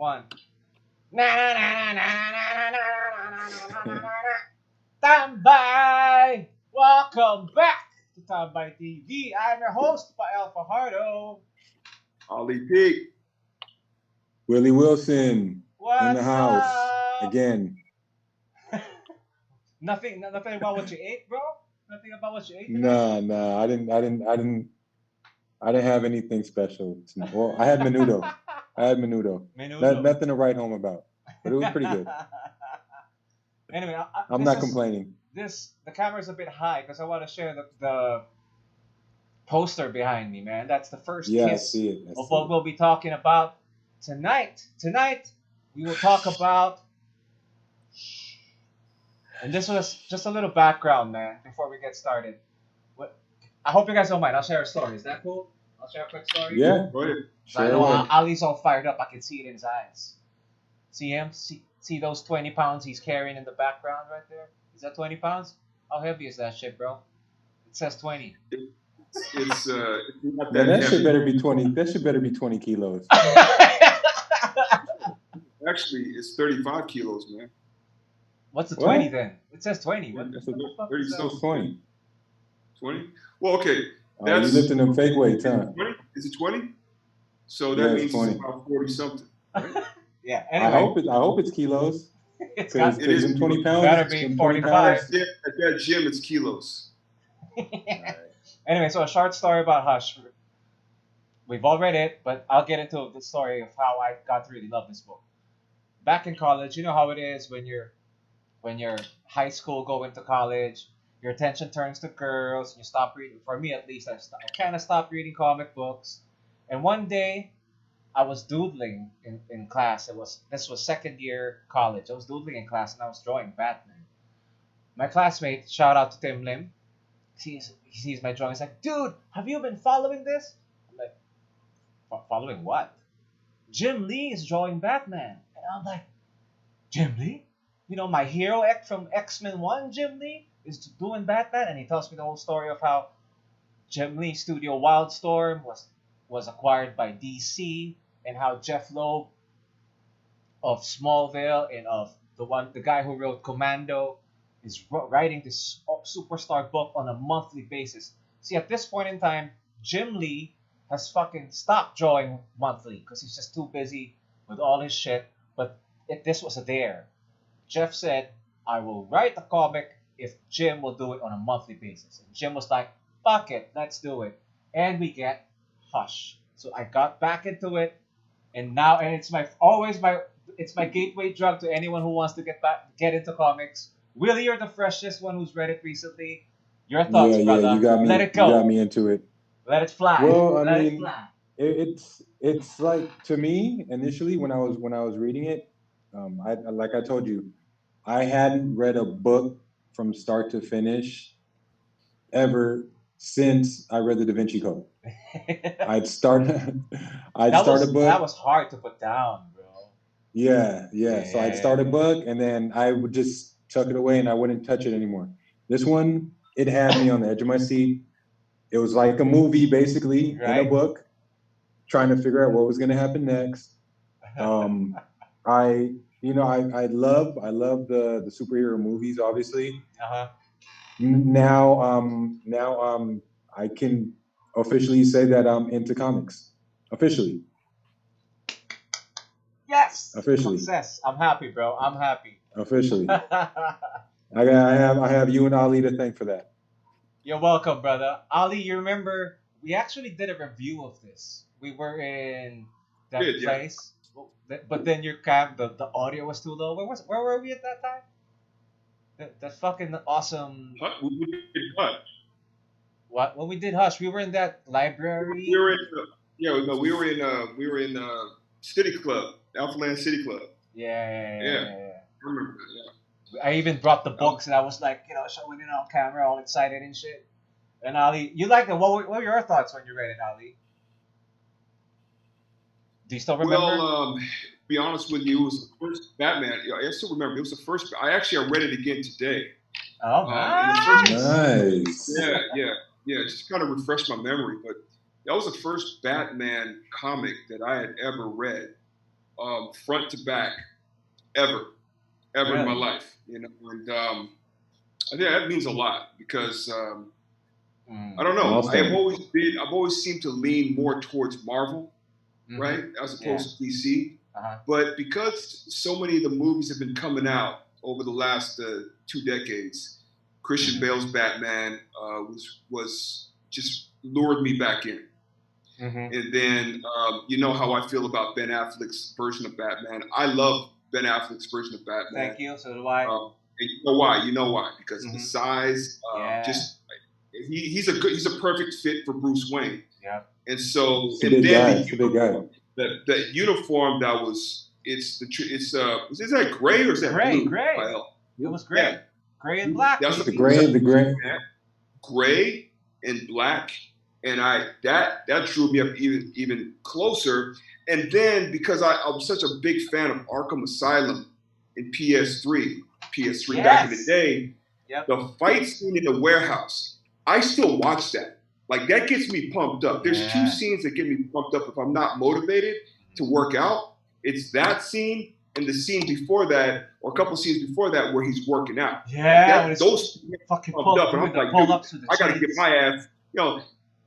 one. Na na na na na na na na na na na na. Tambay! Welcome back to Tambay TV. I'm your host, Pael Fajardo. Ollie Pig. Willie Wilson in the What's house up? again. Nothing about what you ate, bro. Nothing about what you ate. No, I didn't have anything special. Well, I had menudo. Menudo. Nothing to write home about, but it was pretty good. Anyway, I'm not complaining. The camera's a bit high because I want to share the poster behind me, man. That's the first kiss of what we'll be talking about tonight. Tonight, we will talk about. And this was just a little background, man, before we get started. I hope you guys don't mind. I'll share a story. Is that cool? I'll share a quick story. Yeah. Go ahead. I know Ali's all fired up. I can see it in his eyes. See him? See those 20 pounds he's carrying in the background right there? Is that 20 pounds? How heavy is that shit, bro? It says 20. It's not Yeah, that heavy. should better be 20. That should better be 20 kilos. Actually, it's 35 kilos, man. What's the 20 then? It says 20. What That's the fuck is So that? 20. 20? Well, okay. You lifting them fake weights, huh? 20? Is it 20? So that means 20. it's about 40 something. Right? Yeah. Anyway, I hope it's kilos. It's got It is 20 pounds. better be them 45. pounds. Yeah, at that gym, it's kilos. Anyway, so a short story about Hush. We've all read it, but I'll get into the story of how I got to really love this book. Back in college, you know how it is when you're high school going to college, your attention turns to girls, and you stop reading. For me, at least, I kind of stopped reading comic books. And one day, I was doodling in class. This was second year college. I was doodling in class, and I was drawing Batman. My classmate, shout out to Tim Lim, he sees my drawing. He's like, dude, have you been following this? I'm like, following what? Jim Lee is drawing Batman. And I'm like, Jim Lee? You know, my hero from X-Men 1, Jim Lee, is doing Batman. And he tells me the whole story of how Jim Lee's studio Wildstorm was acquired by DC, and how Jeff Loeb of Smallville and of the guy who wrote Commando is writing this superstar book on a monthly basis. See, at this point in time, Jim Lee has fucking stopped drawing monthly because he's just too busy with all his shit. But this was a dare. Jeff said, I will write a comic if Jim will do it on a monthly basis. And Jim was like, fuck it, let's do it. And we get Hush. So I got back into it, and it's my gateway drug to anyone who wants to get into comics. Willie, you're the freshest one who's read it recently. Your thoughts, brother? Yeah, you got me. Let it go. You got me into it. Let it fly. Well, I Let mean, it fly. It's like, to me initially when I was reading it, like I told you, I hadn't read a book from start to finish ever since I read the Da Vinci Code. I'd start a book. That was hard to put down, bro. Yeah. So I'd start a book, and then I would just tuck it away, and I wouldn't touch it anymore. This one, it had me on the edge of my seat. It was like a movie, basically, in a book, trying to figure out what was going to happen next. I love the superhero movies, obviously. Now, I can officially say that I'm into comics. Officially. Yes. Officially. Success. I'm happy, bro. I'm happy. Officially. I have you and Ali to thank for that. You're welcome, brother. Ali, you remember we actually did a review of this. We were in that place, but then your the audio was too low. Where were we at that time? That fucking awesome. We did Hush. What? When we did Hush, we were in that library. We were in City Club, Alphaland City Club. Yeah. I remember that, yeah. I even brought the books, and I was like, showing it on camera, all excited and shit. And Ali, you liked it. What were your thoughts when you read it, Ali? Do you still remember? Well, to be honest with you, it was the first Batman. I still remember. It was the first. I read it again today. Oh, nice. Yeah. Just kind of refreshed my memory. But that was the first Batman comic that I had ever read. front to back ever in my Really? life. You know, and I think that means a lot because I don't know. Milestone. I've always seemed to lean more towards Marvel, right, as opposed to DC. But because so many of the movies have been coming out over the last 2 decades, Christian Bale's Batman was just lured me back in. And then you know how I feel about Ben Affleck's version of Batman. I love Ben Affleck's version of Batman. Thank you. So do I. And you know why? You know why? Because the size, just he's a perfect fit for Bruce Wayne. Yeah. And so He's a big guy. He's a big guy. The uniform that was is that gray or is that blue? Gray. It was gray. Yeah. Gray and black. That's the gray. Gray and black. And that drew me up even closer. And then because I'm such a big fan of Arkham Asylum in PS3 back in the day, the fight scene in the warehouse, I still watch that. Like that gets me pumped up. There's 2 scenes that get me pumped up if I'm not motivated to work out. It's that scene and the scene before that, or a couple scenes before that, where he's working out. Yeah, like those fucking pumped up, and I'm like, dude, I gotta get my ass. You know,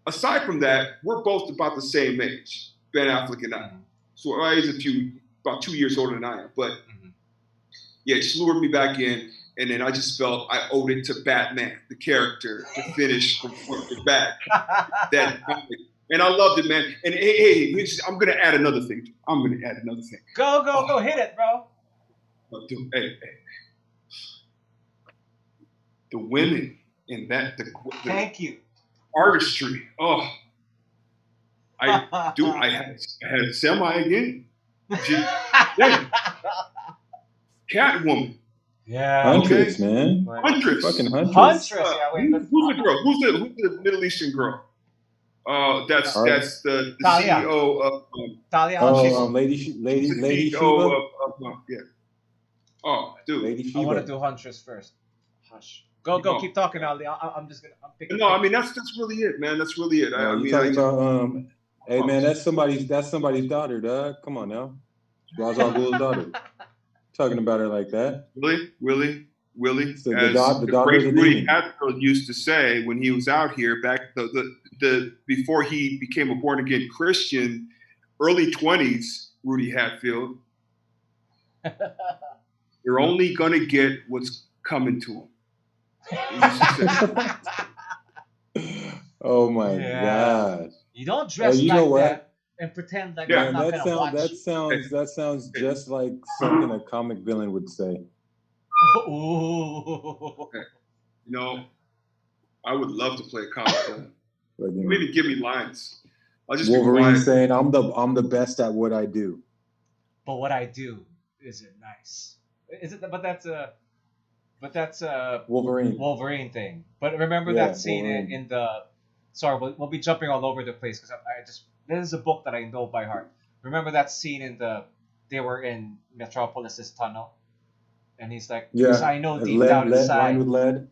aside from that, we're both about the same age, Ben Affleck and I. So he's about 2 years older than I am. But yeah, it lured me back in, and then I just felt I owed it to Batman, the character, to finish from front to back. And I loved it, man. And hey, I'm gonna add another thing. Go, hit it, bro. Dude, hey. The women in that, thank you. Artistry. Oh, I had Semi again. Catwoman. Yeah. Huntress, man. Huntress. Fucking Huntress. Huntress. Yeah, wait. Who's the girl? Who's the Middle Eastern girl? That's the CEO of Talia. Lady Shiva. Yeah. Oh, dude. Lady Shiva. I want to do Huntress first. Hush. Go. Keep talking, Ali. I'm picking. No, I mean that's really it, man. That's really it. Hey, man, that's somebody's daughter, dog. Come on now, Ra's al Ghul's daughter. Talking about her like that. Willie. So as the daughter great of the Rudy demon. Hatfield used to say when he was out here back the before he became a born again Christian, early 20s, Rudy Hatfield. You're only gonna get what's coming to him. Oh my gosh! You don't dress that and pretend like I'm not gonna watch. That sounds just like something a comic villain would say. Ooh. You know, I would love to play a comic villain. Maybe give me lines. I'll just Wolverine saying, "I'm the best at what I do." But what I do isn't nice. Is it? But that's a Wolverine thing. But remember that scene in the. Sorry, we'll be jumping all over the place because this is a book that I know by heart. Remember that scene they were in Metropolis's tunnel, and he's like, because I know deep down inside. Lined with lead.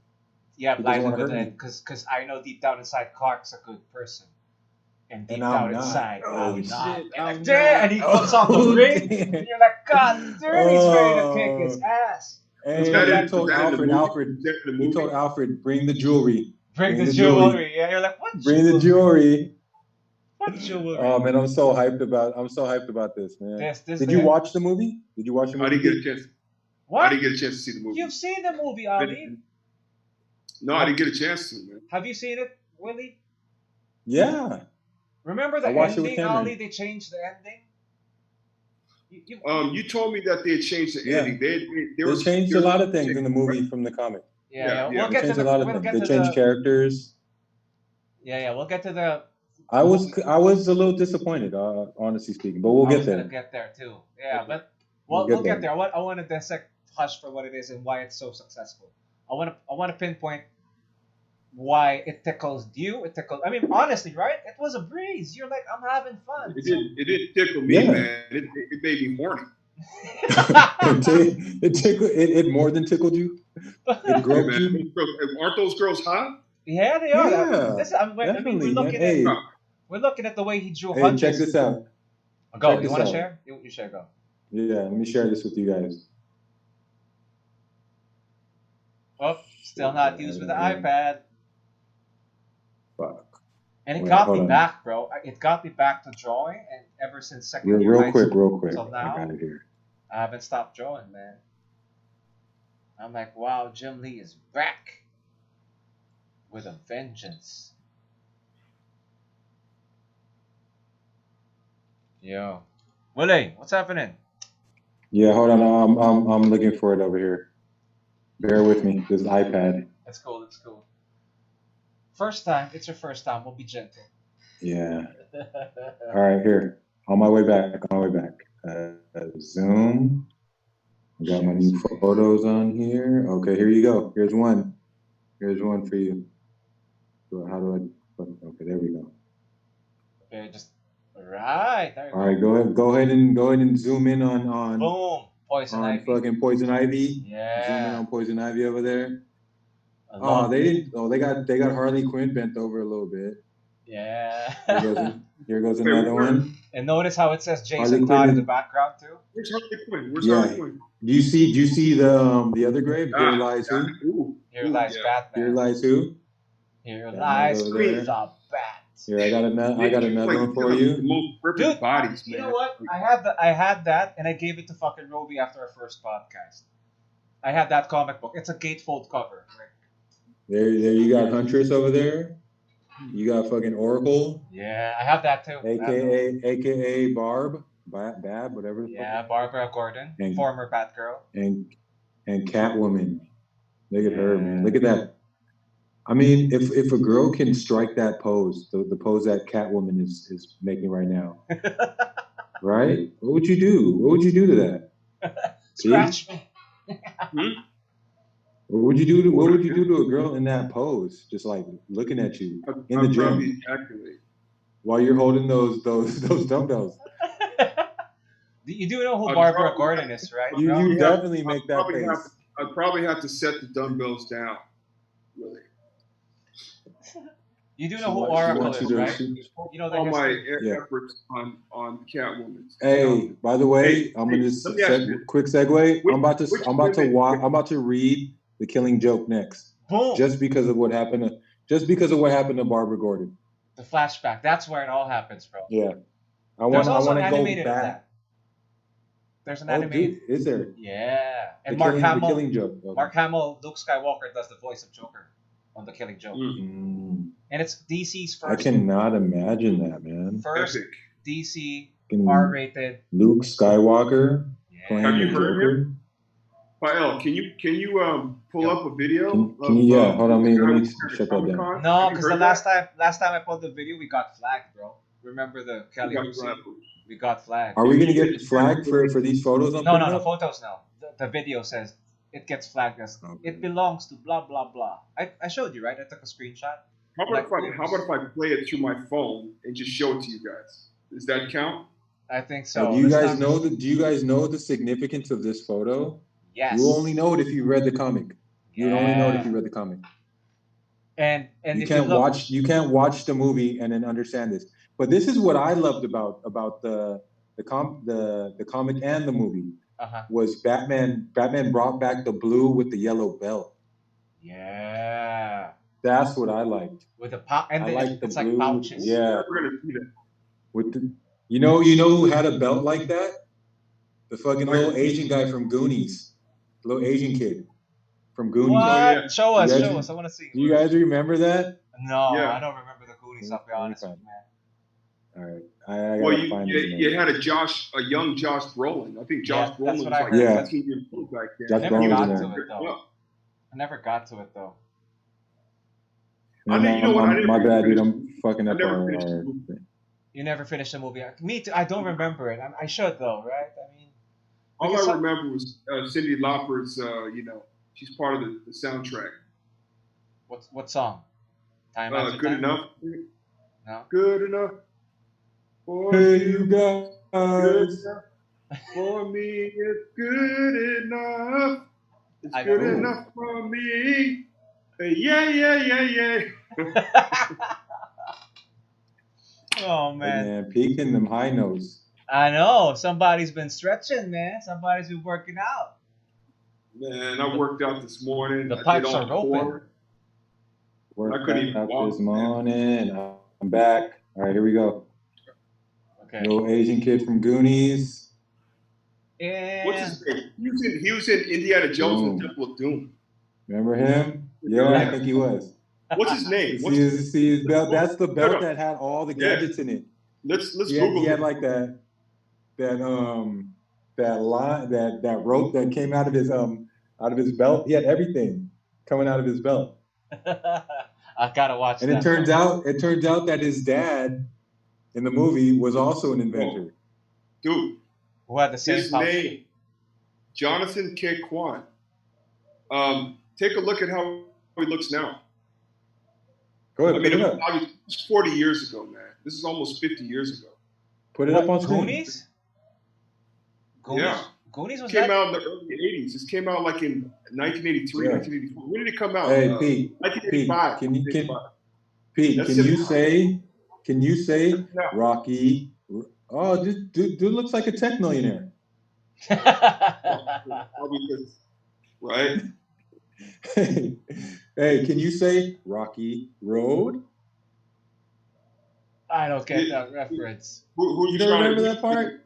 Yeah, lined with lead. Because I know deep down inside Clark's a good person. And deep down inside, I'm not. And he puts on the ring, and you're like, God damn, he's ready to kick his ass. And he told Alfred, bring the jewelry. Bring the jewelry. Yeah, you're like, what? Bring the jewelry. What jewelry? Oh man, I'm so hyped about this, man. Did you watch the movie? Did you watch the movie? I didn't get a chance. What? I didn't get a chance to see the movie. You've seen the movie, Ali. No, I didn't get a chance to, man. Have you seen it, Willie? Yeah. Remember the ending, Ali? They changed the ending. You told me that they had changed the ending. They changed a lot of things in the movie from the comic. Yeah. We'll get to a lot of things. They changed characters. Yeah. We'll get to the. I was a little disappointed, honestly speaking, but we'll get there. Gonna get there too. Yeah, but we'll get there. I want to dissect Hush for what it is and why it's so successful. I want to pinpoint why it tickles you. I mean, honestly, right? It was a breeze. You're like, I'm having fun. It did tickle me, man. It made me horny. It more than tickled you. It groped you. Aren't those girls hot? Yeah, they are. Yeah, we're looking at the way he drew. Hey, check this out. Go. You want to share? You share. Go. Yeah, let me share this with you guys. Oh, still not used with the iPad. Fuck. And it Wait, got hold me on. back, bro. It got me back to drawing, and ever since second year Real high quick, school real quick. till I now, got it here. I haven't stopped drawing, man. I'm like, wow, Jim Lee is back with a vengeance. Yo, Willie, what's happening? Yeah, hold on. I'm looking for it over here. Bear with me. This is iPad. That's cool. That's cool. First time. It's your first time. We'll be gentle. Yeah. All right, here. On my way back. On my way back. Zoom. I got my new photos on here. Okay, here you go. Here's one. Here's one for you. So how do I? Okay, there we go. Okay, just right. There you All right, go ahead and zoom in on Boom. Poison Ivy. fucking Poison Ivy. Yeah. Zoom in on Poison Ivy over there. I Oh, love they didn't. Oh, they got Harley Quinn bent over a little bit. Yeah. Here goes another one. And notice how it says Harley Jason Todd in the Quinn. background too. Where's Harley Quinn? Where's Harley Quinn? Do you see the other grave? Here lies who? Here lies Batman. Here lies who? Here lies there. the Bat. Here, I got another one for you. The most perfect Dude, bodies, man. You know what? I had that, and I gave it to fucking Roby after our first podcast. I had that comic book. It's a gatefold cover. There you got Huntress over there. You got fucking Oracle. Yeah, I have that too. AKA Barb, Bab, whatever. Yeah, Barbara Gordon, former Batgirl. And Catwoman. Look at her, man. Look at that. I mean, if a girl can strike that pose, the pose that Catwoman is making right now, right? What would you do? What would you do to that? Scratch me. What would you do to a girl in that pose, just like looking at you in the gym while you're holding those dumbbells? You do know who Barbara Gordon is, right? You definitely make that face. I'd probably have to set the dumbbells down, really. You do know who Oracle is, right? You know all my efforts on Catwoman. Hey, by the way, I'm gonna just quick segue. I'm about to read The Killing Joke next. Boom. Just because of what happened to Barbara Gordon. The flashback. That's where it all happens, bro. Yeah. I want to go back. There's an animated. Is there? Yeah. And Mark Hamill. The Killing Joke. Okay. Mark Hamill, Luke Skywalker does the voice of Joker on The Killing Joke. And it's DC's first. I cannot imagine that, man. First DC R-rated. Luke Skywalker playing Have you the heard Joker. him? Pael, can you pull up a video? Hold on, let me shut that down. No, because the last time I pulled the video, we got flagged, bro. Remember the Kelly? We got flagged. Are we gonna get flagged for these photos? No, photos now. The video says it gets flagged as it belongs to blah blah blah. I showed you, right? I took a screenshot. How about if I play it through my phone and just show it to you guys? Does that count? I think so. Do you guys know the significance of this photo? Yes. You only know it if you read the comic. You only know it if you read the comic. And you can't watch the movie and then understand this. But this is what I loved about the comic and the movie. Was Batman brought back the blue with the yellow belt. Yeah. That's what I liked. With the pouch, and it's blue, like pouches. Yeah. With the, you know who had a belt like that? The fucking little Asian guy from Goonies. The little Asian kid from Goonies. What? Oh, yeah. Show us. I want to see. Do you guys remember that? No, I don't remember the Goonies. I'll be honest with you, man. All right. I gotta find you had a young Josh Brolin. I think Josh Brolin was like 15 years old back then. Josh I never got to it though. My bad, dude. I'm fucking up our You never finished the movie. Me too. I don't remember it. I should though, right? I mean, all I remember was Cyndi Lauper's. She's part of the soundtrack. What song? Time After Good Time? Enough. No. Good enough. For you guys. Good enough. For me, it's good enough. It's good enough for me. Yeah. Oh man. Peaking them high notes. I know somebody's been stretching, man. Somebody's been working out. Man, I The, worked out this morning. the I did pipes all are the open. core. And I Worked couldn't even out this walk, man. morning. I'm back. All right, here we go. Okay. Little Asian kid from Goonies. What's Yeah. his name? He was in Indiana Jones and the Boom. Temple of Doom. Remember him? Yeah, I Yeah. think he was. What's his name? See his belt. That's the No, belt no. that had all the Yeah. gadgets in it. Let's He had Google him. like that line that rope that came out of his belt. He had everything coming out of his belt. I gotta watch And that. it turns out that his dad in the movie was also an inventor. Dude, Who had the same his pouch. name, Jonathan K. Kwan. Take a look at how he looks now. Go I ahead, mean, put it it up. was 40 years ago, man. This is almost 50 years ago. Put it up on screen. Goonies? Goonies? Yeah. Goonies was It came that? out in the early 80s. This came out like in 1983, Yeah. 1984. When did it come out? Hey, Pete. 1985. Pete, That's can it. you say No. Rocky? Oh, dude looks like a tech millionaire. Probably because, right? Hey, can you say Rocky Road? I don't get that reference. Who You don't trying remember to- that part?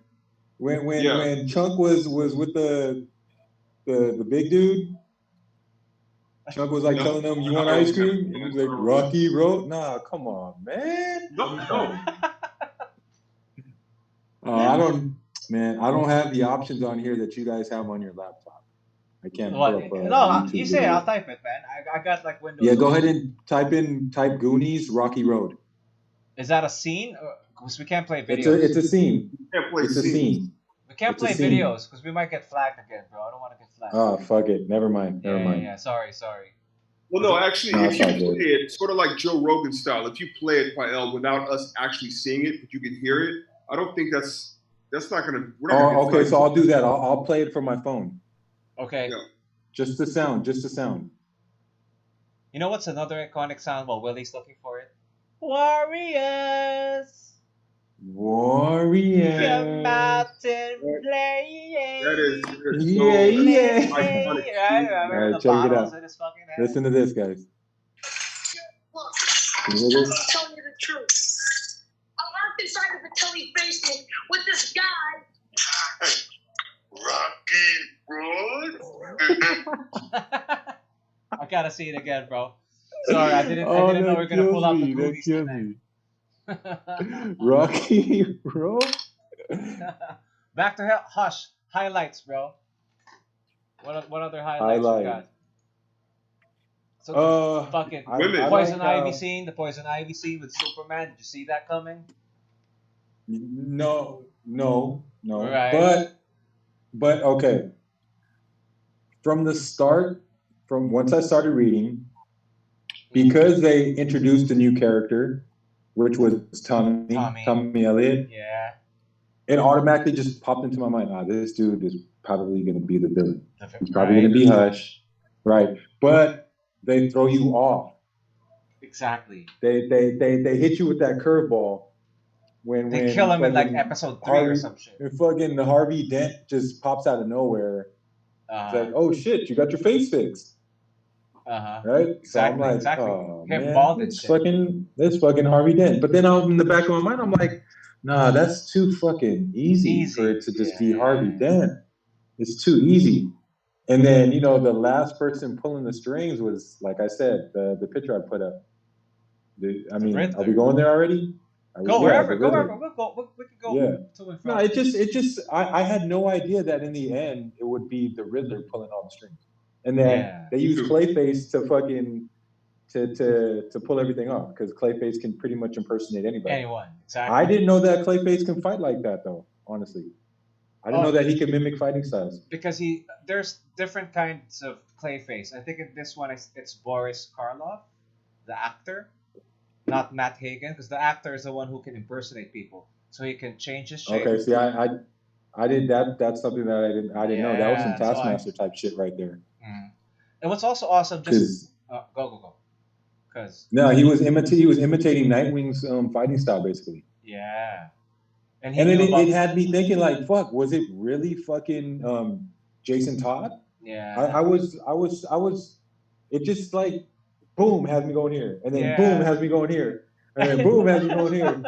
When Yeah. Chunk was with the big dude? Chunk was like No, telling him, "You want I don't ice cream?" remember. And he was like, "Rocky Road." Nah, come on, man. No. I don't have the options on here that you guys have on your laptop. I can't pull up a No, YouTube you say it, video. I'll type it, man. I got like Windows. Yeah, go ahead and type Goonies Rocky Road. Is that a scene? Because we can't play It's videos. a scene. Can't play It's a scenes. scene. We can't It's a play scene. videos because we might get flagged again, bro. I don't want to get flagged. Oh, fuck it. Never mind. Yeah. Sorry. Well, no, actually, No, if it's you all play good. it, sort of like Joe Rogan style, if you play it, Pael, without us actually seeing it, but you can hear it, I don't think that's not gonna. We're not gonna Oh, okay. So I'll do that. I'll play it from my phone. Okay. Yeah. Just the sound. Just the sound. You know what's another iconic sound while Willie's looking for it? Warriors! Warrior. Come out and play! That is Yeah. iconic. Right? Remember Alright, the check it bottles out. in his fucking head? Listen to this, guys. Look, Can you hear I'm this? telling you the truth. I'm locked inside of the Tilly basement with this guy. Rocky Road? I gotta see it again, bro. Sorry, I didn't know we were gonna pull out the Goonies tonight. Rocky Road. Back to Hush highlights, bro. What other highlights you got? So fucking Women. Poison Ivy scene, the Poison Ivy scene with Superman. Did you see that coming? No. Right. But okay. From the start, from once I started reading, because they introduced a new character, which was Tommy Elliott. Yeah. It automatically just popped into my mind. This dude is probably going to be the villain. He's probably going to be Hush, right? But they throw you off. Exactly. They hit you with that curveball when they kill him in like episode 3 or some shit. And fucking Harvey Dent just pops out of nowhere. It's like, oh shit, you got your face fixed. Right? Exactly. So I'm like, exactly. oh Him man, bald and it's shit. fucking Harvey Dent. But then in the back of my mind, I'm like, nah, that's too fucking easy for it to just be Harvey Dent. It's too easy. And then, the last person pulling the strings was, like I said, the picture I put up. Are we going there already? Go wherever. We could go to and from. No, it just I had no idea that in the end it would be the Riddler pulling all the strings. And then they used Clayface to fucking to pull everything off, because Clayface can pretty much impersonate anybody. Anyone, exactly. I didn't know that Clayface can fight like that, though. Honestly, I didn't know that he could mimic fighting styles. Because there's different kinds of Clayface. I think in this one it's Boris Karloff, the actor, not Matt Hagen, because the actor is the one who can impersonate people, so he can change his shape. Okay, see, I did that. That's something that I didn't know. That was some Taskmaster type shit right there. And what's also awesome, just go. No, he was imitating Nightwing's fighting style, basically. Yeah. And he And then knew about it had me thinking, like, fuck, was it really fucking Jason Todd? yeah. I was. It just like, boom, has me going here, and then Yeah. boom, has me going here, and then boom, has me going here.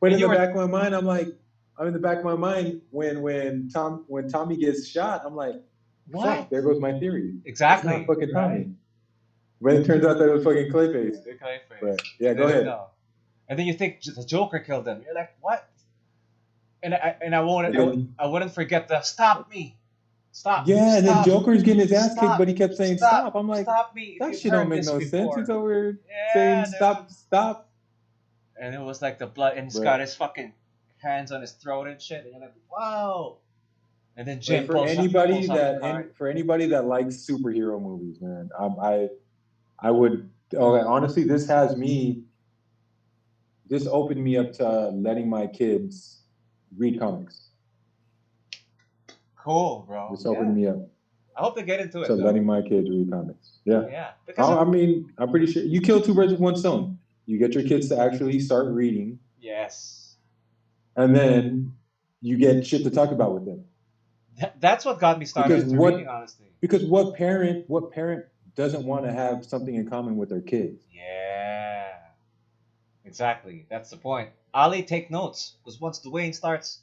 But And in you the were- back of my mind, I'm in the back of my mind when Tommy gets shot, I'm like, What? fuck, there goes my theory. Exactly. It's not fucking right? Tommy. But it turns out that it was fucking Clayface. The Clayface. But yeah, go There you ahead. go. And then you think the Joker killed him. You're like, what? And I then- wouldn't forget the stop me. Stop. Yeah, and then stop, Joker's getting his ass stop, kicked, but he kept saying stop. I'm like, stop me. If that you've shit don't heard make this no sense. before. He's over here Yeah, saying dude. stop, stop. And it was like the blood, and he's But- got his fucking hands on his throat and shit. And you're like, wow. And then Jim For pulls anybody pulls out the card. that for anybody that likes superhero movies, man, I would. Okay, honestly, this opened me up to letting my kids read comics. Cool, bro. This opened me up I hope they get into it. to though. letting my kids read comics. Yeah. Yeah. Because I mean, I'm pretty sure you kill two birds with one stone. You get your kids to actually start reading, yes. and then you get shit to talk about with them. That's what got me started Because into what- reading, honestly. Because what parent doesn't want to have something in common with their kids? Yeah. Exactly. That's the point. Ali, take notes. Because once Dwayne starts,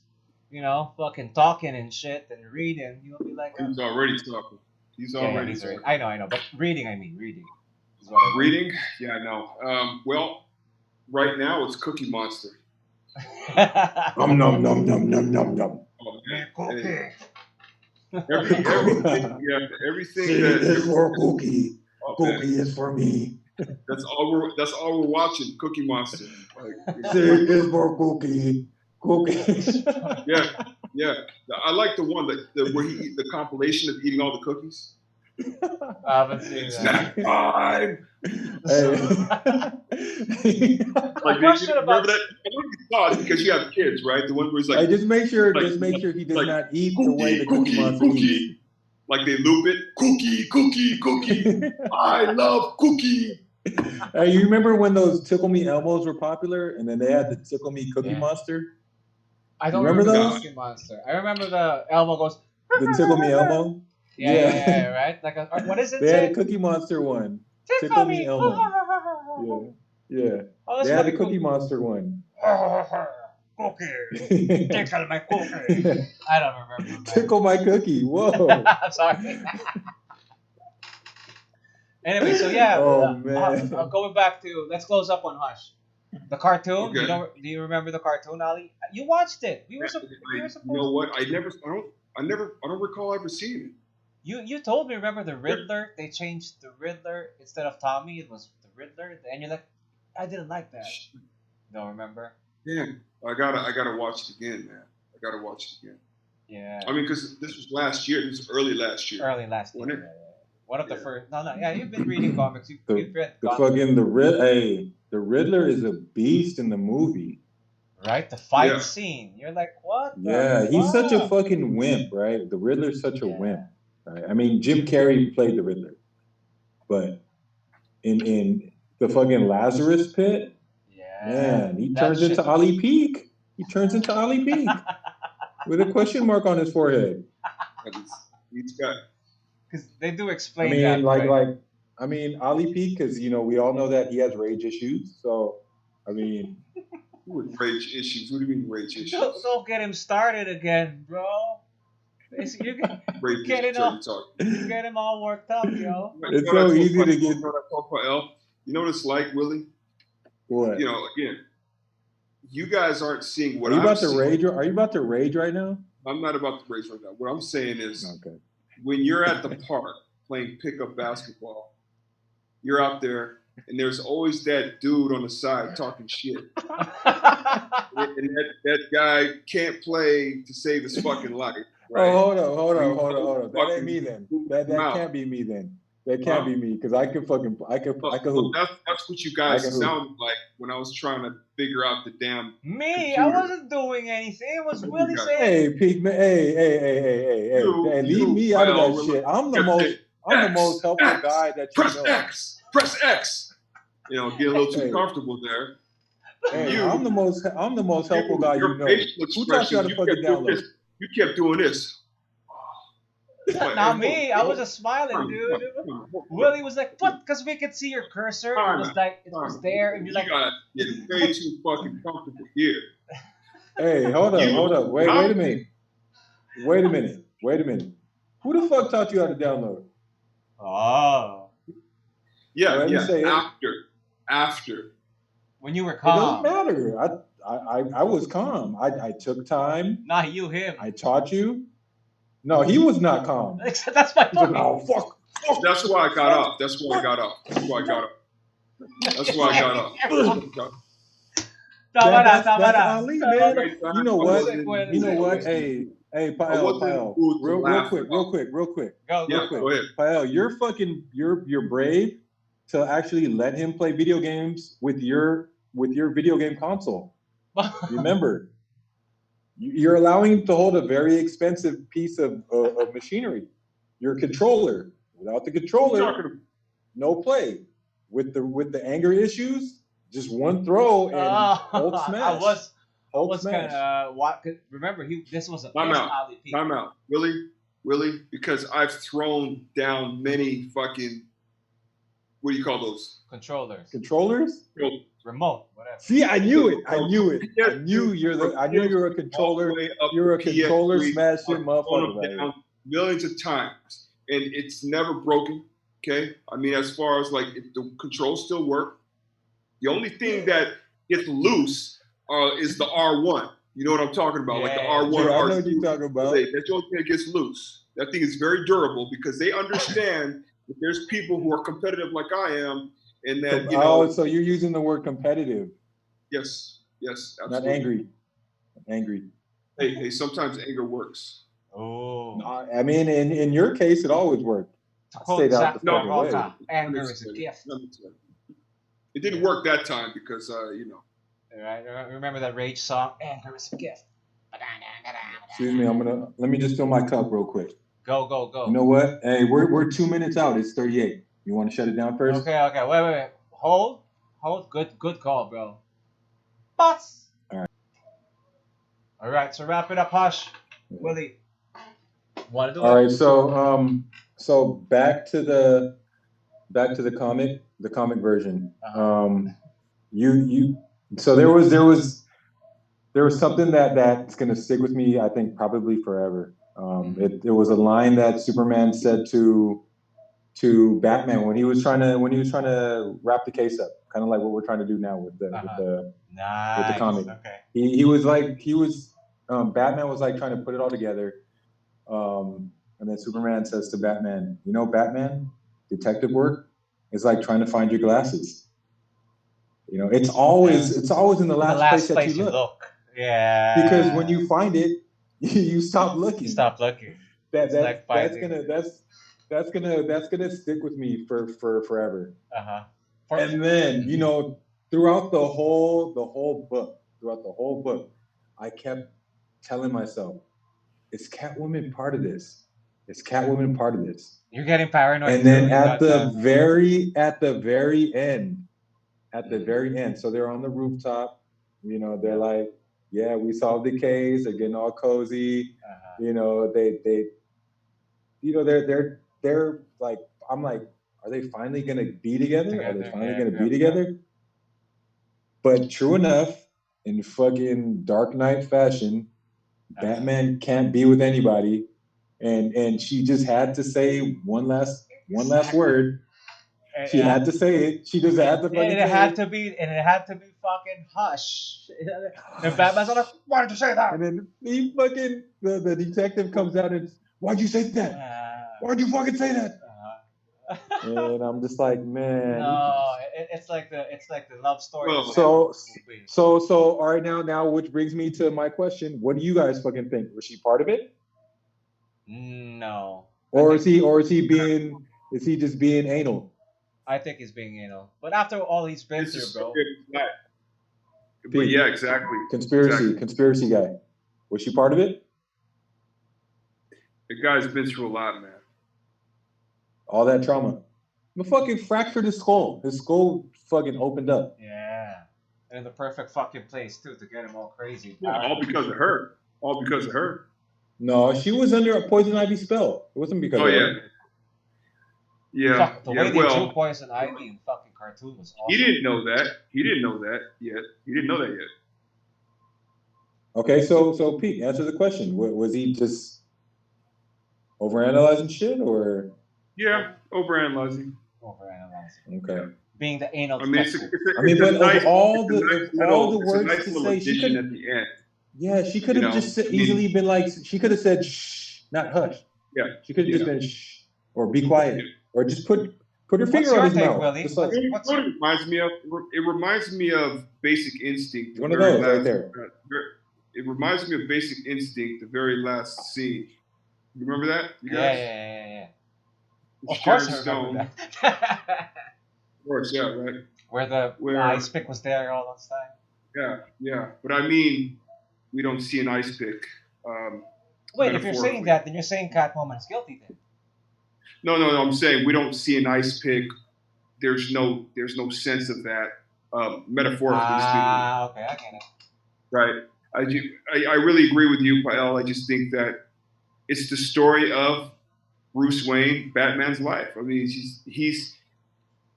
fucking talking and shit and reading, you'll be like, He's already talking. He's already he's talking. I know. But reading, I mean, reading. Is what I mean. Reading? Yeah, I know. Well, right now it's Cookie Monster. Nom nom nom nom nom nom nom. Oh, man. Cookie. Hey, everything See, that this for Cookie. oh, man, Cookie is for me. that's all we're watching. Cookie Monster. Like, See, this for Cookie. Cookie. yeah. I like the one where he eat the compilation of eating all the cookies. I haven't seen that. Snack time. Hey. Like, question remember about- that? I know you saw it because you have kids, right? The one where he's Hey, like, just make sure like- he does like, not eat the way the Cookie Monster eats. cookie. Like they loop it. Cookie. I love cookie. Hey, you remember when those Tickle Me Elmos were popular, and then they had the Tickle Me Cookie Yeah. Monster? I don't Remember remember the those? Cookie Monster. I remember the Elmo goes. The Tickle Me Elmo? Yeah, right. Like what is it? They had say? a Cookie Monster one. Tickle Me me. Elmo. Yeah. Oh, that's They had a fucking Cookie cool. Monster one. Cookie. Tickle my cookie. I don't remember. Man. Tickle my cookie. Whoa. I'm sorry. Anyway, so yeah. Oh, man. Going back to, let's close up on Hush. The cartoon. Okay. Do you remember the cartoon, Ali? You watched it. We were You supposed. know what? I don't recall ever seeing it. You told me, remember the Riddler? They changed the Riddler instead of Tommy. It was the Riddler, and you're like, I didn't like that. Don't remember? Yeah, I gotta watch it again, man. I gotta watch it again. Yeah. I mean, because this was last year. This was early last year. Early last year. Wasn't Yeah, it? yeah. One of the first. No. Yeah, you've been reading comics. You've read The comics, fucking the Riddler is a beast in the movie. right? The fight Yeah. scene. You're like, what? the Yeah, he's such a fuck? fucking wimp, right? The Riddler's such a Yeah. wimp. Right? I mean, Jim Carrey played the Riddler, but in the fucking Lazarus pit, Yeah. man, he That turns shit- into Ollie Peak. He turns into Ollie Peak with a question mark on his forehead. He's got. Because they do I explain mean, that. right? Ollie Peak, because we all know that he has rage issues. So, I mean, With rage issues. What do you mean rage issues? Don't get him started again, bro. You Rage get issues. it off. Talking. you get him all worked up, yo. It's so easy to get- You know what it's like, Willie? what? Again, you guys aren't seeing Are what you I'm about to seeing. rage? Are you about to rage right now? I'm not about to rage right now. What I'm saying is, Okay. when you're at the park playing pickup basketball, you're out there, and there's always that dude on the side talking shit. And that guy can't play to save his fucking life. Right? Oh, hold on. That ain't me then. That can't be me then. That can't be me because I can hoop. That's what you guys I can hoop. sounded like when I was trying to figure out the damn. Me? Computer. I wasn't doing anything. It was Willie got- saying. Hey, Pete, man. Hey, leave me out of that shit. I'm the most helpful guy that you Press know. X. Press X. Get a little too Hey. comfortable there. Hey, You, I'm the most helpful guy you know. facial Who taught you how to expressions, fucking download? You kept doing this. Not me. I was just smiling, dude. Willie was like, "What?" Because we could see your cursor. It was like it was there, and you're like, you gotta get way too fucking comfortable here. Hey, hold up. Wait a minute. Wait a minute. Who the fuck taught you how to download? "Oh." Yeah, Say it. After. When you were It doesn't calm. matter. I was calm. I took time. Not you, him. I taught you. No, he was not calm. That's my He's like, point. oh fuck. That's why I got up. That's why I got up. That's Ali, man. You know what? Hey, Pael. Real quick. Go ahead. Pael, you're brave to actually let him play video games with your video game console. Remember, you're allowing him to hold a very expensive piece of machinery. Your controller. Without the controller, no play. With the anger issues, just one throw and hold smash. I was kind of remember this was a Time out. Really? Because I've thrown down many fucking, what do you call those? Controllers? Remote, whatever. See, I knew it. I knew you're a controller. You're a controller smashing motherfucker. Down millions of times, and it's never broken. Okay, I mean, as far as like the controls still work. The only thing that gets loose is the R1. You know what I'm talking about? Like the R1, I R2. know what you're talking about. That's the only thing that gets loose. That thing is very durable because they understand that there's people who are competitive like I am, and that you know. Oh, so you're using the word competitive? Yes, absolutely. Not angry. Angry. Hey, sometimes anger works. Oh. No, I mean, in your case, it always worked. Anger is a gift. It didn't work that time because you know. Right, remember that Rage song? Anger is a gift. Excuse me, let me just fill my cup real quick. Go. You know what? Hey, we're 2 minutes out. It's 38. You want to shut it down first? Okay. Wait. Hold. Good call, bro. Boss. All right. So wrap it up, Hush. Willie. Want to do it? All right. So back to the comic version. So there was something that's gonna stick with me. I think probably forever. It was a line that Superman said to Batman when he was trying to wrap the case up, kind of like what we're trying to do now with the comic. Okay. He was Batman was like trying to put it all together, and then Superman says to Batman, "You know, Batman, detective work is like trying to find your glasses. You know, it's always in the last place that you look. Yeah. Because when you find it, you stop looking. That's gonna stick with me for forever. And then, you know, throughout the whole book, I kept telling myself, "Is Catwoman part of this? Is Catwoman part of this?" You're getting paranoid. And then at the very end, so they're on the rooftop. You know, they're like, "Yeah, we solved the case." They're getting all cozy. You know, they're like, I'm like, are they finally gonna be together? But true enough, in fucking Dark Knight fashion, Batman can't be with anybody, and she just had to say one last word. She had to say it. She just had to fucking say it. And it had to be fucking Hush. And Batman's like, "Why did you say that?" And then he fucking the detective comes out and, "Why'd you say that? Why'd you fucking say that?" And I'm just like, man. No, it's like the love story. So all right, now which brings me to my question: what do you guys fucking think? Was she part of it? No. Or is he just being anal? I think he's being anal. But after all he's been through, bro. But yeah, exactly. Conspiracy guy. Was she part of it? The guy's been through a lot, man. All that trauma. The fucking fractured his skull. His skull fucking opened up. Yeah. in the perfect fucking place too to get him all crazy. Yeah, all because of her. All because of her. No, she was under a poison ivy spell. It wasn't because Oh of yeah, her. yeah, Fuck, the way yeah. they drew Well, Poison Ivy in fucking cartoon was he awesome. didn't know that. He didn't know that yet. He didn't know that yet. Okay, so Pete, answer the question. Was he just overanalyzing shit, or Yeah, overanalyzing. Overanalyzing. okay? Being the anal I mean, it's a, flexer. it's a, I mean, it's but a nice, of all the it's a words nice to little say, she addition could, at the end. yeah, she could You have know, just I easily mean, been like, she could have said shh, not hush. yeah, She could have just yeah. been shh or be quiet or just put her What's finger on your his take, mouth, Willie? just like You know what it reminds me of? It reminds me of Basic Instinct. The one of very those right last. there. It reminds me of Basic Instinct. The very last scene. You remember that, you Yeah, guys? yeah, yeah, yeah. Of Sharon course I remember Stone. that. Of course, yeah, right. Where the Where, ice pick was there all this time. yeah, yeah. But I mean, we don't see an ice pick. Wait, if you're saying Metaphorically. that, then you're saying Catwoman is guilty then. No, no, no. I'm saying we don't see an ice pick. There's no sense of that, metaphorically speaking. Okay, I get it. Right. I really agree with you, Pael. I just think that it's the story of Bruce Wayne, Batman's life. I mean, he's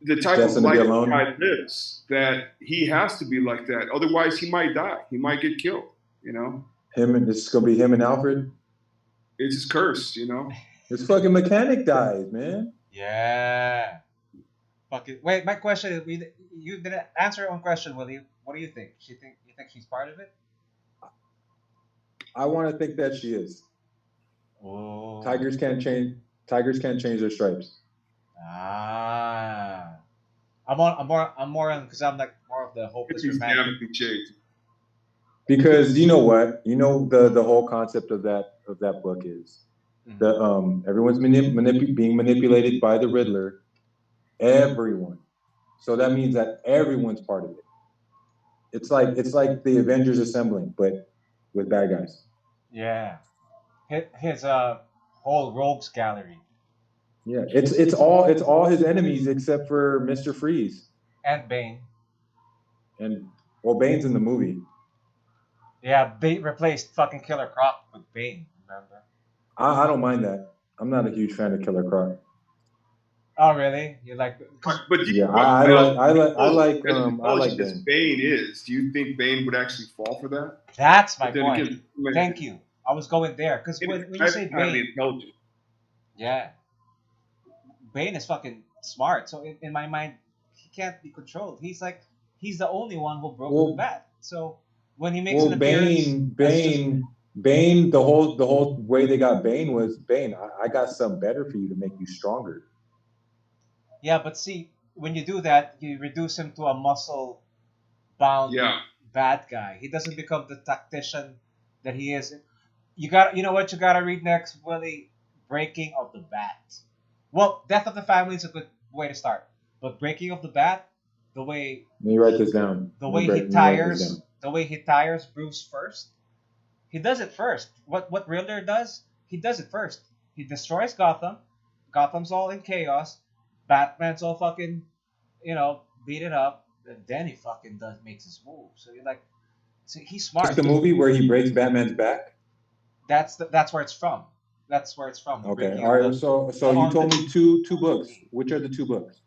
the type of Destined to be life the alone. guy lives that he has to be like that. Otherwise, he might die. He might get killed. You know, It's gonna be him and Alfred. it's his curse. You know. His fucking mechanic dies, man. Yeah. Fuck it. Wait, my question is, you didn't answer your own question, Willie. What do you think? You think she's part of it? I want to think that she is. Oh. Tigers can't change. Tigers can't change their stripes. Ah. I'm more on because I'm like more of the hopeless He's romantic. damn cliche. Because you know what, the whole concept of that book is the everyone's being manipulated by the Riddler. Everyone. So that means that everyone's part of it. It's like the Avengers assembling, but with bad guys. Yeah. His whole rogues gallery. Yeah, it's all his enemies except for Mr. Freeze And Bane. and Bane's in the movie. Yeah, Bane replaced fucking Killer Croc with Bane, remember? I don't mind that. I'm not a huge fan of Killer Croc. Oh really? You like But Yeah, I like as Bane. Bane is, do you think Bane would actually fall for that? That's my But then point. again, I mean, Thank you. I was going there. Because when you say highly Bane, intelligent. yeah. Bane is fucking smart. So in my mind, he can't be controlled. He's the only one who broke the bat. So when he makes an appearance, Bane. The whole way they got Bane was Bane. I got something better for you to make you stronger. yeah. But see, when you do that, you reduce him to a muscle-bound Yeah. bad guy. He doesn't become the tactician that he is. You know what you gotta read next, Willie? Breaking of the Bat. Well, Death of the Family is a good way to start, but Breaking of the Bat, the way Let me write this down. the way he tires Bruce first. He does it first. What Riddler does, he does it first. He destroys Gotham. Gotham's all in chaos. Batman's all fucking, beaten up. And then he fucking makes his move. So you're like, see, he's smart. It's the movie where he breaks Batman's back. That's where it's from. That's where it's from. Okay. All right. So you told me two books. Which are the two books?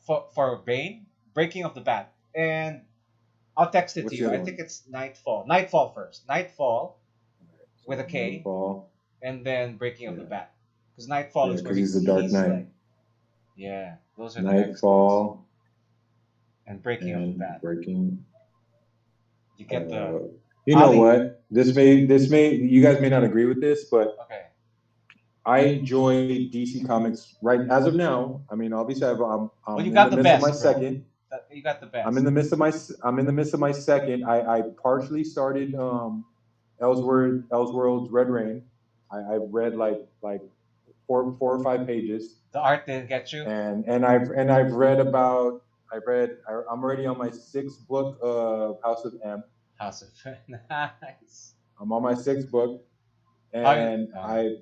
For Bane, Breaking of the Bat, and I'll text it What's to the you. other I one? think it's Nightfall. Nightfall first. Nightfall with a K, Nightfall. and then Breaking of the Yeah. Bat. Because Nightfall is where because he's the Dark Knight. like, yeah, those are the next books. Nightfall And Breaking of the and Bat. Breaking. You get the You know what? This may you guys may not agree with this, but okay. I enjoy DC Comics right as of now. I mean, obviously, I'm Well, you in got the the midst of best, my bro. second. You got the best. I'm in the midst of my second. I partially started Elseworlds Red Rain. I read like four or five pages. The art didn't get you. And I've read about I'm already on my sixth book of House of M. House of nice. I'm on my sixth book, and I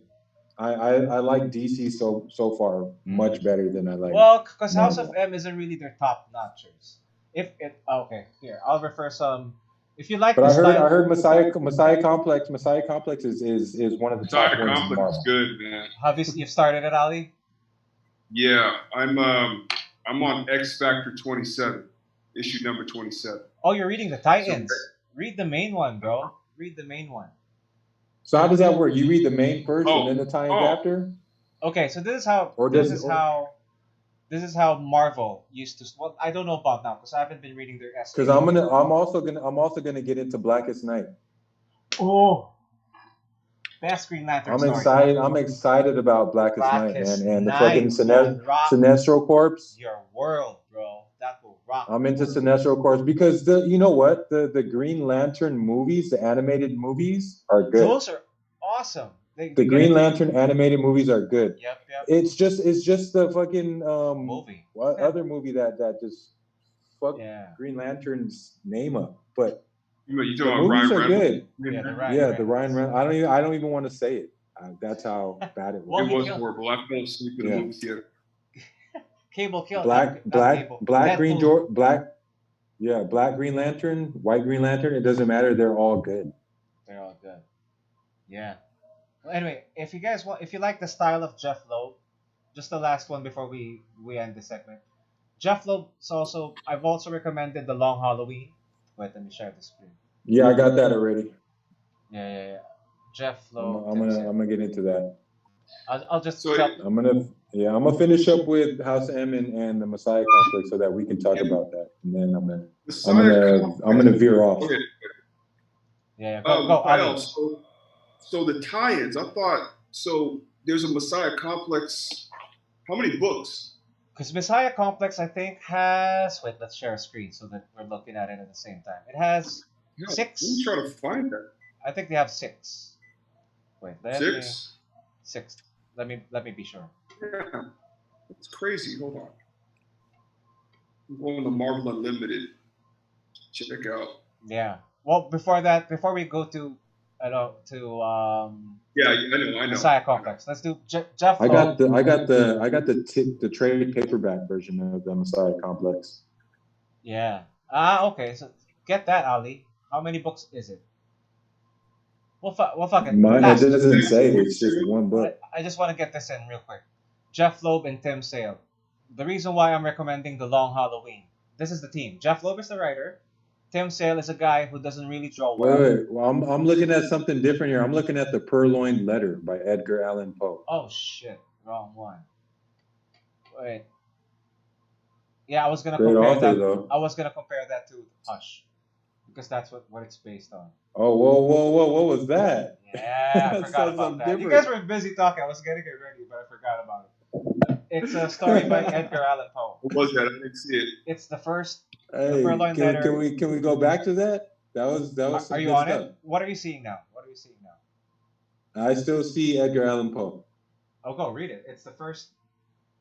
like DC so far much better than I like. Well, because House Marvel. of M isn't really their top notchers. If it okay, here I'll refer some. If you like But the I style, heard Messiah Complex is one of the top Messiah ones in Complex is Marvel. good, man. have you've started it, Ali? Yeah, I'm on X Factor 27, issue number 27. Oh, you're reading the So Titans. Read the main one, bro. Read the main one. So how does that work? You read the main first and then oh the tie-ins oh after, Okay, so this is how or this does is how this is how Marvel used to. Well, I don't know about now because I haven't been reading their because SAs. I'm also gonna get into Blackest Night. Oh, best Green Lantern I'm story. excited. I'm excited about Blackest Night, man, Blackest and the fucking Night will rock Sinestro Corps. your world, bro. That will rock. I'm your into world. Sinestro Corps because you know what, the Green Lantern movies, the animated movies are good. Those are awesome. The Green Lantern animated movies are good. Yep. It's just the fucking Movie. what other movie that just fucked Yeah. Green Lantern's name up, but you the talking about movies Ryan are Reynolds? good. Yeah, the Ryan Yeah, Reynolds. the Ryan Reynolds. I don't even want to say it. That's how bad it was. Well, It he was killed horrible. I fell asleep in the Yeah. movie theater. Cable killed not Black Cable. Black Green Deadpool. Black Yeah, Black Green Lantern, White Green Lantern, it doesn't matter. They're all good. They're all good. Yeah. Well, anyway, if you guys want, if you like the style of Jeff Loeb, just the last one before we end the segment. Jeff Loeb's also. I've also recommended the Long Halloween. Wait, let me share the screen. Yeah, I got that already. Yeah. Jeff I'm, Loeb. I'm gonna I'm gonna get into that. I'll just So drop. I'm gonna finish up with House M and the Messiah Complex so that we can talk about that, and then Messiah I'm gonna veer off. Okay. Yeah. Go, Kyle, Ali. so the tie-ins, I thought so. There's a Messiah Complex. How many books? Because Messiah Complex, I think, has. Wait, let's share a screen so that we're looking at it at the same time. It has Yeah, six. Let me try to find that. I think they have six. Wait, let me. 6? Six. Let me be sure. Yeah, it's crazy. Hold on. I'm going to Marvel Unlimited. Check out. Yeah. Well, before that, before we go to, Yeah, I know. Messiah Complex, let's do Jeff. I got the trade paperback version of the Messiah Complex. Yeah. Okay. So get that, Ali. How many books is it? Well, fuck it. Mine, it Last. doesn't say. It's just one book. I just want to get this in real quick. Jeff Loeb and Tim Sale. The reason why I'm recommending the Long Halloween. This is the team. Jeff Loeb is the writer. Tim Sale is a guy who doesn't really draw well. Wait. Well, I'm looking at something different here. I'm looking at the Purloined Letter by Edgar Allan Poe. Oh shit, wrong one. Wait. Yeah, I was gonna Great compare author, that. though. I was gonna compare that to Hush, because that's what it's based on. Oh, whoa! What was that? Yeah, I That forgot sounds about that. You different. guys were busy talking. I was getting it ready, but I forgot about it. It's a story by Edgar Allan Poe. What was that? I didn't see it. It's the first. Hey, Purloined Letter. can we go back to that? That was some Are you good on stuff. it? What are you seeing now? I still see Edgar Allan Poe. Oh, go read it. It's the first.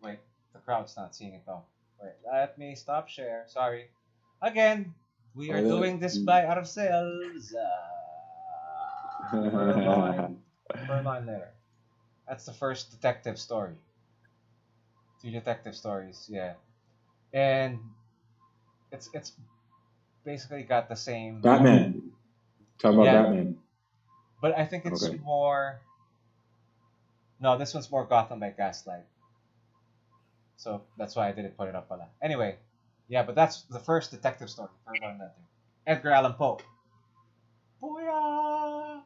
Wait, the crowd's not seeing it though. Wait, let me stop share. Sorry. Again, we are doing this by ourselves. Purloined Letter. That's the first detective story. 2 detective stories, yeah. And it's basically got the same. Batman. Talking about Yeah. Batman. But I think it's Okay. more. No, this one's more Gotham by Gaslight. So that's why I didn't put it up. Pala. Anyway, yeah, but that's the first detective story. Edgar Allan Poe. Booyah!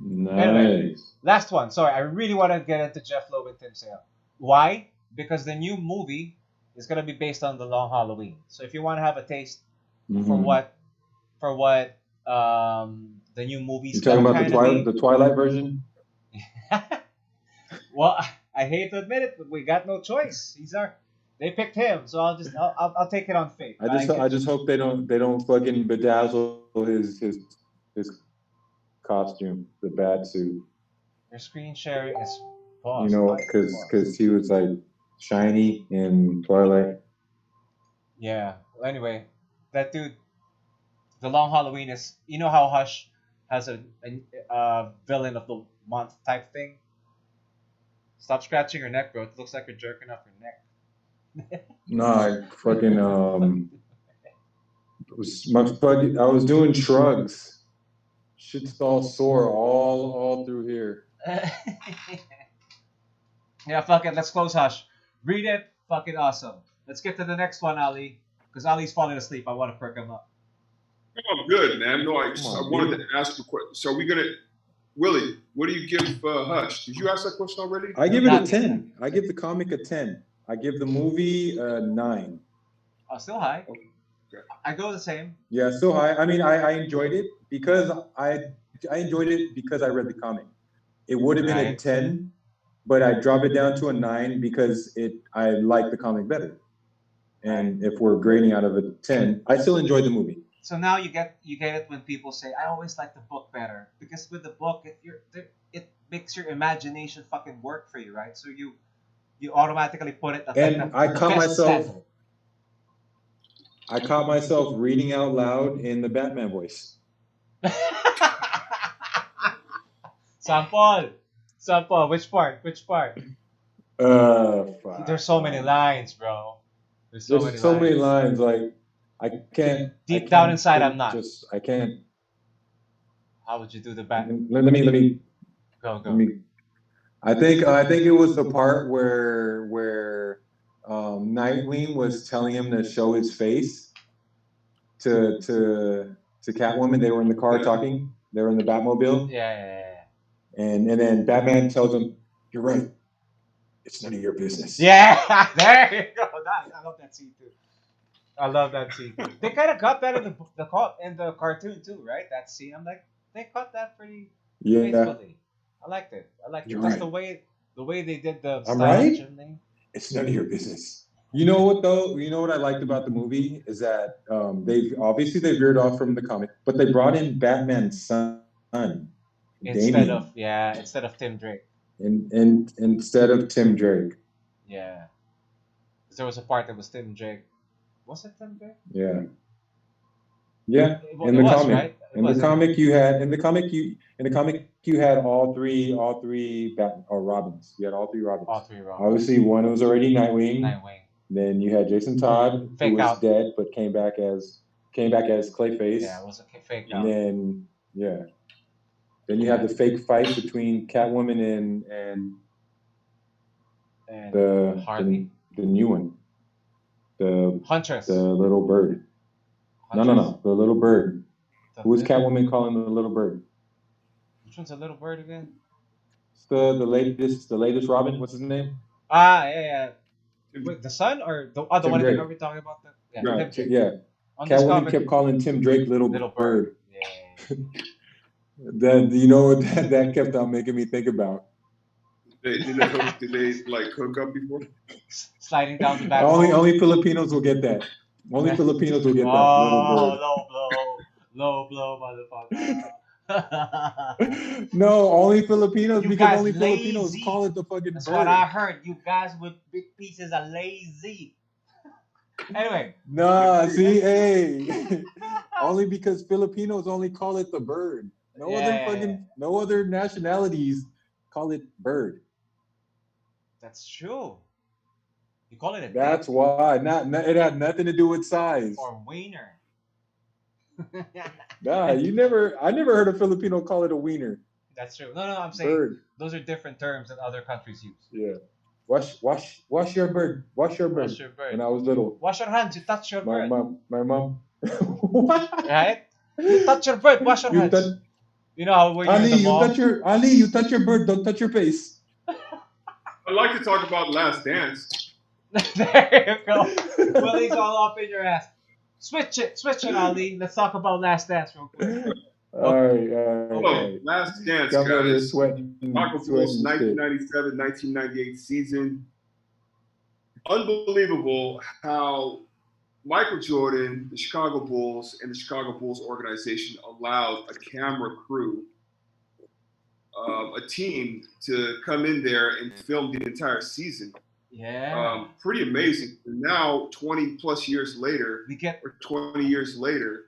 Nice. Anyway. Last one. Sorry, I really want to get into Jeff Loeb and Tim Sale. Why? Because the new movie is gonna be based on the Long Halloween. So if you want to have a taste for what the new movies. You talking about the Twilight version? Well, I hate to admit it, but we got no choice. They picked him, so I'll take it on faith. I just hope they don't fucking bedazzle his costume, the bat suit. Your screen sharing is paused. You know, because he was like shiny in Twilight. Yeah. Well, anyway, that dude. The Long Halloween is, you know how Hush has a villain of the month type thing. Stop scratching your neck, bro. It looks like you're jerking off your neck. No, I fucking I was doing shrugs. Shit's all sore all through here. Yeah, fuck it. Let's close Hush. Read it. Fucking awesome. Let's get to the next one, Ali. Because Ali's falling asleep. I want to perk him up. Oh, good, man. No, I on, wanted to ask a question. So we're gonna, Willie, what do you give Hush? Did you ask that question already? I give it a 10. I give the comic a 10. I give the movie a 9. Oh, still high. Okay. I go the same. Yeah, still high. I mean, I enjoyed it because I enjoyed it because I read the comic. It would have been a 10, but I drop it down to a 9 because I like the comic better. And if we're grading out of a 10, I still enjoyed the movie. So now you get it when people say, I always like the book better. Because with the book, it makes your imagination fucking work for you, right? So you automatically put it. And I caught myself reading out loud in the Batman voice. Sample. Which part? Fuck. There's so many lines, bro. There's so many lines. Like I can't. Deep down inside, I'm not. I can't. How would you do the Batman? Let me Go. I think it was the part where Nightwing was telling him to show his face to Catwoman. They were in the car talking. They were in the Batmobile. Yeah. And then Batman tells him, "You're right. It's none of your business." Yeah, there you go. I love that scene too. They kind of got that in the cartoon too, right? That scene. I'm like, they cut that pretty faithfully. I liked it. You're Just right. the way they did the I'm style right? chimney. It's none of your business. You know what though? You know what I liked about the movie is that they veered off from the comic, but they brought in Batman's son, Instead Damian, of Tim Drake. instead of Tim Drake. Yeah. 'Cause there was a part that was Tim Drake. Was it Tim Drake? Yeah. Yeah. It In the was, comic. right? In the comic you had all three Robins. You had all three Robins. All three Robins. Obviously one was already Nightwing. Nightwing. Then you had Jason Todd, who was dead but came back as Clayface. Yeah, it was a fake out. And then you had the fake fight between Catwoman and the Harley. the new one. The Huntress. The little bird. Huntress. No. The little bird. Who was Catwoman calling the little bird? Which one's a little bird again? It's the latest Robin. What's his name? Yeah. Wait, the son or the one Drake. are we talking about? Yeah. Catwoman kept calling Tim Drake little bird. Yeah. That you know what that kept on making me think about. Did they like hook up before? Sliding down the back. Only Filipinos will get that. Only Filipinos will get that. Low blow, motherfucker. No, only Filipinos You because guys only lazy. Filipinos call it the fucking That's bird. what I heard. You guys with big pieces are lazy. Anyway. Nah, see, hey. Only because Filipinos only call it the bird. No other nationalities call it bird. That's true. You call it a That's dick. why. It had nothing to do with size. Or wiener. Nah, I never heard a Filipino call it a wiener. That's true. No, I'm saying bird. Those are different terms that other countries use. Yeah. Wash your bird. Wash your bird. Wash your bird. When I was little. Wash your hands. You touch your bird. My mom. What? Right? You touch your bird. Wash your hands. You know how when you're in the mall? Ali, you touch your bird. Don't touch your face. I'd like to talk about Last Dance. There you go. Willie's all up in your ass. Switch it, Ali. Let's talk about Last Dance real quick. All right. Last Dance, Come over here guys. sweating. Chicago Bulls 1997-1998 season. Unbelievable how Michael Jordan, the Chicago Bulls, and the Chicago Bulls organization allowed a camera crew, a team, to come in there and film the entire season. Yeah. Pretty amazing. Now, 20 plus years later, or 20 years later,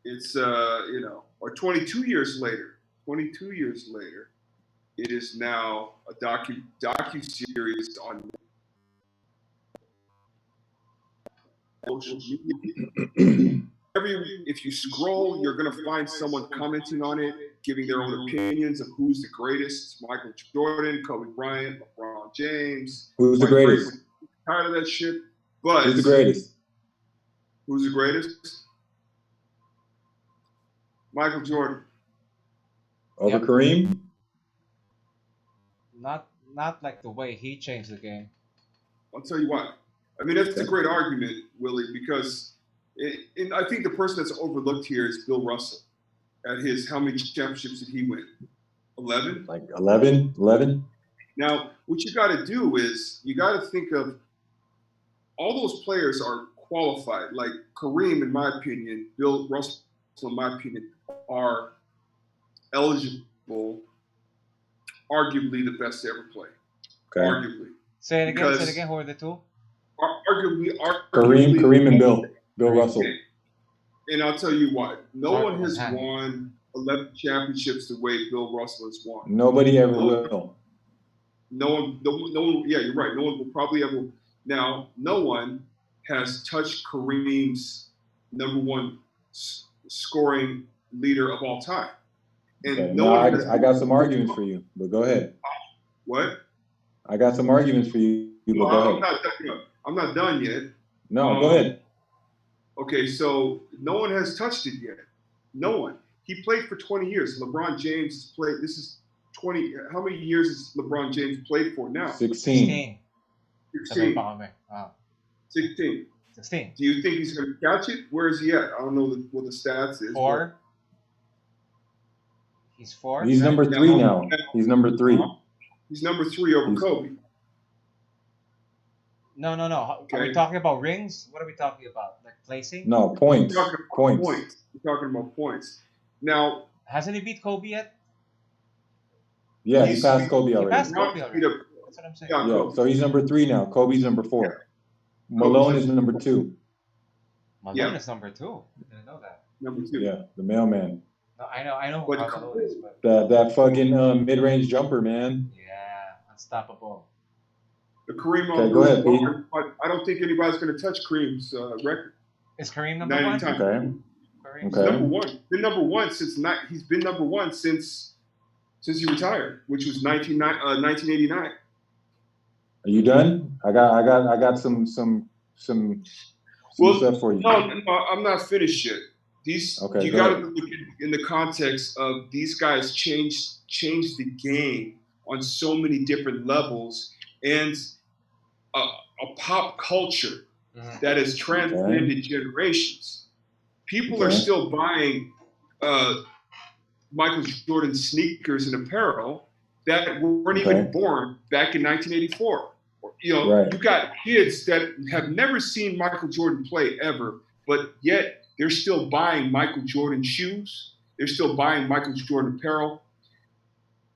it's, or 22 years later, it is now a docu-series on social media. if you scroll, you're gonna find someone commenting on it, giving their own opinions of who's the greatest: Michael Jordan, Kobe Bryant, LeBron James. Who's the greatest? Tired of that shit. But who's the greatest? Who's the greatest? Michael Jordan. Over Kareem? Not like the way he changed the game. I'll tell you what. I mean, that's a great argument, Willie, because I think the person that's overlooked here is Bill Russell. At how many championships did he win? 11? Like 11? Now, what you got to do is you got to think of all those players are qualified. Like Kareem, in my opinion, Bill Russell, in my opinion, are eligible, arguably the best to ever play. Okay. Arguably. Say it again. Who are the two? Arguably Kareem and Bill Russell. And I'll tell you what, no one has won 11 championships the way Bill Russell has won. Nobody ever will. No one. Yeah, you're right. No one will probably ever. Now, no one has touched Kareem's #1 scoring leader of all time. And okay. No, I got some arguments for you, but go ahead. What? I got some arguments for you, but go ahead. I'm not done yet. No, go ahead. Okay, so no one has touched it yet. No one. He played for 20 years. LeBron James played. This is 20. How many years has LeBron James played for now? 16. 16. 16. Do you think he's going to catch it? Where is he at? I don't know what the stats is. 4. He's 4. He's number 3 now. He's number 3. He's number 3 over Kobe. No. Okay. Are we talking about rings? What are we talking about? Like placing? No, points. We're talking about points. Now, hasn't he beat Kobe yet? Yeah, he passed Kobe already. He passed Kobe already. That's what I'm saying. Yeah, so he's number 3 now. Kobe's number 4. Yeah. Malone is number 2. Malone is number 2. I didn't know that. Number 2. Yeah, the mailman. No, I know who Malone is, but that fucking mid-range jumper, man. Yeah, unstoppable. The Kareem. Okay, go ahead, Pete. I don't think anybody's going to touch Kareem's record. Is Kareem number 1? Okay. He's number 1. Been number 1 since he's been number 1 since he retired, which was 1989. Are you done? I got some stuff for you. No, I'm not finished yet. You got to look in the context of these guys changed the game on so many different levels, and a pop culture that has transcended generations. People are still buying Michael Jordan sneakers and apparel that weren't even born back in 1984. You got kids that have never seen Michael Jordan play ever, but yet they're still buying Michael Jordan shoes. They're still buying Michael Jordan apparel.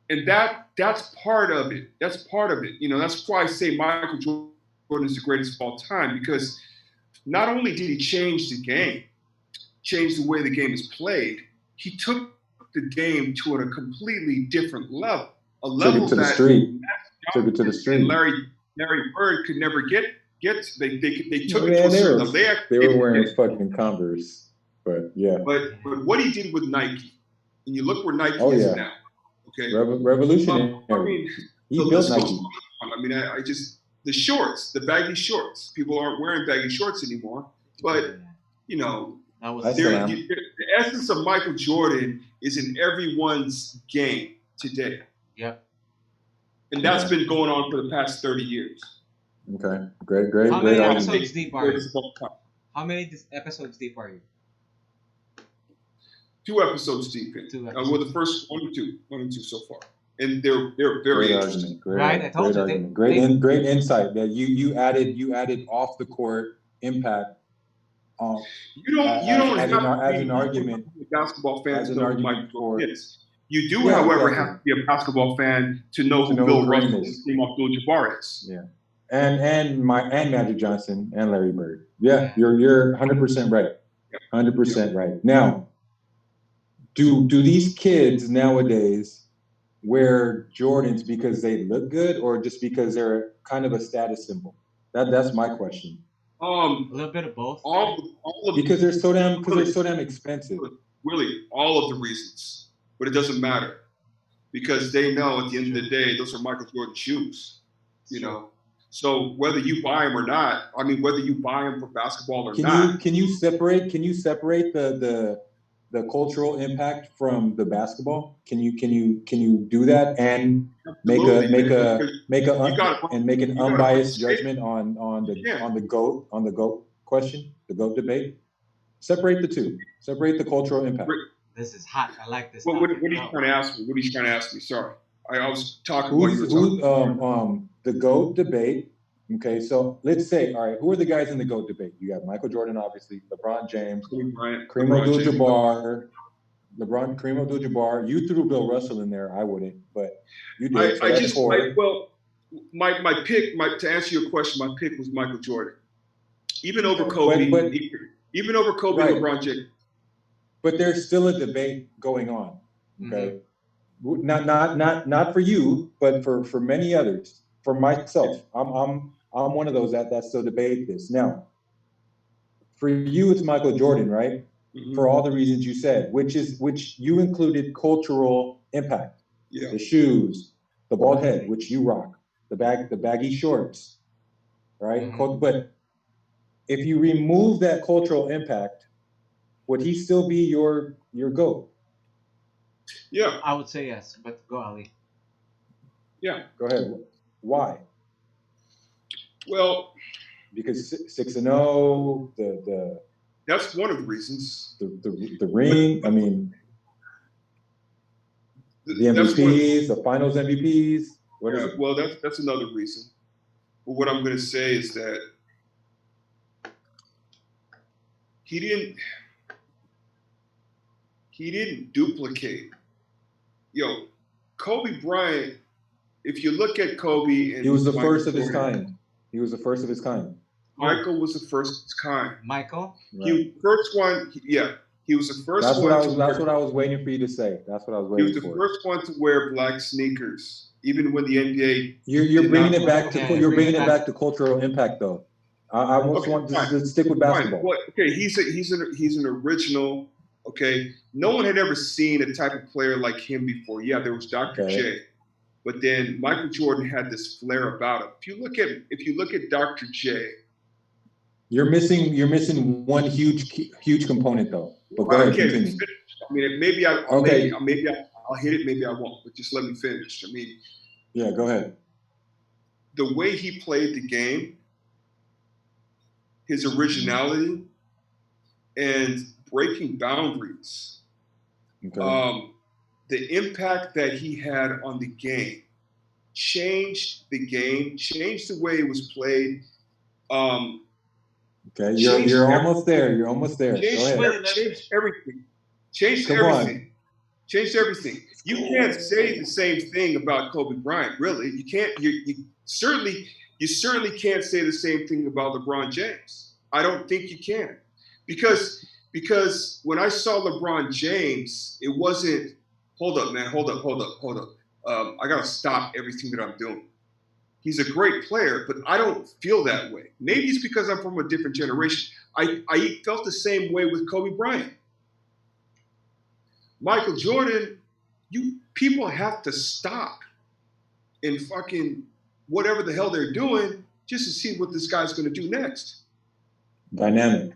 And that's part of it. That's part of it. That's why I say Michael Jordan is the greatest of all time, because not only did he change the game, change the way the game is played, he took the game to a completely different level. Took it to the street. And Larry Bird could never get. They took it to a certain level. They were wearing fucking Converse, but yeah. But what he did with Nike, and you look where Nike is now. Okay. Revolutionary. He built Nike. The shorts, the baggy shorts. People aren't wearing baggy shorts anymore. But the essence of Michael Jordan is in everyone's game today. Yep. And that's been going on for the past 30 years. Okay. Great. How many episodes deep are you? How many episodes deep are you? 2 episodes deep in. Well, the first 1 and 2 so far. And they're very interesting. Right, I told you. Great insight that you added off the court impact. You don't have as an argument. Basketball fans as an argument for yes. You do, however, have to be a basketball fan to know who Bill Russell and Kareem Abdul-Jabbar is. Yeah, and Magic Johnson and Larry Bird. Yeah, you're 100% right. 100% right. Now, do these kids nowadays wear Jordans because they look good, or just because they're kind of a status symbol? That's my question. A little bit of both. All of because they're so damn expensive. really all of the reasons, but it doesn't matter because they know at the end of the day those are Michael Jordan shoes, you know. So whether you buy them or not, I mean, whether you buy them for basketball or not, can you separate the cultural impact from the basketball? Can you do that and make an unbiased judgment on the GOAT question, the GOAT debate? Separate the two. Separate the cultural impact. This is hot. I like this. What are you trying to ask me? What are you trying to ask me? Sorry, I was talking while you were talking. The GOAT debate. Okay, so let's say, all right, who are the guys in the GOAT debate? You got Michael Jordan, obviously, LeBron James, Kareem Abdul-Jabbar. You threw Bill Russell in there. I wouldn't, but you did. My pick, to answer your question, my pick was Michael Jordan, even over Kobe, even over Kobe and LeBron James. But there's still a debate going on. Okay, not for you, but for many others. For myself, I'm one of those that still debate this. Now, for you, it's Michael Jordan, right? Mm-hmm. For all the reasons you said, which you included cultural impact. Yeah. The shoes, the bald head, which you rock, the baggy shorts, right? Mm-hmm. But if you remove that cultural impact, would he still be your GOAT? Yeah. I would say yes, but go, Ali. Yeah. Go ahead. Why? Well, because 6-0, the that's one of the reasons. The ring. I mean, the MVPs, the Finals MVPs. Well, that's another reason. But what I'm going to say is that he didn't duplicate. Kobe Bryant. If you look at Kobe, and he was the first of his kind. He was the first of his kind. Michael was the first of his kind. Michael? Right. He was the first one. He was the first one. That's what I was waiting for you to say. He was the first one to wear black sneakers, even when the NBA. You're bringing it back to to cultural impact, though. I want to stick with basketball. Well, okay, he's an original. Okay, no one had ever seen a type of player like him before. Yeah, there was Dr. J. But then Michael Jordan had this flair about him. If you look at Dr. J, you're missing one huge component though. But go ahead, continue. I mean, maybe I'll hit it, maybe I won't. But just let me finish. I mean, yeah, go ahead. The way he played the game, his originality, and breaking boundaries. Okay. The impact that he had on the game changed the game, changed the way it was played. Okay, you're almost there. You're almost there. Changed everything. Changed everything. You can't say the same thing about Kobe Bryant, really. You can't. You certainly can't say the same thing about LeBron James. I don't think you can, because when I saw LeBron James, it wasn't. Hold up, man. Hold up. I got to stop everything that I'm doing. He's a great player, but I don't feel that way. Maybe it's because I'm from a different generation. I felt the same way with Kobe Bryant. Michael Jordan, people have to stop and fucking whatever the hell they're doing just to see what this guy's going to do next. Dynamic.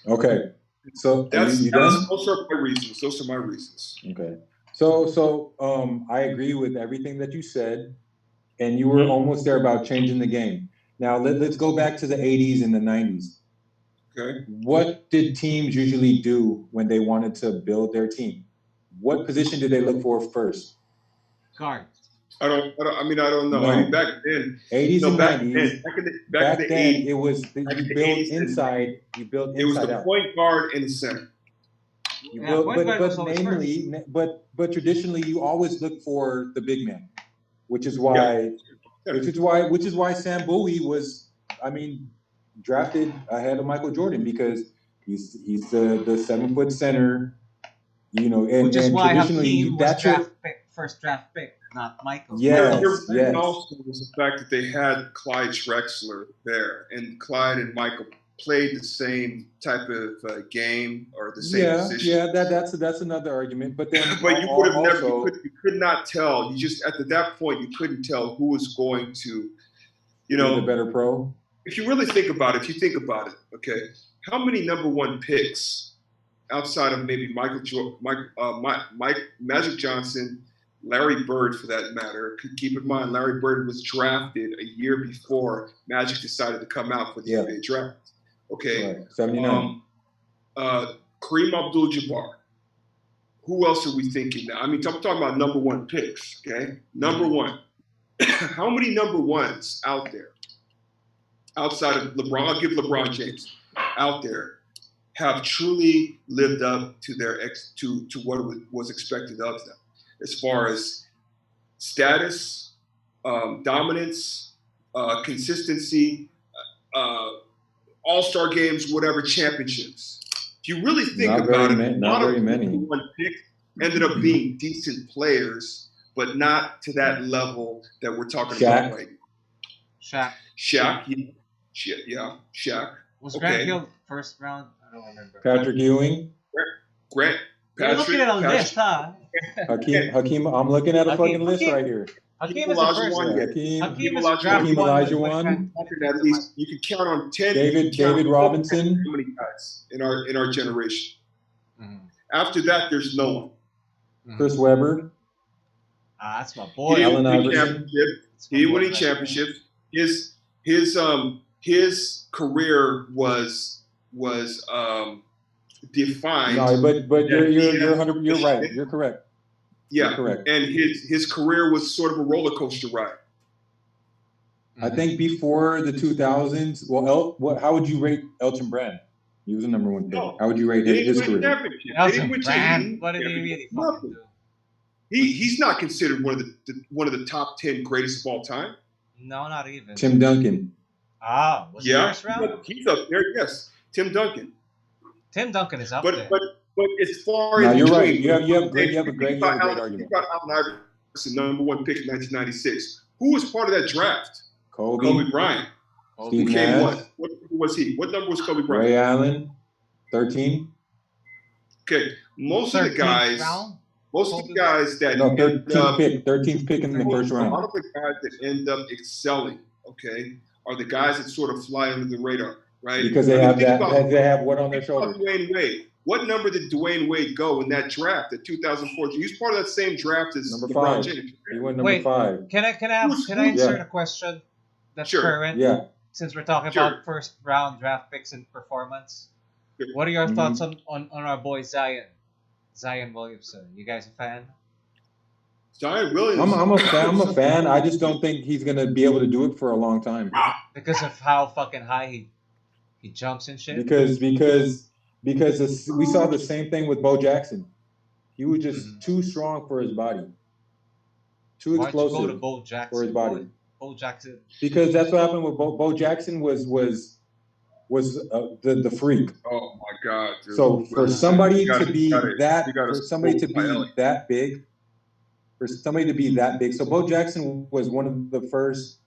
Okay. So those are my reasons. Those are my reasons. Okay. So I agree with everything that you said, and you were almost there about changing the game. Now let's go back to the 80s and the 90s. Okay. What did teams usually do when they wanted to build their team? What position did they look for first? Guard. I don't know. No. I mean, back then, 80s and 90s. Back then, 80s, it was you built inside. You built inside. It was the point guard and the center. But traditionally, you always look for the big man, which is why Sam Bowie was, drafted ahead of Michael Jordan, because he's the 7-foot center, and which is why traditionally Hakeem was first draft pick. not Michael. Yes, Michael. yes. Also was the fact that they had Clyde Drexler there, and Clyde and Michael played the same type of game or the same position. Yeah, that's another argument. But then, but you would have never, also, you could not tell. You just at that point, you couldn't tell who was going to, you know, the better pro. If you really think about it, okay, how many number one picks outside of maybe Magic Johnson, Larry Bird for that matter? Keep in mind, Larry Bird was drafted a year before Magic decided to come out for the NBA draft. Okay, right. 79. Kareem Abdul-Jabbar. Who else are we thinking now? I mean, I'm talking about number one picks. Okay, number one. How many number ones out there outside of LeBron? I'll give LeBron James out there have truly lived up to their to what was expected of them, as far as status, dominance, consistency, all-star games, whatever, championships. If you really think about it, not very many. One pick ended up being decent players, but not to that level that we're talking about right now. Shaq, yeah, Shaq. Was Grant Hill first round? I don't remember. Patrick Ewing. Grant. You're looking at a list, huh? Hakeem, I'm looking at a fucking list right here. Hakeem is the first one. Hakeem Olajuwon. At least you can count on 10. David Robinson. How many guys in our generation? Mm-hmm. After that, there's no one. Mm-hmm. Chris Webber. That's my boy. He didn't win any championships. His career was defined. No, but you're right. You're correct. Yeah, you're correct. And his career was sort of a roller coaster ride. I think before the 2000s. Well, how would you rate Elton Brand? He was a number one pick. How would you rate his career? Elton Brand. What did he really fucking do? He's not considered one of the top 10 greatest of all time. No, not even. Tim Duncan. Was he first round? He's up there. Yes, Tim Duncan. Tim Duncan is up there. But as far as you're right. You have a great argument. About Allen Iverson, number one pick in 1996. Who was part of that draft? Kobe Bryant. Steve Who came Nash. what was he? What number was Kobe Bryant? Ray Allen, 13. Okay, most of the guys that 13th pick in the first round. A lot of the guys that end up excelling, okay, are the guys that sort of fly under the radar, right? Because they have what on their shoulder. Dwayne Wade. What number did Dwayne Wade go in that draft, the 2014? He was part of that same draft as number LeBron 5. James. He went number 5. Can I insert a question that's current? Yeah. Since we're talking about first round draft picks and performance, what are your thoughts on our boy Zion Williamson? You guys a fan? Zion Williamson. I'm a fan. I just don't think he's gonna be able to do it for a long time. Because of how fucking high he jumps and shit. Because we saw the same thing with Bo Jackson. He was just too strong for his body. Too explosive. Why'd you go to Bo Jackson for his body. Bo Jackson. Because that's what happened with Bo Jackson was the freak. Oh my God! Dude. So for somebody to be that big, so Bo Jackson was one of the first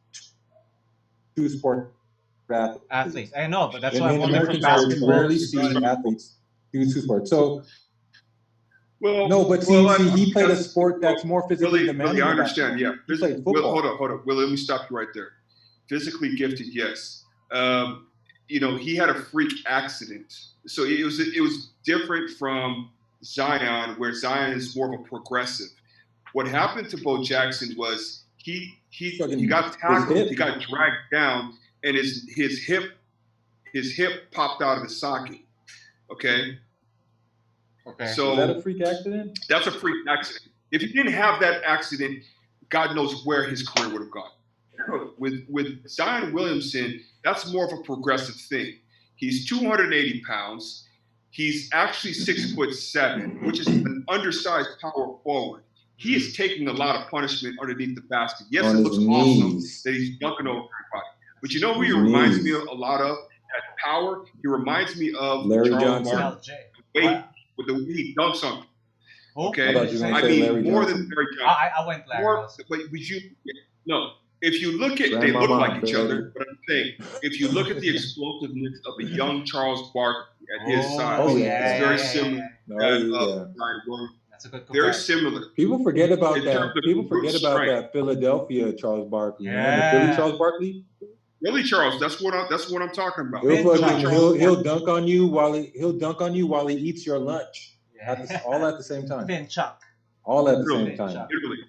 two sport athletes. I know, but that's why I'm American sports you rarely see athletes do two sports. So. He played a sport that's more physically demanding. I understand. Yeah, he played football. Hold on. Well, let me stop you right there. Physically gifted, yes. He had a freak accident, so it was different from Zion, where Zion is more of a progressive. What happened to Bo Jackson was he got tackled, he got dragged down, and his hip popped out of the socket. Okay. So is that a freak accident? That's a freak accident. If he didn't have that accident, God knows where his career would have gone. With Zion Williamson, that's more of a progressive thing. He's 280 pounds. He's actually 6'7", which is an undersized power forward. He is taking a lot of punishment underneath the basket. Yes, it looks awesome that he's dunking over everybody. But you know who he reminds me of a lot of? That power. He reminds me of Larry Charles Johnson. Barkley. With the way he dunks on him. Who? Okay, I thought you were gonna I say mean Larry more Johnson. than Larry Johnson. I went Larry More, also. but you no. If you look at, they Grandmama, look like each Betty. other. But I'm saying, if you look at the explosiveness of a young Charles Barkley at his size, Oh, yeah. it's yeah, very yeah, similar yeah. to Oh, that yeah. of Brian Williams. That's a good Very comparison. similar. People forget about In terms that. of People brute forget about strength. that Philadelphia Charles Barkley, man. The Yeah. Philly Charles Barkley. Really, Charles, that's what I'm talking about. He'll Vince fucking Charles. he'll dunk on you while he eats your lunch Yeah. all at the same time. Vin Chuck. All at the Literally. same time. Literally.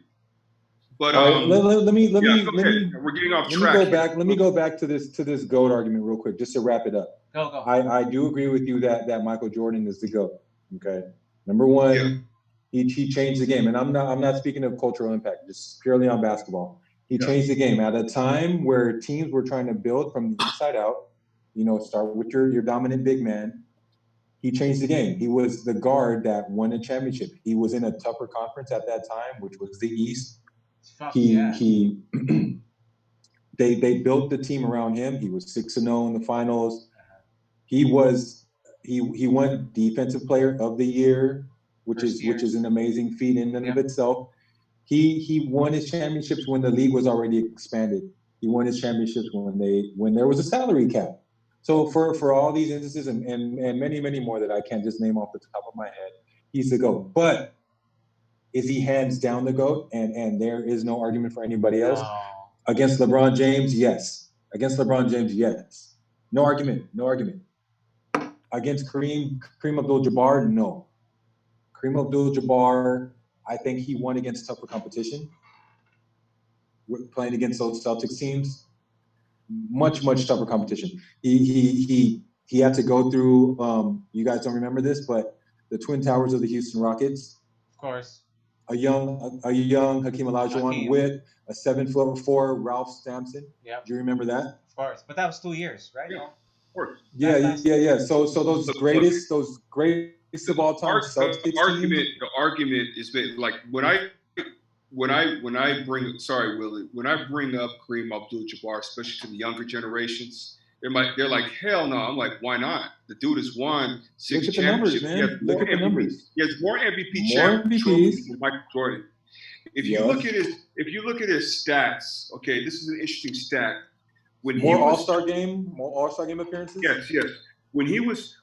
But All right, let me go ahead. We're getting off track. Let me go back to this GOAT argument real quick, just to wrap it up. Go. I do agree with you that Michael Jordan is the GOAT. Okay, number one, he changed the game, and I'm not speaking of cultural impact, just purely on basketball. He changed the game at a time where teams were trying to build from the inside out. You know, start with your dominant big man. He changed the game. He was the guard that won a championship. He was in a tougher conference at that time, which was the East. They built the team around him. He was 6-0 in the finals. He won Defensive Player of the Year, which is an amazing feat in and of itself. He won his championships when the league was already expanded. He won his championships when there was a salary cap. So for all these instances and many, many more that I can't just name off the top of my head, he's the GOAT. But is he hands down the GOAT? And there is no argument for anybody else. No. Against LeBron James, yes. Against LeBron James, yes. No argument. Against Kareem Abdul-Jabbar, no. Kareem Abdul-Jabbar, I think he won against tougher competition. Playing against those Celtics teams, much tougher competition. He had to go through. You guys don't remember this, but the Twin Towers of the Houston Rockets. Of course. A young Hakeem Olajuwon with a 7'4" Ralph Sampson. Yeah. Do you remember that? Of course, but that was 2 years, right? Yeah. Of course. Yeah. So those greatest of all time Celtics teams. The argument is that, like, when I bring up Kareem Abdul-Jabbar, especially to the younger generations, they're like, hell no. I'm like, why not? The dude has won 6 championships. Look at the numbers. He has more MVP championships than Michael Jordan. If you look at his stats, okay, this is an interesting stat. More All-Star game appearances? Yes. When he was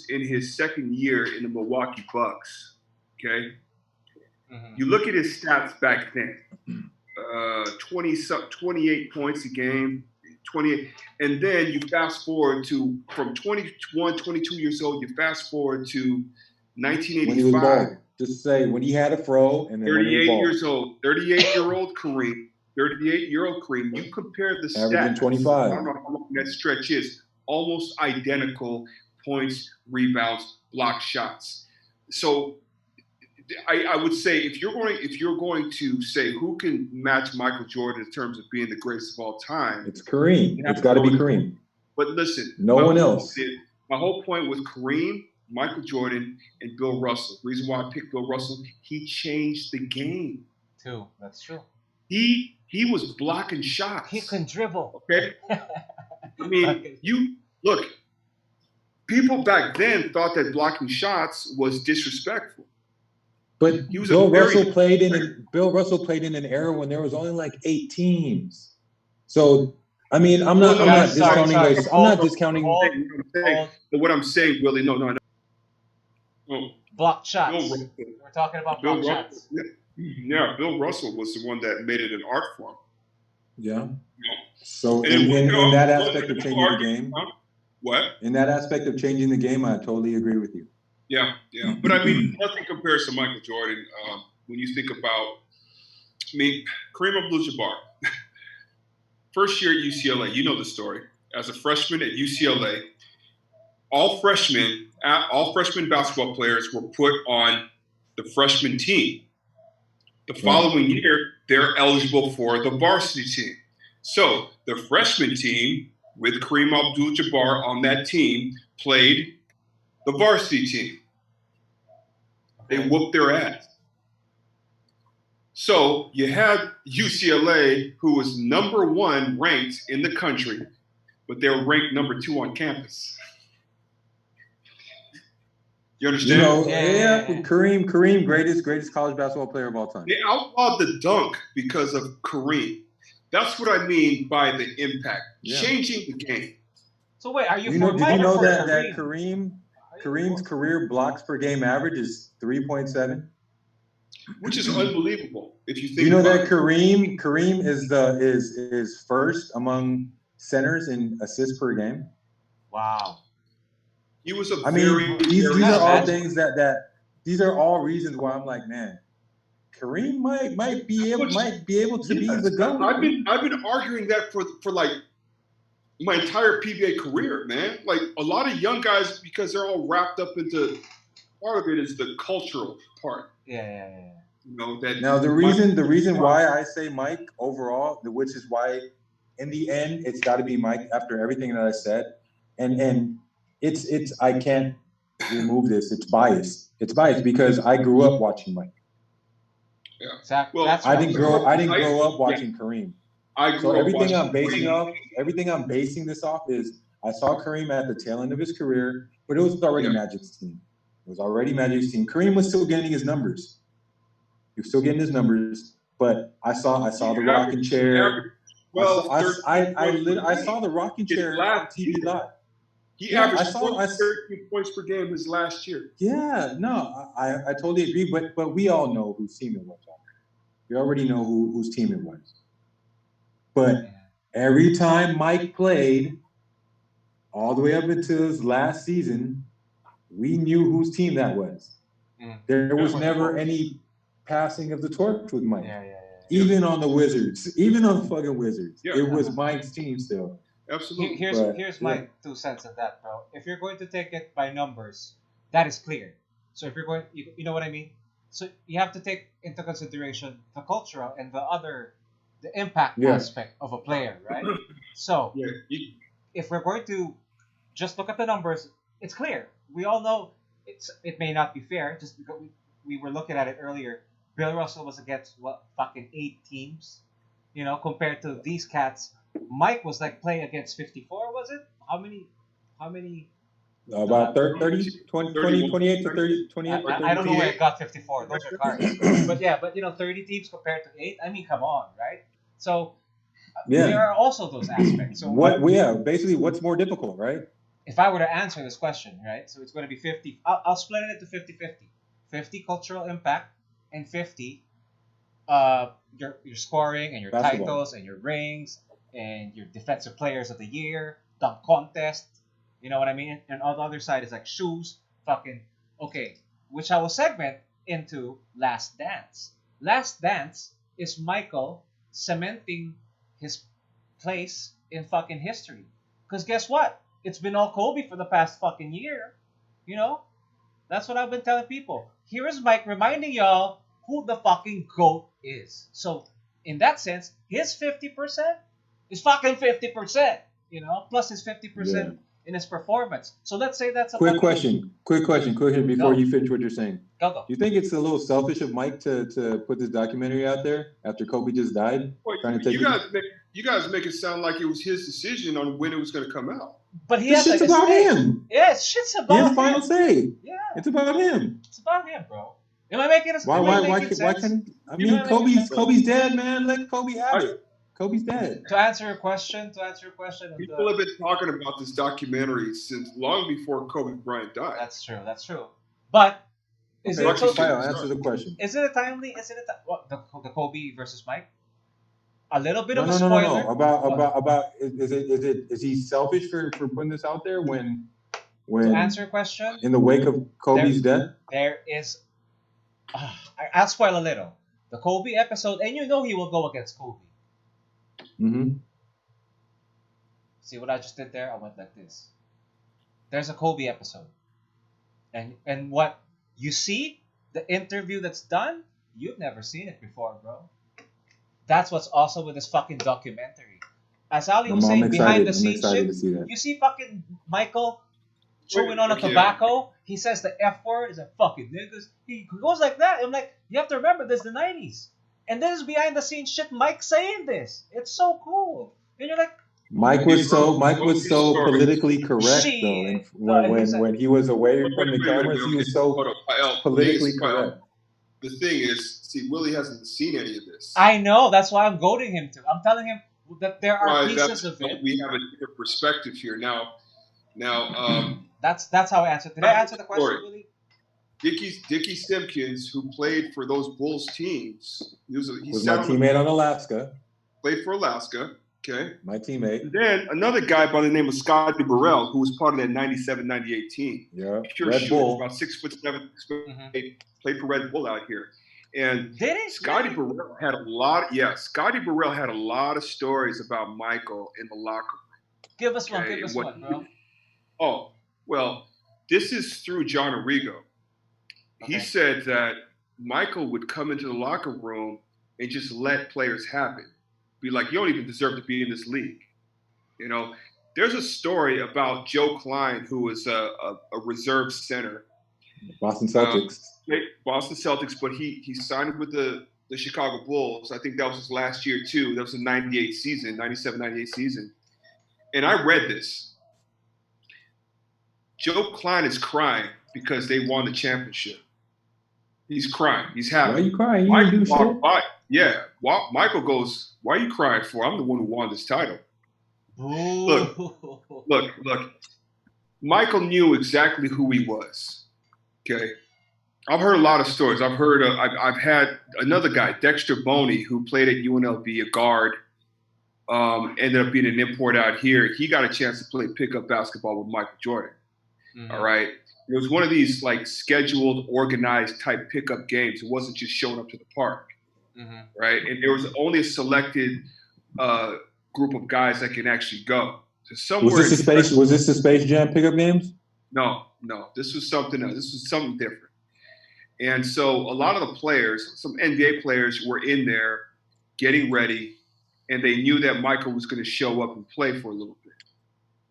in his second year in the Milwaukee Bucks, okay, you look at his stats back then, 28 points a game, 28, and then you fast forward to from 21, 22 years old, you fast forward to 1985. Just say when he had a fro and then 38 years old, 38-year-old Kareem. You compare the stats. Averaging 25. I don't know how long that stretch is. Almost identical points, rebounds, block shots. So I would say if you're going to say who can match Michael Jordan in terms of being the greatest of all time, it's Kareem. It's got to be Kareem. But listen, no one else. My whole point with Kareem, Michael Jordan, and Bill Russell. The reason why I picked Bill Russell, he changed the game. Too. That's true. He was blocking shots. He can dribble. Okay. I mean, you look. People back then thought that blocking shots was disrespectful. But Bill Russell played in an era when there was only like 8 teams. So I mean, I'm not discounting. But what I'm saying, Willie, no. Block shots. We're talking about block shots. Yeah, Bill Russell was the one that made it an art form. Yeah. So in that aspect of changing the game, what? In that aspect of changing the game, I totally agree with you. Yeah. But I mean, nothing compares to Michael Jordan. When you think about, Kareem Abdul-Jabbar, first year at UCLA, you know the story. As a freshman at UCLA, all freshman basketball players were put on the freshman team. The following year, they're eligible for the varsity team. So the freshman team, with Kareem Abdul-Jabbar on that team, played the varsity team. They whooped their ass. So you had UCLA, who was number 1 ranked in the country, but they were ranked number 2 on campus. You You understand? know, Yeah. Kareem, greatest college basketball player of all time. They outlawed the dunk because of Kareem. That's what I mean by the impact, Yeah. changing the game. So wait, are you You for know, did Mike you or know for that Kareem? Kareem's career blocks per game average is 3.7? Which is unbelievable if you Do you think know about that it. Kareem is first among centers in assists per game? Wow. He was a I very, mean, these very are all Imagine. smart. things that these are all reasons why I'm like, man, Kareem might be able to be Yes, the GOAT. I've been arguing that for like my entire PBA career, man. Like a lot of young guys, because they're all wrapped up into part of it is the cultural part. Yeah. You know that. Now the reason why I say Mike overall, which is why in the end it's got to be Mike after everything that I said, and it's I can't remove this. It's biased. It's biased because I grew up watching Mike. Yeah. Exactly. Well, That's I right. didn't grow up watching Kareem. I grew So up everything watching I'm basing this off is I saw Kareem at the tail end of his career, but it was already Yeah. Magic's team. It was already Magic's team. Kareem was still getting his numbers. He was still getting his numbers, but I saw the rocking chair. I saw the rocking chair on TV live. He Yeah, averaged I saw 13 points per game his last year. Yeah, no, I totally agree, but we all know whose team it was already. We already know whose team it was. But every time Mike played, all the way up until his last season, we knew whose team that was. There was never any passing of the torch with Mike. Even on the Wizards, even on the fucking Wizards, it was Mike's team still. Absolutely. Here's my 2 cents of that, bro. If you're going to take it by numbers, that is clear. So if you're going, you know what I mean. So you have to take into consideration the cultural and the impact aspect of a player, right? So if we're going to just look at the numbers, it's clear. We all know it may not be fair, just because we were looking at it earlier. Bill Russell was against fucking 8 teams, compared to these cats. Mike was like playing against 54, was it? How many? About 30, 20, 28 to 30, 28 to 30. I don't know where it got 54. Those are cards. But 30 teams compared to 8. I mean, come on, right? So there are also those aspects. So basically, what's more difficult, right? If I were to answer this question, right? So it's going to be 50. I'll split it into 50-50. 50 cultural impact and 50 your scoring and your Basketball. titles and your rings and your defensive players of the year, dunk contest. You know what I mean? And on the other side is like shoes, fucking okay. Which I will segment into Last Dance. Last Dance is Michael cementing his place in fucking history. Because guess what? It's been all Kobe for the past fucking year. That's what I've been telling people. Here is Mike reminding y'all who the fucking GOAT is. So, in that sense, his 50% is fucking 50%, plus his 50% in his performance. So let's say that's a quick question before you finish what you're saying. Go. Do you think it's a little selfish of Mike to put this documentary out there after Kobe just died? Well, trying to take you guys make it sound like it was his decision on when it was going to come out. But he this has shit's about him. Yeah, shit's about him. His final say. Yeah. It's about him. It's about him, bro. Am I making sense? Why can't I mean Kobe's dead, man. Let Kobe have it. Kobe's dead. To answer your question, people have been talking about this documentary since long before Kobe Bryant died. That's true. But is it answer the question. Is it a timely? The Kobe versus Mike? A little bit of a spoiler. No. About is he selfish for putting this out there when to answer your question in the wake of Kobe's death? There is. I'll spoil a little. The Kobe episode, and he will go against Kobe. Mm-hmm. See what I just did there? I went like this. There's a Kobe episode, and what you see, the interview that's done, you've never seen it before, bro. That's what's awesome with this fucking documentary. As Ali was saying, behind the scenes shit, you see fucking Michael chewing on a tobacco. He says the F word is a fucking niggas. He goes like that. I'm like, you have to remember this is the 90s. And this is behind the scenes shit. Mike saying this. It's so cool. And you're like, Mike was so politically correct though, and Shit. No, when he was away from the Wait, cameras, he was so hold on. politically correct. The thing is, see, Willie hasn't seen any of this. I know. That's why I'm goading him to. I'm telling him that there are Right, pieces of it. we have a different perspective here now. That's how I answered. Did I answer the question, Willie? Dickie Simpkins, who played for those Bulls teams, he was my teammate on Alaska. Played for Alaska. Okay. My teammate. And then another guy by the name of Scotty Burrell, who was part of that 97-98 team. Yeah. Pure Red shooter, Bull. about 6'7", played for Red Bull out here. And Did he? Scotty Burrell had a lot. Scotty Burrell had a lot of stories about Michael in the locker room. Give us one. Give us one, bro. Oh, well, this is through John Arrigo. Okay. He said that Michael would come into the locker room and just let players have it. Be like, you don't even deserve to be in this league. You know, there's a story about Joe Klein, who was a reserve center. Boston Celtics. Boston Celtics, but he signed with the Chicago Bulls. I think that was his last year, too. That was the 97-98 season. And I read this. Joe Klein is crying because they won the championship. He's crying. He's happy. Why are you crying? You didn't do shit. Yeah. Michael goes, why are you crying for? I'm the one who won this title. Look. Michael knew exactly who he was. Okay. I've heard a lot of stories. I've had another guy, Dexter Boney, who played at UNLV, a guard, ended up being an import out here. He got a chance to play pickup basketball with Michael Jordan. Mm-hmm. All right. It was one of these like scheduled, organized type pickup games. It wasn't just showing up to the park. Mm-hmm. Right. And there was only a selected group of guys that can actually go. So somewhere was this the Space Jam pickup games? No. This was something else. This was something different. And so a lot of the players, some NBA players, were in there getting ready, and they knew that Michael was going to show up and play for a little bit.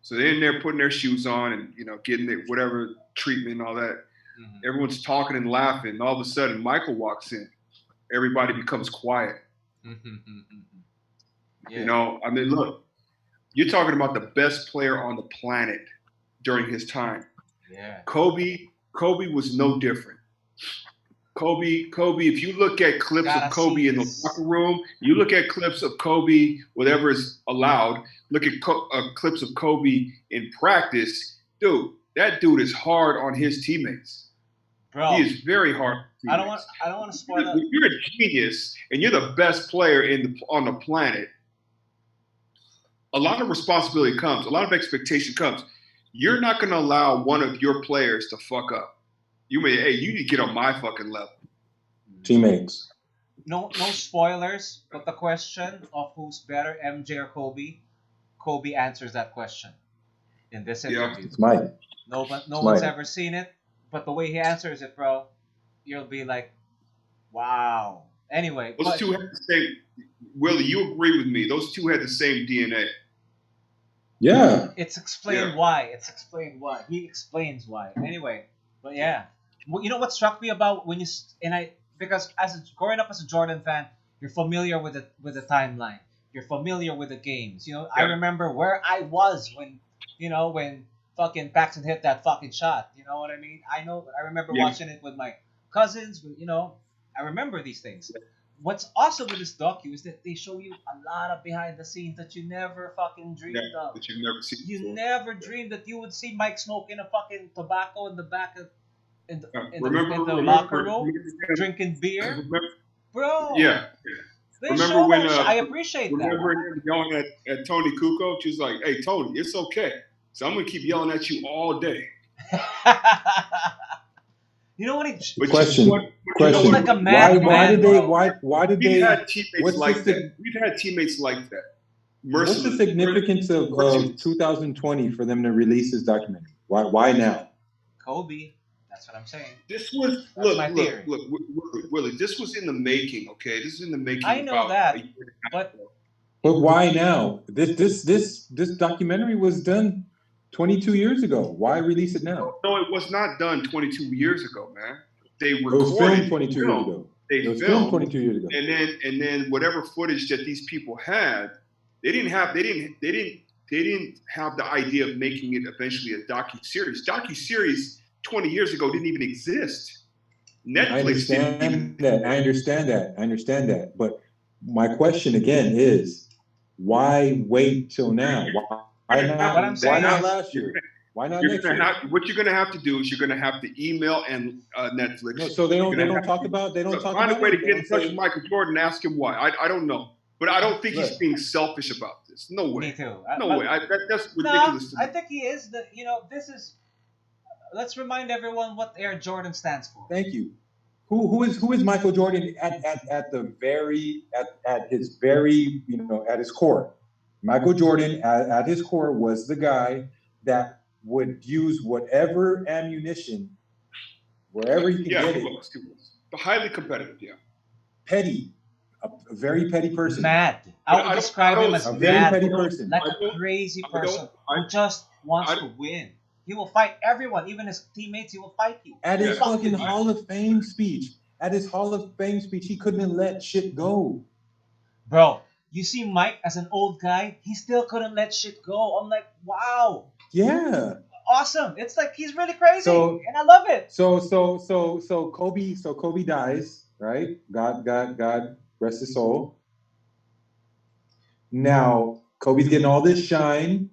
So they're in there putting their shoes on and, getting their whatever treatment and all that. Mm-hmm. Everyone's talking and laughing. And all of a sudden, Michael walks in. Everybody becomes quiet. Mm-hmm. Yeah. I mean, look, you're talking about the best player on the planet during his time. Yeah. Kobe was no different. Kobe, if you look at clips of Kobe in the locker room, you look at clips of Kobe, whatever is allowed, look at clips of Kobe in practice, dude, that dude is hard on his teammates. Bro, he is very hard. I don't want to spoil it. If you're a genius and you're the best player on the planet, a lot of responsibility comes, a lot of expectation comes. You're not going to allow one of your players to fuck up. You need to get on my fucking level. Teammates. No spoilers, but the question of who's better, MJ or Kobe, Kobe answers that question in this interview. Yeah, it's Mike. No one's ever seen it, but the way he answers it, bro, you'll be like, wow. Anyway. Those two had the same, Willie, you agree with me. Those two had the same DNA. Yeah. It's explained why. He explains why. Anyway, but yeah. Well, you know what struck me about because growing up as a Jordan fan, you're familiar with the timeline. You're familiar with the games. I remember where I was when fucking Paxson hit that fucking shot. You know what I mean? I remember watching it with my cousins. I remember these things. What's awesome with this docu is that they show you a lot of behind the scenes that you never fucking dreamed of. That you've never seen You before. Never dreamed that you would see Mike smoking a fucking tobacco in the back of in the locker room, drinking beer. Bro. Yeah. Remember when I appreciate that. Remember him yelling at Tony Kukoc? She's like, "Hey Tony, it's okay. So I'm gonna keep yelling at you all day." You know what? Question. Like a mad why did they? We've had teammates like that. We've had teammates like that. What's the significance of 2020 for them to release this documentary? Why now? Kobe. That's what I'm saying. This was look, Willie. This was in the making. Okay, this is in the making. I know that, but why now? This documentary was done 22 years ago. Why release it now? No, it was not done 22 years ago, man. They recorded. It was filmed 22 years ago. It was filmed 22 years ago. And then whatever footage that these people had, they didn't they didn't have the idea of making it eventually a docu-series. Docu-series 20 years ago didn't even exist. Netflix didn't even. I understand that. But my question again is, why wait till now? Why What I'm not? Why saying not is, last year? Why not You're next gonna year? have what you're gonna have to do is you're gonna have to email and Netflix. No, so they You're don't gonna have talk about find a way to it. They get in don't touch say, with Michael Jordan and ask him why. I don't know, but I don't think he's look, being selfish about this. No way. me too. No way. That's No, ridiculous to me. I think he is. This is. Let's remind everyone what Air Jordan stands for. thank you. Who is Michael Jordan at the very at his very at his core? Michael Jordan at his core was the guy that would use whatever ammunition wherever he could Yeah, get he it. was. But highly competitive. Yeah. Petty, a very petty person. Mad. I would describe him as a very mad, petty person. like a crazy person who just wants to win. He will fight everyone, even his teammates. He will fight you. At his Yeah. fucking Hall of Fame speech, he couldn't let shit go. Bro, you see Mike as an old guy, he still couldn't let shit go. I'm like, wow, Yeah. awesome. It's like he's really crazy, So- and I love it. So Kobe dies, right? God rest his soul. Now Kobe's getting all this shine.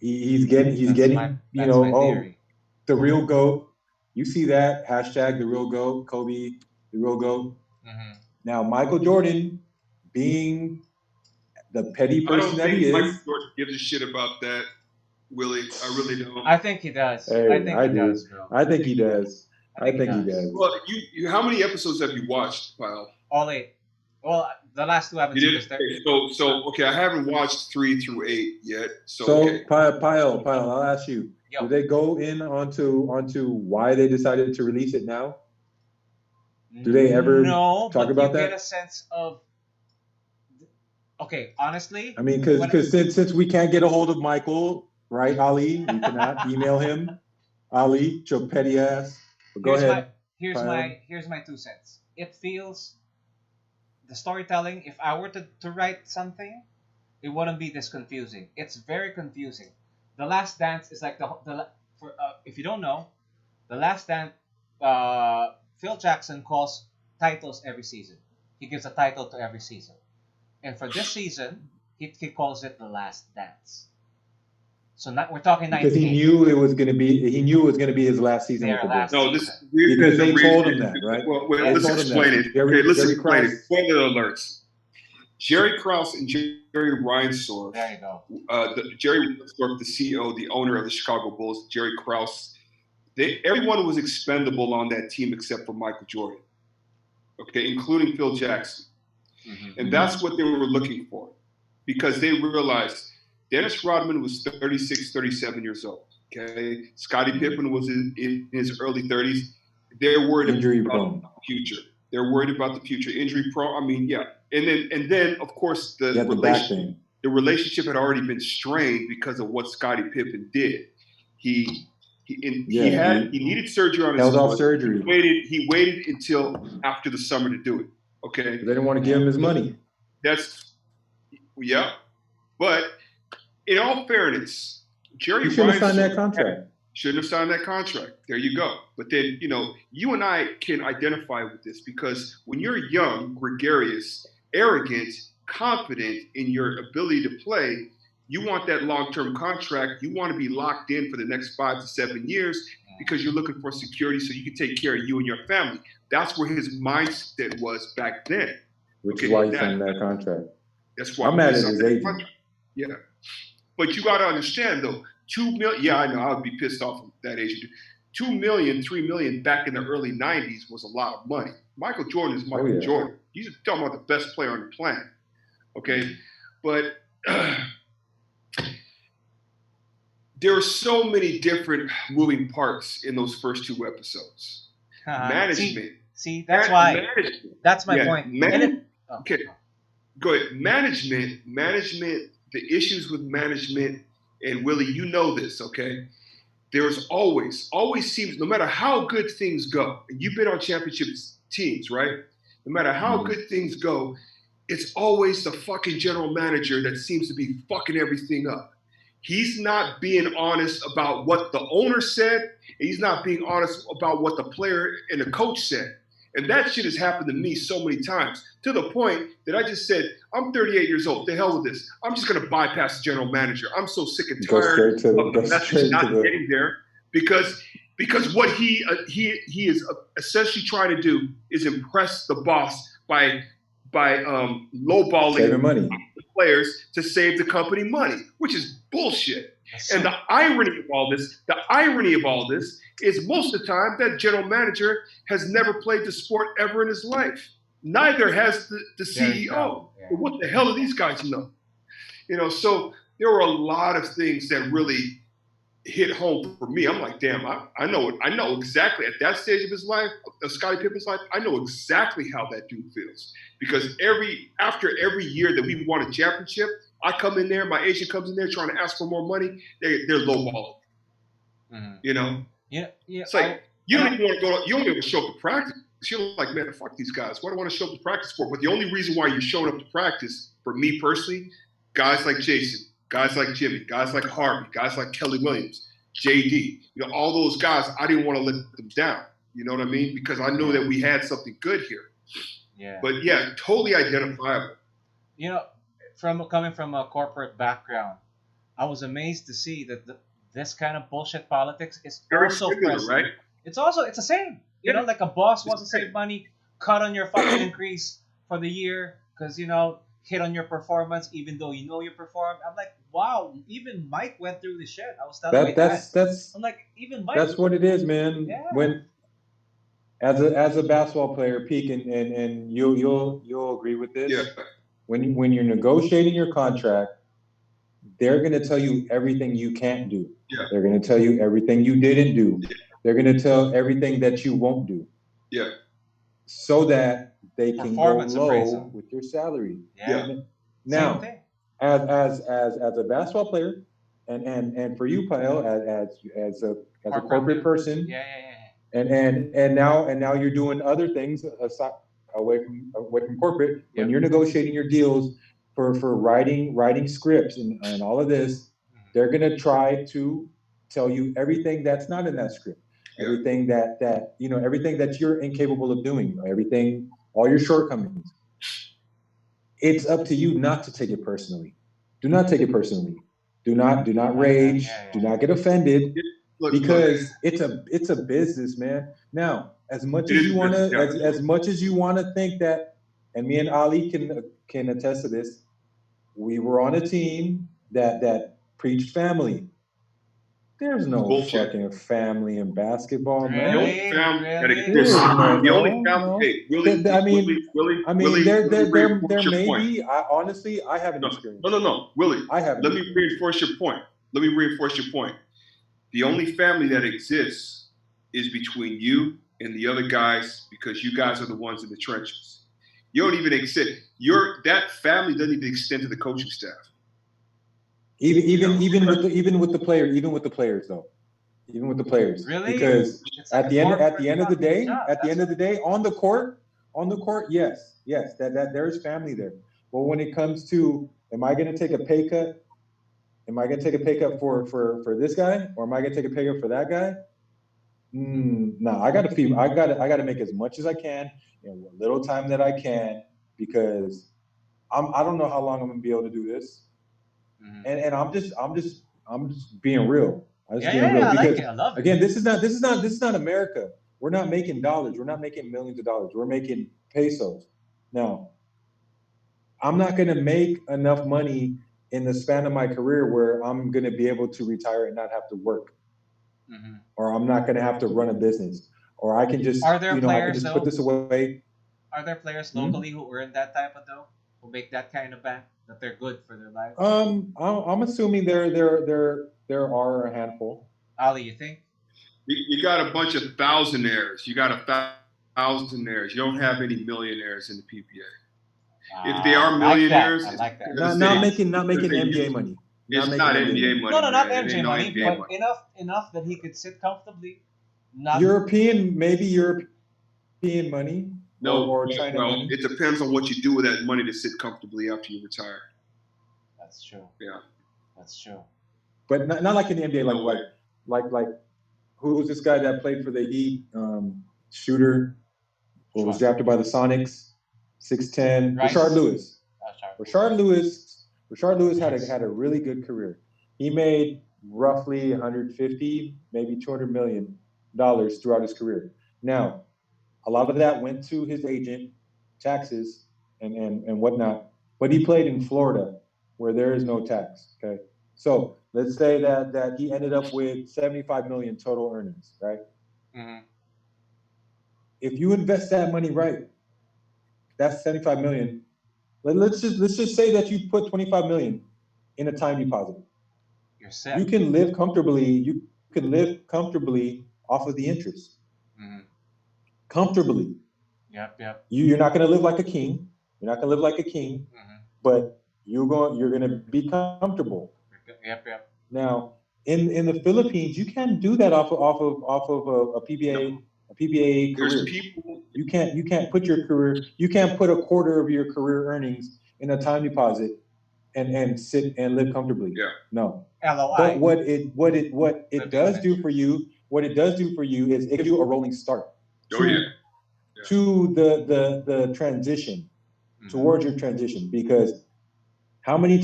He's getting That's my theory. the real GOAT. You see that hashtag the real GOAT, Kobe, the real GOAT. Mm-hmm. Now Michael Jordan, being the petty I don't person that think he Michael is. Jordan gives a shit about that, Willie. I really don't. I think he does. Hey, I think I he do. does, bro. I think he does. I think he does. Well, you how many episodes have you watched, Pyle? All 8. Well, the last 2 haven't You seen did. this. So okay, I haven't watched 3 through 8 yet. So So okay. Pyle, I'll ask you. Yo. Do they go in onto why they decided to release it now? Do they ever no, talk but about you that? get a sense of. Okay, honestly. I mean, because since we can't get a hold of Michael, right, Ali, we cannot email him. Ali, your petty ass. But go ahead. Here's Pyle. my 2 cents. It feels the storytelling. If I were to write something, it wouldn't be this confusing. It's very confusing. The Last Dance is like if you don't know, The Last Dance. Phil Jackson calls titles every season. He gives a title to every season, and for this season, he calls it The Last Dance. So we're talking 98. Because he knew it was going to be his last season with the Their last Bulls. No, season. Because they told him that, right? Well, They let's told him explain that. it. Jerry- Okay, let's Jerry explain it. Krause- Spoiler alerts. Jerry Krause and Jerry Reinsdorf, There you go. Jerry Reinsdorf, the CEO, the owner of the Chicago Bulls, Jerry Krause, everyone was expendable on that team except for Michael Jordan, okay, including Phil Jackson. Mm-hmm. And that's what they were looking for because they realized Dennis Rodman was 36, 37 years old, okay? Scottie Pippen was in his early 30s. They're worried Injury about prone. the future. They're worried about the future. Injury prone, I mean, yeah. And then of course, He had the back thing. the relationship had already been strained because of what Scottie Pippen did. He needed surgery on his Held off foot. surgery. He waited until after the summer to do it. Okay. They didn't want to give him his money. But in all fairness, Jerry He shouldn't have signed Reinsdorf that contract. shouldn't have signed that contract. There you go. But then, you and I can identify with this because when you're young, gregarious, arrogant, confident in your ability to play, you want that long-term contract. You want to be locked in for the next 5 to 7 years because you're looking for security so you can take care of you and your family. That's where his mindset was back then. Which is why he signed that contract. That's why I'm mad he at signed his that agent. contract. Yeah. But you got to understand, though, 2 million. Yeah, I know. I would be pissed off at that agent. 2 million, 3 million back in the early 90s was a lot of money. Michael Jordan is Michael Jordan. He's talking about the best player on the planet. Okay. But there are so many different moving parts in those first 2 episodes. Management. See, that's why. Management. That's my Yeah, point. Okay. Go ahead. Management, the issues with management, and Willie, you know this, okay? There's always seems, no matter how good things go, and you've been on championship teams, right? No matter how good things go, it's always the fucking general manager that seems to be fucking everything up. He's not being honest about what the owner said, and he's not being honest about what the player and the coach said. And that shit has happened to me so many times, to the point that I just said, I'm 38 years old. The hell with this. I'm just going to bypass the general manager. I'm so sick and tired of the message not getting there, because what he is essentially trying to do is impress the boss by lowballing the players to save the company money, which is bullshit. And the irony of all this is most of the time that general manager has never played the sport ever in his life. Neither has the CEO. Yeah. What the hell do these guys know? So there were a lot of things that really hit home for me. I'm like, damn, I know exactly at that stage of his life, of Scottie Pippen's life, I know exactly how that dude feels. Because after every year that we won a championship, I come in there, my agent comes in there trying to ask for more money, they're lowballing. Yeah. It's like you don't even want to go. You don't even show up to practice. You're like, man, fuck these guys. What do I want to show up to practice for? But the only reason why you're showing up to practice, for me personally, guys like Jason, guys like Jimmy, guys like Harvey, guys like Kelly Williams, JD, all those guys, I didn't want to let them down. You know what I mean? Because I know that we had something good here. Yeah. But yeah, totally identifiable. Coming from a corporate background, I was amazed to see that this kind of bullshit politics is very also similar, present. right? It's the same. Like a boss wants to save money, cut on your fucking increase for the year because hit on your performance, even though you performed. I'm like, wow, even Mike went through the shit. I was telling my dad. I'm like, even Mike. That's what it is, man. Yeah. When as a basketball player, Peak, and you'll agree with this. Yeah. When you're negotiating your contract, they're going to tell you everything you can't do. Yeah. They're going to tell you everything you didn't do. Yeah. They're going to tell everything that you won't do. Yeah. So that they can go low appraisal with your salary. Yeah. Now, as a basketball player, and for you, Pael, as a corporate person. Yeah. And now you're doing other things aside, away from corporate. When you're negotiating your deals for writing scripts and all of this, they're gonna try to tell you everything that's not in that script, everything that everything that you're incapable of doing, everything, all your shortcomings. It's up to you not to take it personally. Do not take it personally. Do not rage. Do not get offended. Because it's a business, man. Now, as much as you wanna think that, and me and Ali can attest to this, we were on a team that preached family. There's no fucking family in basketball, man. The only family that exists. The only family. There may be. Honestly, I haven't experienced. No, Willie. I haven't. Let me reinforce your point. The only family that exists is between you and the other guys, because you guys are the ones in the trenches. You don't even exist. That family doesn't even extend to the coaching staff. Even with the players though. Even with the players. Really? Because at the end of the day, on the court, yes, that there's family there. But when it comes to, am I gonna take a pay cut? Am I gonna take a pay cut for this guy, or am I gonna take a pay cut for that guy? No, I gotta make as much as I can in what little time that I can, because I don't know how long I'm gonna be able to do this. And I'm just being real. Because I love it. Again, this is not America. We're not making dollars. We're not making millions of dollars. We're making pesos. Now, I'm not gonna make enough money in the span of my career where I'm gonna be able to retire and not have to work. Or I'm not gonna have to run a business. Or I can just I can just put this away. Are there players locally who earn that type of dough? Who make that kind of bank, that they're good for their lives? I'm assuming there are a handful. Ali, you think? You got a bunch of thousandaires. You don't have any millionaires in the PBA. If they are millionaires, I like that. Not making NBA money. It's not NBA money. No, not NBA money, but enough that he could sit comfortably. European money. No, or China money. It depends on what you do with that money to sit comfortably after you retire. That's true. Yeah. That's true. but not like in the NBA. Like who's this guy that played for the Heat? Shooter, who was drafted by the Sonics, 6'10", Rashard Lewis. Rashard Lewis had a really good career. He made roughly 150, maybe $200 million throughout his career. Now, a lot of that went to his agent, taxes, and whatnot. But he played in Florida, where there is no tax. Okay, so let's say that he ended up with 75 million total earnings, right? Mm-hmm. If you invest that money right, that's 75 million. Let's just say that you put 25 million in a time deposit. You're set. You can live comfortably. You can live comfortably off of the interest. Mm-hmm. Comfortably. Yep. You're not going to live like a king. You're not going to live like a king, but you're going to be comfortable. Yep. Now, in the Philippines, you can't do that off of a PBA career. There's people. You can't put your career. You can't put a quarter of your career earnings in a time deposit and sit and live comfortably. Yeah. No. LOI. But what it does do for you is it gives you a rolling start. To the transition, towards your transition, because how many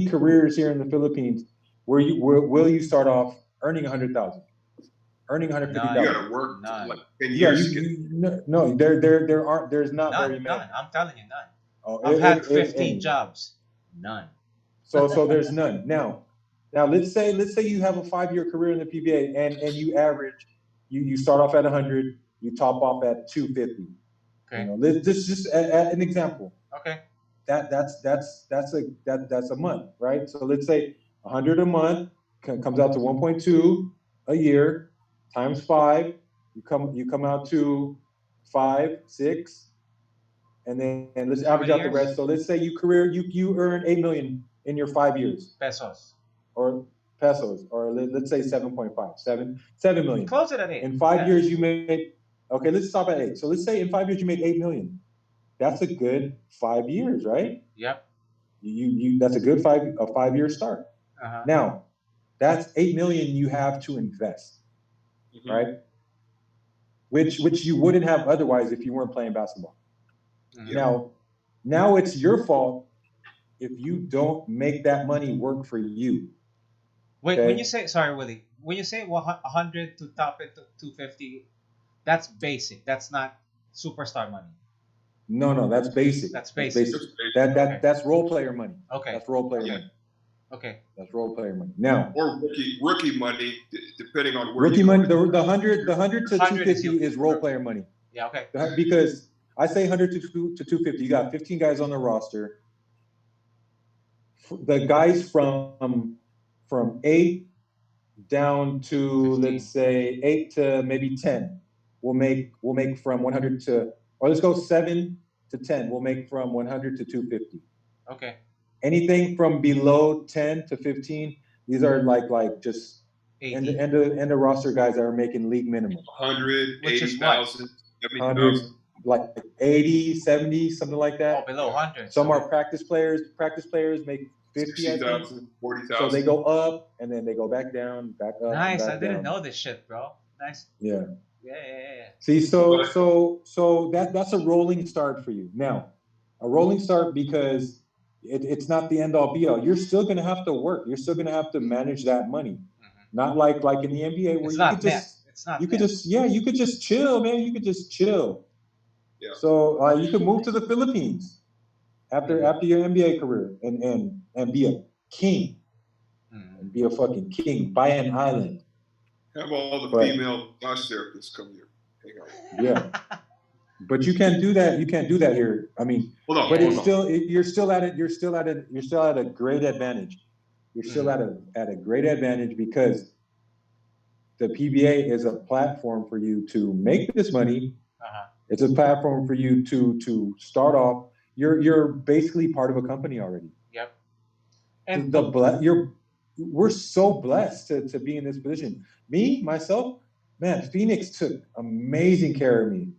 careers here in the Philippines will you start off earning 100,000, earning 150,000? You gotta work like 10 years. No, there's not very many. None. I'm telling you, none. Oh, I've had 15 jobs. None. So there's none. Now let's say you have a 5-year career in the PBA and you average, you start off at 100, you top off at 250. Okay. You know, this just an example. Okay. That's a month, right? So let's say 100 a month comes out to 1.2 a year times 5. You come out to 5, 6, and then let's average out the rest. So let's say you earn 8 million in your 5 years. Pesos, or let's say 7.5, 7 million. Close it at 8. In 5 years you made. Okay, let's stop at 8. So let's say in 5 years you made 8 million. That's a good 5 years, right? Yep. That's a good 5-year start. Now, that's 8 million you have to invest, right? Which you wouldn't have otherwise if you weren't playing basketball. Now it's your fault if you don't make that money work for you. Wait, when you say, sorry, Willie, when you say 100 to top it to 250, that's basic. That's not superstar money. No, that's basic. That's basic. That's role player money. Okay. That's role player money. Okay. That's role player money. Now, or rookie money, depending on where rookie money. The 100 to 250 is role player money. Yeah. Okay. Because I say 100 to 250. You got 15 guys on the roster. The guys from 8 down to 15. Let's say 8 to maybe 10. We'll make from 100 to, or let's go 7 to 10. We'll make from 100 to 250. Okay. Anything from below 10 to 15, these are like just and the roster guys that are making league minimum. 100, 80,000, 70,000. Like 80, 70, something like that. Oh, below 100. Some are practice players. Practice players make 50, 60,000, 40,000. So they go up and then they go back down, back up. Nice. Back I didn't down. know this shit, bro. Nice. Yeah. Yeah. See, so that's a rolling start for you. Now, a rolling start because it's not the end all be all. You're still gonna have to work. You're still gonna have to manage that money. Not like in the NBA where you could just chill, man. You could just chill. Yeah. So you could move to the Philippines after your NBA career and be a king. And be a fucking king. Buy an island. Have all the female massage therapists come here. Hang out. Yeah. But you can't do that. You can't do that here. I mean, you're still at a great advantage. You're still at a great advantage because the PBA is a platform for you to make this money. It's a platform for you to start off. You're basically part of a company already. Yep. And we're so blessed to be in this position. Me, myself, man, Phoenix took amazing care of me.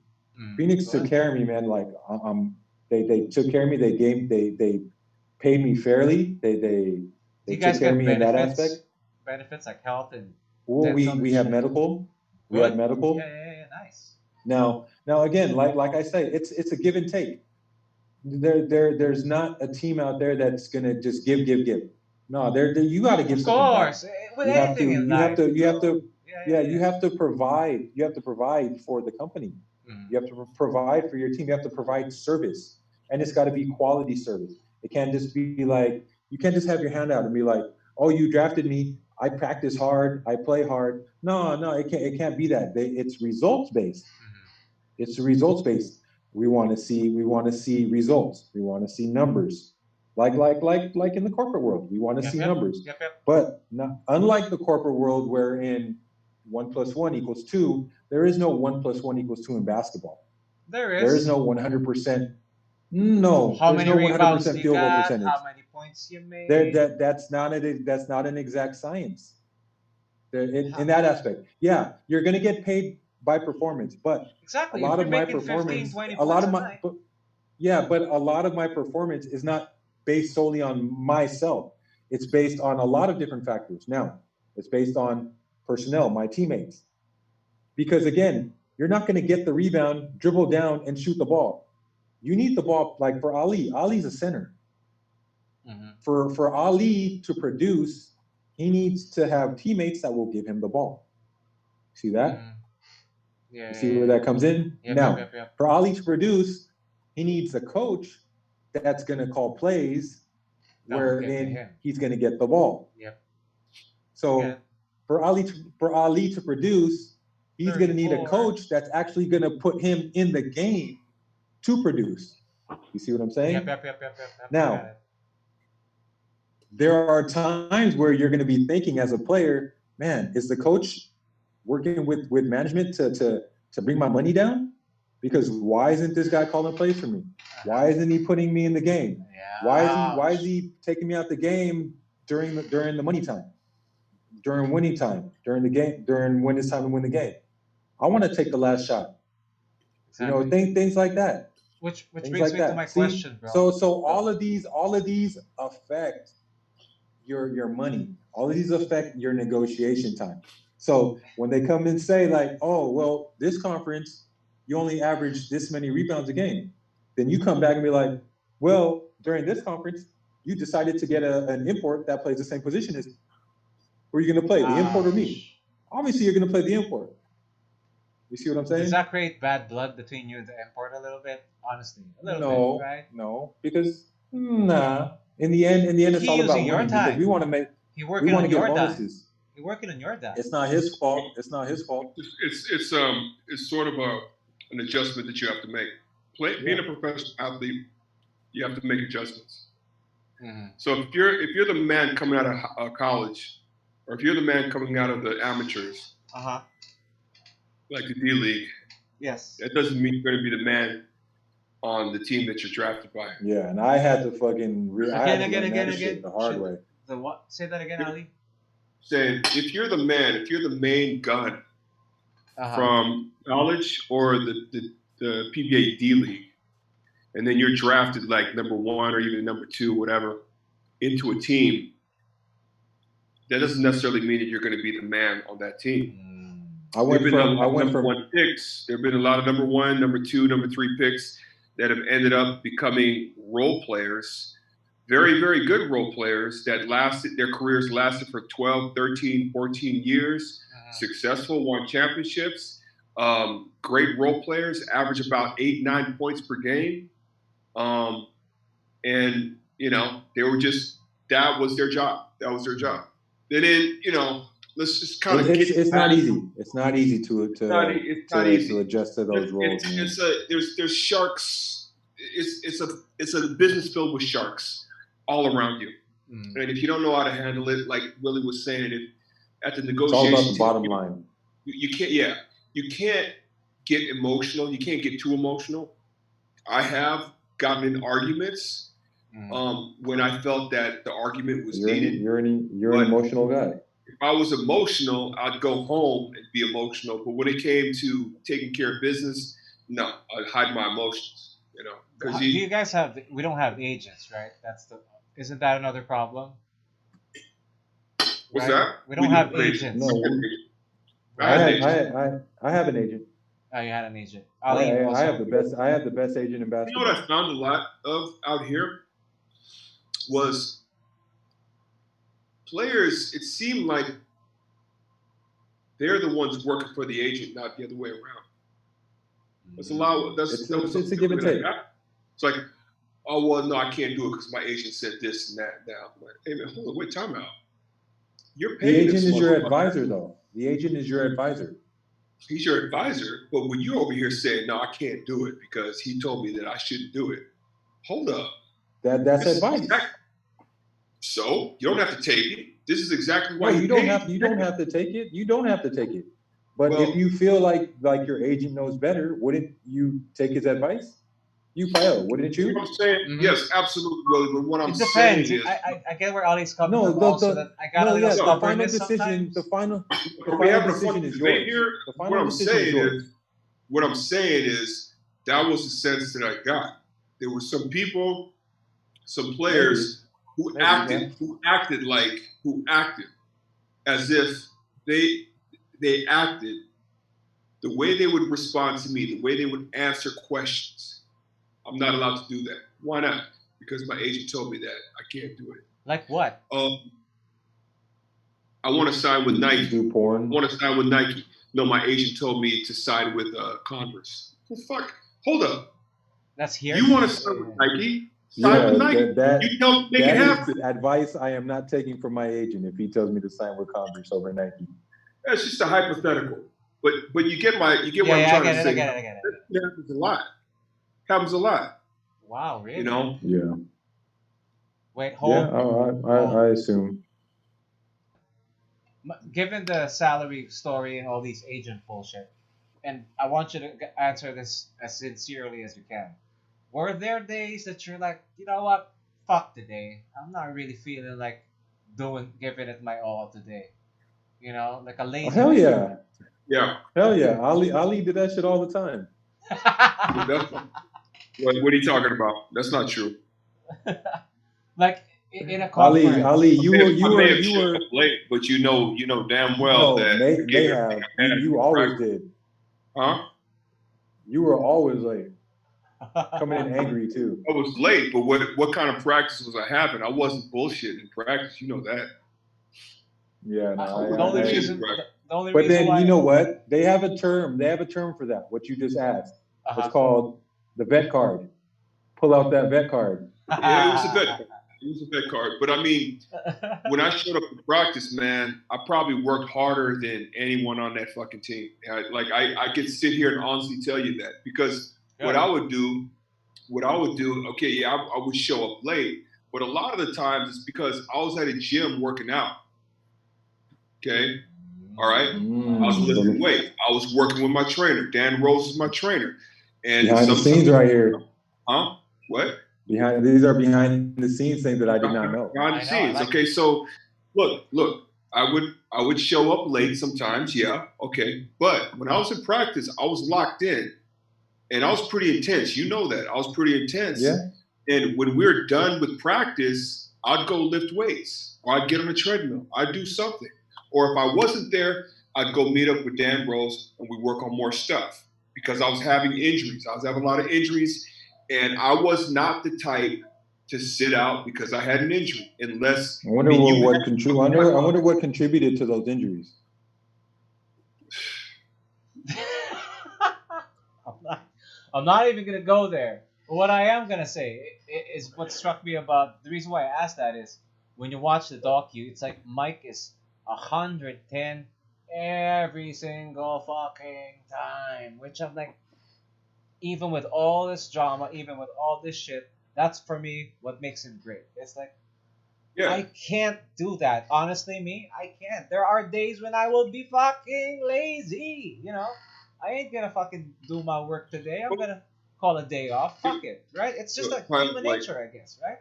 Phoenix took care of me, man. Like they took care of me. They paid me fairly. They Do They you took guys care of get me in that aspect. benefits like health and Well, dental we and have shit? medical. We have Good. Yeah, medical. yeah, yeah. Nice. Now again, like I say, it's a give and take. There's not a team out there that's gonna just give. No, you got to give Of something back. course, with You have anything to in you have life, to you have bro. to Yeah, yeah, yeah, you yeah. have to provide for the company. Mhm. You have to provide for your team. You have to provide service, and it's got to be quality service. It can't just be like, you can't just have your hand out and be like, oh, you drafted me. I practice hard. I play hard. No, it can't be that. It's results based. Mhm. It's results based. We want to see results. We want to see numbers. Like in the corporate world, we want to Yep, see yep, numbers. yep. But unlike the corporate world, wherein 1 + 1 = 2, there is no 1 + 1 = 2 in basketball. There There is is. no 100%. No, How there's many no rebounds 100% you field goal got? percentage. How many points you There, made? that's not an exact science. In that aspect, yeah, you're gonna get paid by performance, but a Exactly. If lot you're of my making 15, performance, 20 a lot points of a my, night. yeah, but a lot of my performance is not based solely on myself. It's based on a lot of different factors. Now, it's based on personnel, my teammates. Because again, you're not going to get the rebound, dribble down, and shoot the ball. You need the ball, like for Ali. Ali's a center. Mhm. For Ali to produce, he needs to have teammates that will give him the ball. See that? Mhm. Yeah, You yeah, see where yeah. that comes in? Yep, Now, yep. for Ali to produce, he needs a coach that's going to call plays That will get to wherein him. he's going to get the ball. Yep. So for Ali to produce, he's going to need a 34. coach that's actually going to put him in the game to produce. You see what I'm saying? Yep. Now, there are times where you're going to be thinking as a player, man, is the coach working with management to bring my money down? Because why isn't this guy calling plays for me? Why isn't he putting me in the game? Yeah. Why is he taking me out the game during the money time, during winning time, during the game, during when it's time to win the game? I want to take the last shot. Exactly. Things like that. Which Things brings like me to my that. See, question, bro. so all of these affect your money. All of these affect your negotiation time. So when they come and say like, oh well, this conference you only average this many rebounds a game, then you come back and be like, well, during this conference you decided to get an import that plays the same position as me. Who are you going to play, the import or me? Obviously, you're going to play the import. You see what I'm saying? Does that create bad blood between you and the import a little bit? Honestly, a little bit, right? No, because nah. In the end, it's all using about your winning because time. we want to He working get on your dime. bonuses. He working on your dime. It's not his fault. It's not his fault. It's sort of an adjustment that you have to make. Being a professional athlete, you have to make adjustments. Mm-hmm. So if you're the man coming out of college, or if you're the man coming out of the amateurs, like the D League, yes, that doesn't mean you're going to be the man on the team that you're drafted by. Yeah, and I had to fucking again. shit the hard way. The what? Say that again, Ali. Saying if you're the main gun from college or the PBA D League, and then you're drafted like number 1 or even number 2, whatever, into a team, that doesn't necessarily mean that you're going to be the man on that team. I went from number 1 picks. There have been a lot of number 1, number 2, number 3 picks that have ended up becoming role players, very, very good role players that their careers lasted for 12, 13, 14 years, successful, won championships, great role players, average about 8, 9 points per game. And, they were just, that was their job. And then, let's just kind of it's not easy. It's not easy to adjust to those roles. There's sharks. It's a business filled with sharks all around you. And if you don't know how to handle it, like Willie was saying, at the negotiation, it's all about the bottom line. You can't get emotional. You can't get too emotional. I have gotten in arguments when I felt that the argument was needed. You're an emotional guy. If I was emotional, I'd go home and be emotional. But when it came to taking care of business, no, I'd hide my emotions. Do you guys have? We don't have agents, right? Isn't that another problem? What's right? that? We don't have agents. No, I I had an have, agent. I have an agent. Oh, you had an agent. I, Ali I also. have the best. I have the best agent in You know basketball. what I found a lot of out here was players. It seemed like they're the ones working for the agent, not the other way around. That's a lot. It's a give and take. It's like, oh well, no, I can't do it because my agent said this and that. Now, I'm like, hey man, hold on, wait, time out. You're The paying agent this is your motherfucker. advisor, though. The agent is your advisor. He's your advisor, but when you're over here saying, no, I can't do it because he told me that I shouldn't do it. Hold up. That's advice. So you don't have to take it. This is exactly why No, you don't have. You don't have to take it. You don't have to take it. But Well, if you feel like your agent knows better, wouldn't you take his advice? You fail, wouldn't You know you? what I'm saying? Mhm. Yes, absolutely. Well, but what I'm It depends. saying is, I get where Ali's coming No, from. the- Also, the- that I got a No, little yeah, the final stubbornness decision. sometimes. The final are we having a decision fucking is debate yours. here? The What final I'm decision is saying yours. is, what I'm saying is, that was the sense that I got. There were some people, some players who Maybe, acted as if they acted the way they would respond to me, the way they would answer questions. I'm not allowed to do that. Why not? Because my agent told me that I can't do it. Like what? I want to sign with Nike. Do I porn. want to sign with Nike. No, my agent told me to sign with Converse. Well, fuck. Hold up. That's here. You want to sign with Nike? Sign with Nike. that You don't make it that happen. is advice I am not taking from my agent if he tells me to sign with Converse over Nike. That's just a hypothetical. But you get what I'm I trying get to it. say. I get it. It happens a lot. Happens a lot. Wow, really? You know. Yeah. Wait, hold. Yeah, I assume. Given the salary story and all these agent bullshit, and I want you to answer this as sincerely as you can. Were there days that you're like, you know what? Fuck today. I'm not really feeling like giving it my all today. You know, like a lazy. Oh, hell yeah. Yeah. Hell yeah. Ali did that shit all the time. What are you talking about? That's not true. Like in a conference. Ali, you I may have were showed up late, but you know damn well that may have. You always did. Huh? You were always late. Coming in angry too. I was late, but what kind of practice was I having? I wasn't bullshitting in practice. You know that. Yeah, no, the only reason. But then you know what? They have a term. They have a term for that. What you just asked. It's called the vet card. Pull out that vet card. Yeah, it was a vet card. It was a vet card. But I mean, when I showed up to practice, man, I probably worked harder than anyone on that fucking team. I could sit here and honestly tell you that because what I would do, okay, yeah, I would show up late, but a lot of the times it's because I was at a gym working out. Okay. All right. I was lifting weight. I was working with my trainer. Dan Rose is my trainer. And behind the scenes right here. Huh? What? These are behind the scenes things that I did not know. Behind the scenes. Okay. So look, I would show up late sometimes. Yeah. Okay. But when I was in practice, I was locked in and I was pretty intense. You know that. I was pretty intense. Yeah. And when we were done with practice, I'd go lift weights or I'd get on a treadmill. I'd do something. Or if I wasn't there, I'd go meet up with Dan Rose and we work on more stuff because I was having injuries. I was having a lot of injuries and I was not the type to sit out because I had an injury unless. I wonder what contributed to those injuries. I'm not even gonna go there. But what I am gonna say is what struck me about the reason why I asked that is when you watch the docu, it's like Mike is 110 every single fucking time, which I'm like, even with all this drama, even with all this shit, that's for me what makes him great. It's like, I can't do that. Honestly, I can't. There are days when I will be fucking lazy, you know? I ain't gonna fucking do my work today. I'm gonna call a day off. Fuck it, right? It's just like human nature, I guess, right?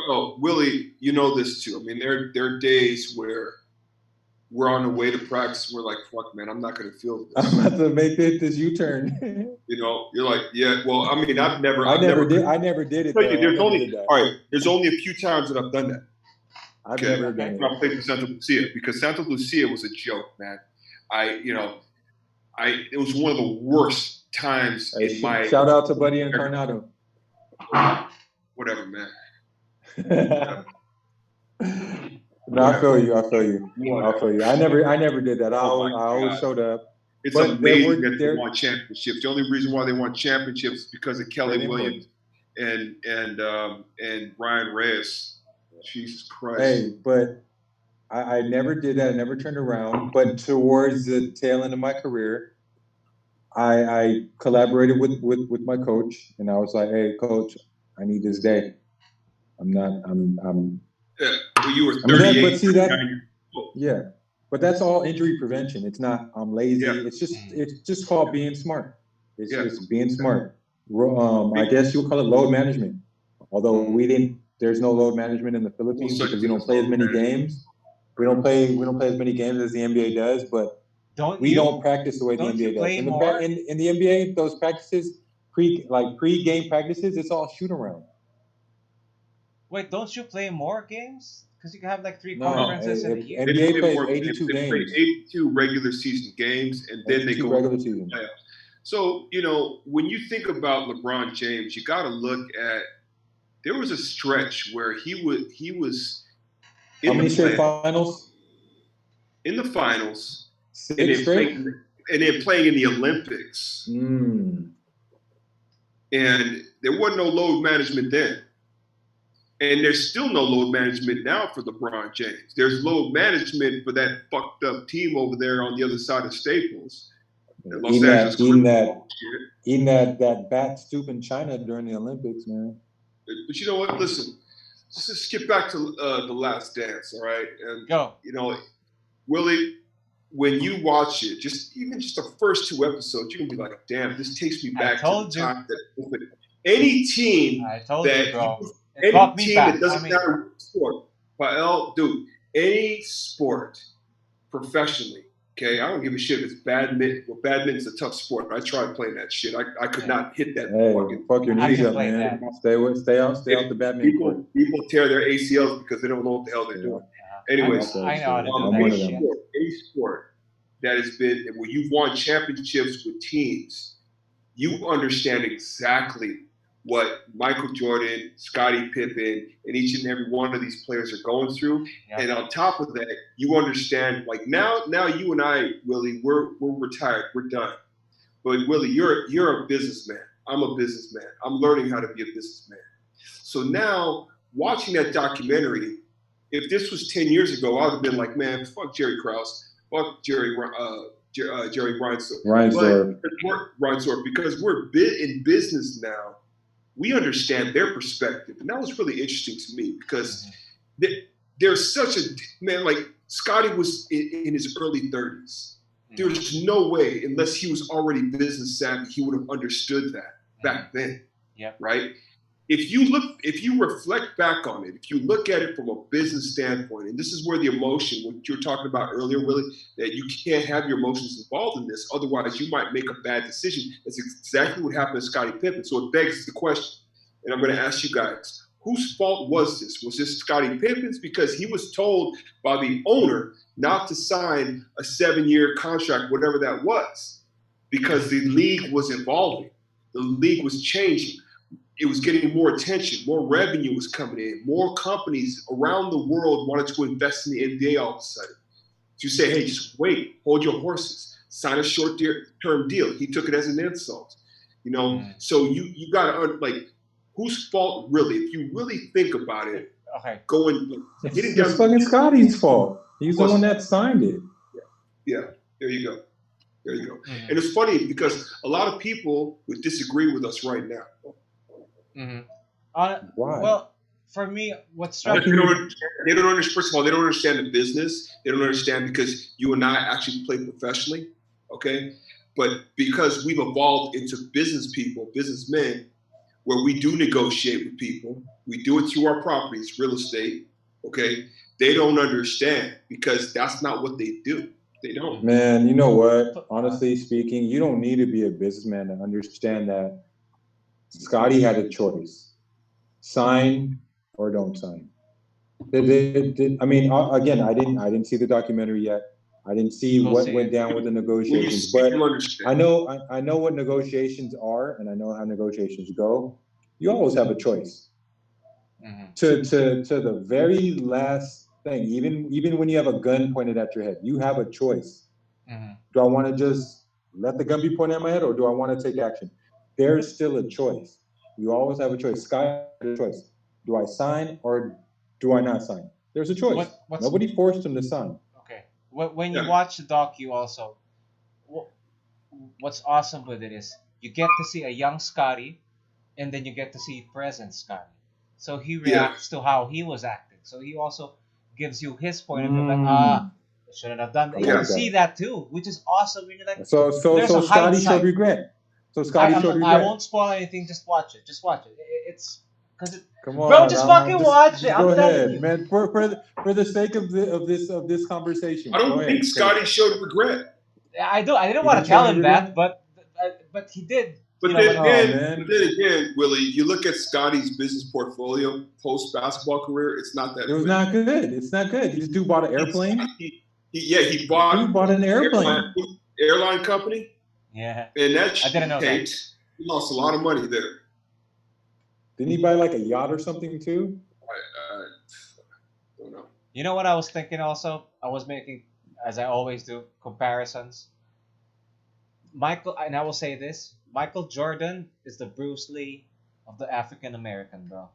Oh, Willie, you know this too. I mean, there are days where we're on the way to practice. We're like, fuck, man, I'm not going to feel this. I'm about to make this U-turn. You know, you're like, yeah, well, I mean, I never did it. All right, there's only a few times that I've done that. I've never done it. When I played for Santa Lucia, because Santa Lucia was a joke, man. It was one of the worst times in my. Shout out to Buddy and Coronado. Whatever, man. No, I feel you. I never did that. I always showed up. It's amazing that they won championships. The only reason why they won championships is because of Kelly Williams and Ryan Reyes. Jesus Christ. Hey, but I never did that. I never turned around. But towards the tail end of my career, I collaborated with my coach, and I was like, "Hey, coach, I need this day. I'm not. I'm." Yeah, well, you were 38. But see that? Yeah, but that's all injury prevention. It's not I'm lazy. Yeah. It's just called being smart. It's being smart. I guess you would call it load management. Although there's no load management in the Philippines because we don't play as many games. We don't play as many games as the NBA does, but we don't practice the way the NBA does. In the NBA, those practices, pre-game practices, it's all shoot around. Wait, don't you play more games? Because you can have like 3 conferences in a year. NBA plays 82 games. They play 82 regular season games, and then they go regular season. Playoffs. So, when you think about LeBron James, you got to look at. There was a stretch where he was in how many straight finals? In the finals, 6 straight, and then playing in the Olympics. And there wasn't no load management then. And there's still no load management now for LeBron James. There's load management for that fucked up team over there on the other side of Staples. Eating that bat stoop in China during the Olympics, man. But you know what? Listen, just skip back to The Last Dance, all right? And go. Willie, when you watch it, just the first 2 episodes, you can be like, damn, this takes me back to the time that any team that doesn't matter what sport, dude, any sport professionally, okay, I don't give a shit if it's badminton. Well, badminton's a tough sport. I tried playing that shit. I could not hit that. Fuck your knees up, man. Stay out the badminton. People tear their ACLs because they don't know what the hell they're doing. Anyways, I know any sport that has been where you've won championships with teams, you understand exactly what Michael Jordan, Scottie Pippen, and each and every one of these players are going through. Yeah. And on top of that, you understand, like now you and I, Willie, we're retired, we're done. But Willie, you're a businessman. I'm a businessman. I'm learning how to be a businessman. So now, watching that documentary, if this was 10 years ago, I would have been like, man, fuck Jerry Krause, fuck Jerry Reinsdorf. Reinsdorf, because we're in business now. We understand their perspective. And that was really interesting to me because there's such a, man, like Scottie was in his early 30s. There's no way, unless he was already business savvy, he would have understood that back then, right? If you reflect back on it, if you look at it from a business standpoint, and this is where the emotion, what you were talking about earlier, Willie, that you can't have your emotions involved in this, otherwise you might make a bad decision. That's exactly what happened to Scottie Pippen. So it begs the question, and I'm going to ask you guys, whose fault was this? Was this Scottie Pippen's? Because he was told by the owner not to sign a 7-year contract, whatever that was, because the league was evolving. The league was changing. It was getting more attention, more revenue was coming in, more companies around the world wanted to invest in the NBA all of a sudden. So you say, hey, just wait, hold your horses, sign a short-term deal. He took it as an insult, So you got to, like, whose fault really? If you really think about it, it's fucking Scottie's fault. He's the one that signed it. Yeah, there you go. Mm-hmm. And it's funny because a lot of people would disagree with us right now. Mm-hmm. Why? Well, for me, what's struck they don't understand. First of all, they don't understand the business. They don't understand because you and I actually play professionally, okay? But because we've evolved into businessmen, where we do negotiate with people, we do it through our properties, real estate, okay? They don't understand because that's not what they do. They don't. Man, you know what? Honestly speaking, you don't need to be a businessman to understand that Scottie had a choice. Sign or don't sign. I mean, again, I didn't see the documentary yet. I didn't see Go what see went it. down with the When you negotiations, see, but you understand. I know what negotiations are, and I know how negotiations go. You always have a choice Hmm. to the very last thing. Even when you have a gun pointed at your head, you have a choice. Hmm. Do I want to just let the gun be pointed at my head, or do I want to take action? There's still a choice. You always have a choice. Sky, a choice. Do I sign or do I not sign? There's a choice. What's Nobody forced him to sign. okay? When you Yeah, watch the doc, you also wh- what's awesome with it is you get to see a young Scotty, and then you get to see present Scotty. So he yeah, reacts to how he was acting. So he also gives you his point of view. Like, Mm, I shouldn't have done that. I You can yeah. like see that. that too, which is awesome. When you're like, there's a So Scotty showed hindsight. regret. So Scotty showed I won't regret. spoil anything. Just watch it. Just watch it. It's because Come bro, on, just fucking watch it. just I'm go telling ahead, you. man. For the sake of this I conversation, go don't think ahead. Say it. Scotty showed regret. I do. I didn't He want didn't to show tell any him that, regret. but he did. But You know, then when Oh again, man, Willie, you look at Scotty's business portfolio post basketball career. It's not it that was good. not good. It's not good. This dude bought an airplane. Yeah, he bought Dude bought an airplane. airline company, yeah, and that I didn't shit know that. tanked. He lost a lot of money there. Didn't he buy like a yacht or something too? I don't know. You know what I was thinking also? I was making, as I always do, comparisons. Michael, and I will say this: Michael Jordan is the Bruce Lee of the African American, bro.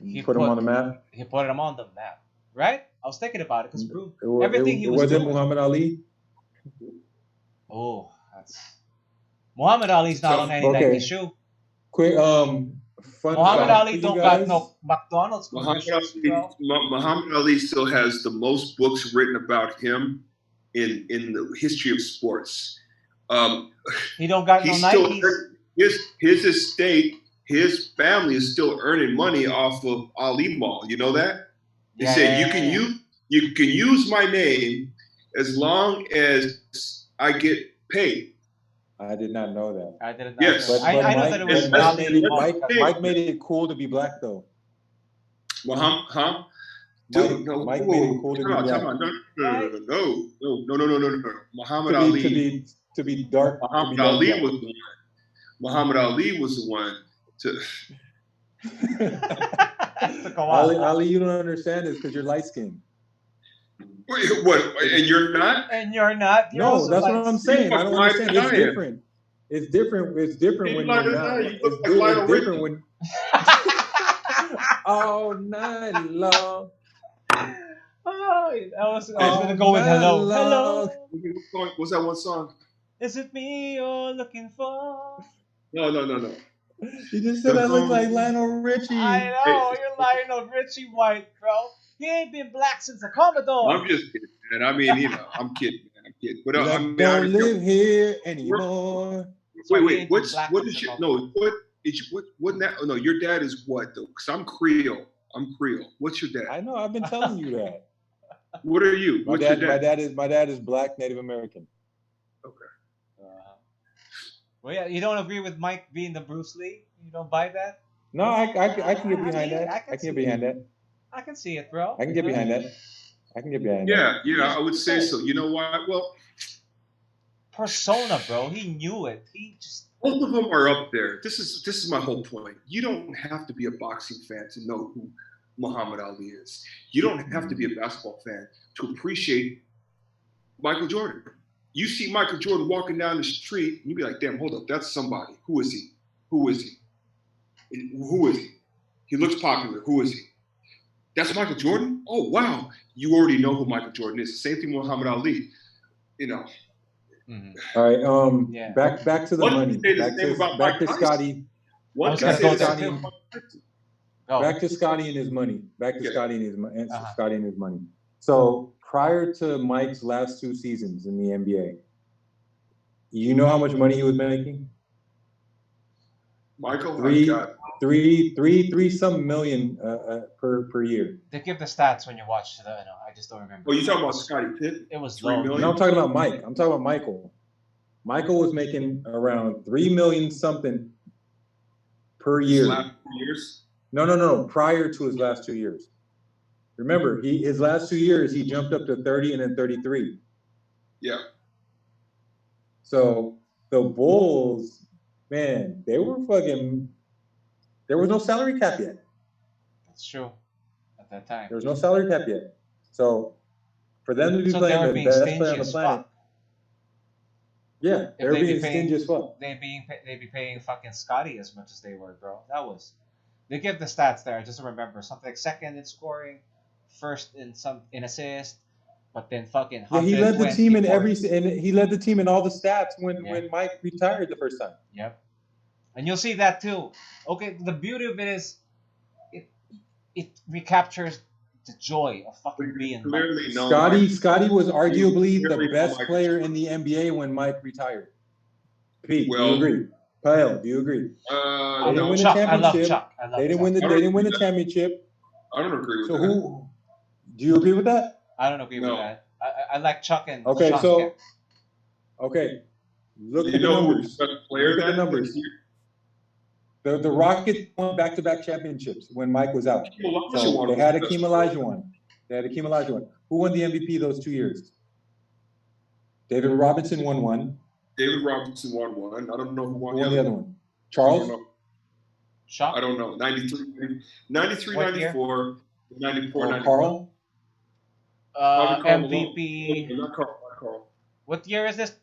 He Put him on put the map. he put him on the map, right? I was thinking about it because everything he It was wasn't doing. Muhammad Ali. Oh, that's Muhammad It's Ali's a not on tough. any Nike Okay, shoe. quick fun Muhammad fact Ali for you don't got no guys. McDonald's commercials, bro. Muhammad Ali still has the most books written about him in the history of sports. Um, He don't got no he's still Nikes. his estate, his family is still earning money off of Ali Mall. You know that? They Yeah, said yeah, yeah, yeah. you can use my name as long as I get paid. I did not know that. I didn't. I didn't. Yes, But I know that it was and Mike Ali made it Mall because of Mike that's made it cool to be black though. well, huh? Dude, Mike no, Mike made it cool to be time black. out. right. No. Muhammad Ali, To be dark Muhammad black. Ali was the one. Muhammad Ali was the one to. Took a while. Ali, you don't understand this because you're light skinned. Wait, what? And you're not? And you're not. You're No, also that's what like, I'm You saying. I look don't lighter understand. than It's I am. different. It's different. It's different You when look you're lighter than not. I am. You look like It's Lionel different Richie. when all night long, oh, I was gonna all go with night hello, long. hello. What's that one song? Is it me you're looking for? No. You just said I look like Lionel I Richie. Hey, know you're Lionel Richie White, bro. He ain't been black since a Commodore. I'm just kidding, man. I mean, I'm kidding, man. I'm kidding. But And I I mean, I don't understand. live here We're- anymore. So he Wait. ain't been black What since is a your Commodore. no? What is what? Wasn't that? Oh no, your dad is what though? Because I'm Creole. I'm Creole. What's your dad? I know. I've been telling you that. What are you? What's your dad? My dad is black Native American. Okay. Well, yeah, you don't agree with Mike being the Bruce Lee? You don't buy that? No, I can get behind I that. I can can see get behind it. that. I can see it, bro. I can get behind that. I can get behind that. Yeah, I would say so. You know why? Well, Persona, bro. He knew it. He just both of them are up there. This is my whole point. You don't have to be a boxing fan to know who Muhammad Ali is. You don't have to be a basketball fan to appreciate Michael Jordan. You see Michael Jordan walking down the street, and you be like, damn, hold up, that's somebody. Who is he? Who is he? Who is he? He looks popular. Who is he? That's Michael Jordan? Oh, wow. You already know who Michael Jordan is. Same thing with Muhammad Ali. You know. All right. Yeah. Back to the One money. can say the same about Back Mike to Tyson. Scotty. One was can gonna say go the there same too. thing about Tyson. go. Back to Scotty and his money. Back to Yeah. Scotty and his Uh-huh. Scotty and his money. So prior to Mike's last 2 seasons in the NBA, you know how much money he was making? Michael, Three some million per year. They give the stats when you watch the. No, I just don't remember. Oh, you talking about Scottie Pippen? It was 3 low. million? No, I'm talking about Mike. I'm talking about Michael. Michael was making around 3 million something per His year. last 2 years? No. Prior to his last 2 years. Remember, his last 2 years, he jumped up to 30 and then 33. Yeah. So the Bulls, man, they were fucking. There was no salary cap yet. That's true. At that time. There was no salary cap yet. So for them to be So playing they were the being best stingy player on the as planet, fuck. yeah, they're they be being paying- stingy as fuck. They be paying fucking Scotty as much as they were, bro. That was. They give the stats there. Just to remember something like second in scoring, first in assist, but then fucking. Yeah, he led the team in 120 and he led the team in all the stats when Yeah. when Mike retired the first time. Yep. And you'll see that too. Okay, the beauty of it is, it recaptures the joy of fucking being Mike. Clearly, no. Scotty was arguably the Clearly, best Mike. player in the NBA when Mike retired. Pete, do you Well- agree? Kyle, do you agree? I didn't love win a Chuck. I love championship. Chuck. I love They didn't Chuck. win the I they don't didn't win the agree with that. championship. I don't agree with So that. who do you agree with that? I don't agree No. with that. I like Chuck and Okay, Sean so Kemp. okay. Look You at the know who numbers. the best player Look at the that numbers. year? The Rockets won back-to-back championships when Mike was out. So they had Akeem Olajuwon. Who won the MVP those 2 years? David Robinson won one. David Robinson won one. I don't know who won Who won the the other other one. one? I Charles? don't know. Chuck. I don't know. 93, What year? 94, 94, Oh, 95. Carl? Probably Karl MVP. Malone. Not Carl. What year is this?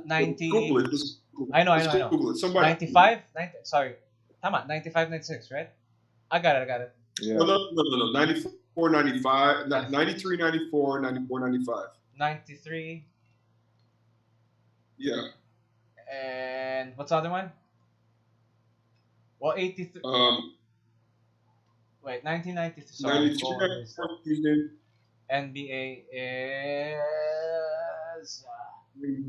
90. Google it. Just Google it. I know. Just Google it. Somebody. 95? Sorry. Tama, 95, 96, right? I got it. Yeah. No. 94, 95, 93, 94, 94, 95. 93. Yeah. And what's the other one? Well, 83. Wait, 1993. Sorry. 93, Goal is- 94, NBA is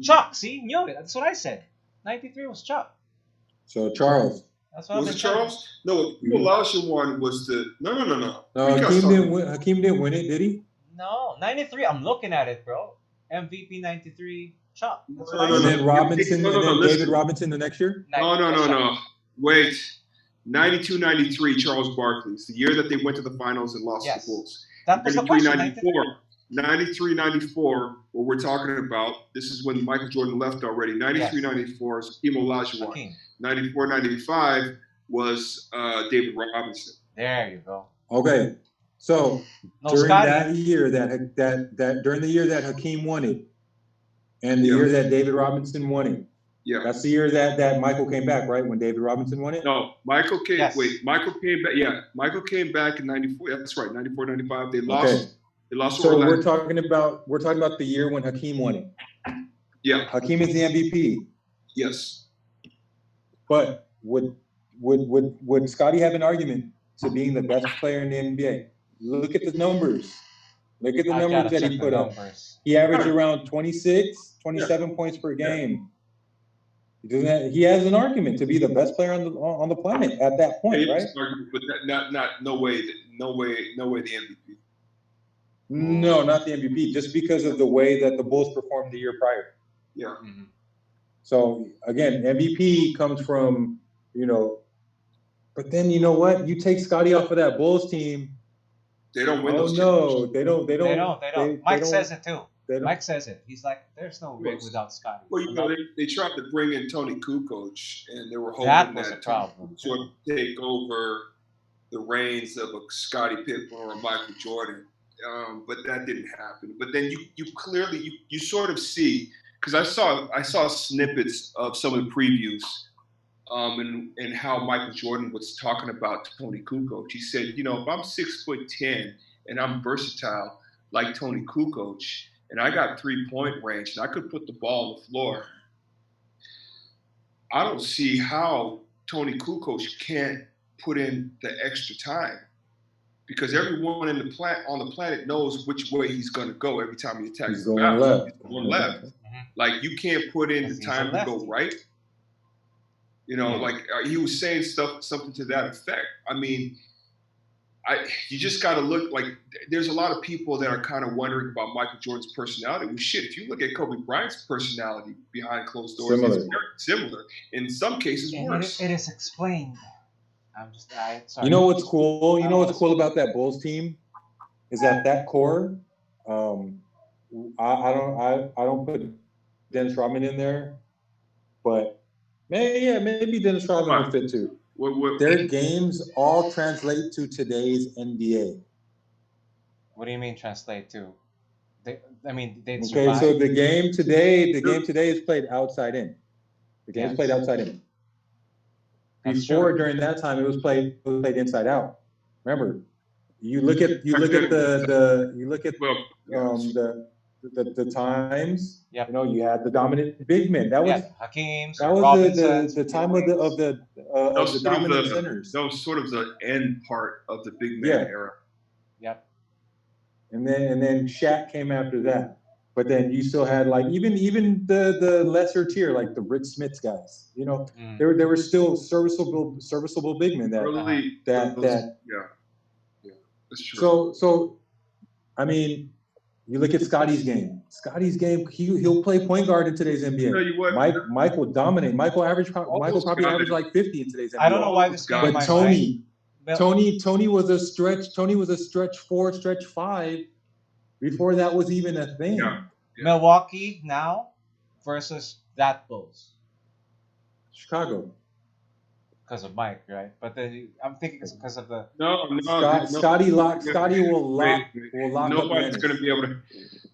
Chuck. See, knew it. That's what I said. 93 was Chuck. So Charles. That's what Was I've it been saying. Charles? No, Olajuwon was the no. No, Because Hakeem didn't win it, did he? No, 93. I'm looking at it, bro. MVP 93, Chuck. That's what No, I no, And said. then Robinson, No, and then listen. David Robinson the next year? No. 93 Chuck. Wait. 92, 93, Charles Barkley. It's the year that they went to the finals and lost Yes. to the Bulls. That was the 93, question. 94. 93, 94, what we're talking about, this is when Michael Jordan left already. 93, Yes. 94 is Hakeem Olajuwon. Hakeem. 94, 95 was David Robinson. There you go. Okay. So No, during Scotty. that year that during the year that Hakeem won it, and the Yeah. year that David Robinson won it, Yeah. that's the year that Michael came back, right? When David Robinson won it? No, Michael came. Yes. Wait, Michael came back. Yeah, Michael came back in '94. That's right, '94, '95. They lost. Okay. They lost to So Orlando. we're talking about the year when Hakeem won it. Yeah. Hakeem is the MVP. Yes. But would Scotty have an argument to being the best player in the NBA? Look at the numbers. Look at the I numbers gotta that check he the put up. numbers. He averaged around 26, 27 points per game. He has an argument to be the best player on the planet at that point, right? But no way the MVP. No, not the MVP, just because of the way that the Bulls performed the year prior. Yeah. Mhm. So again, MVP comes from, but then you know what? You take Scotty off of that Bulls team. They don't win Oh those no, championships. they don't. They don't. Mike don't- says it too. They don't. Mike says it. He's like, "There's no rig Yes. without Scotty." Well, they tried to bring in Tony Kukoc, and they were hoping That was a that problem. Tony would take over the reins of a Scottie Pippen or a Michael Jordan. But that didn't happen. But then you clearly you sort of see, because I saw snippets of some of the previews, and how Michael Jordan was talking about Tony Kukoc. He said, if I'm 6'10" and I'm versatile like Tony Kukoc, and I got 3-point range, and I could put the ball on the floor, I don't see how Tony Kukoc can't put in the extra time, because everyone on the planet knows which way he's going to go every time he attacks. He's the going basket. left. He's going left. Like, you can't put in Because the he's a time to go lefty. right. Like he was saying something to that effect. I mean, you just got to look, like, there's a lot of people that are kind of wondering about Michael Jordan's personality. Well, shit, if you look at Kobe Bryant's personality behind closed doors, Similar. it's very similar. In some cases, And worse. it is explained. Sorry. You know what's cool? You know what's cool about that Bulls team is at that core. I don't put Dennis Rodman in there, but maybe Dennis Rodman would fit too. Their games all translate to today's NBA. What do you mean translate to? They Okay, survive. so the game today is played outside in. The game's played outside in. Before, during that time, it was played inside out. Remember, you look at the times. Yep. You know, you had the dominant big men. That was Hakeem's. That was the time of the dominant centers. That was sort of the end part of the big man era. Yep. And then Shaq came after that. But then you still had like even the lesser tier, like the Rich Smiths guys. You know, there were still serviceable big men that Yeah, that's true. So I mean, you look at Scotty's game. He'll play point guard in today's NBA. Tell you what, Mike will dominate. Michael probably averaged like 50 in today's NBA. I don't know why this guy. But Tony was a stretch. Tony was a stretch 4, stretch 5 before that was even a thing. Yeah. Milwaukee now versus that Bulls. Chicago. Because of Mike, right? But then I'm thinking it's because of the Scotty will lock. Nobody's going to be able to.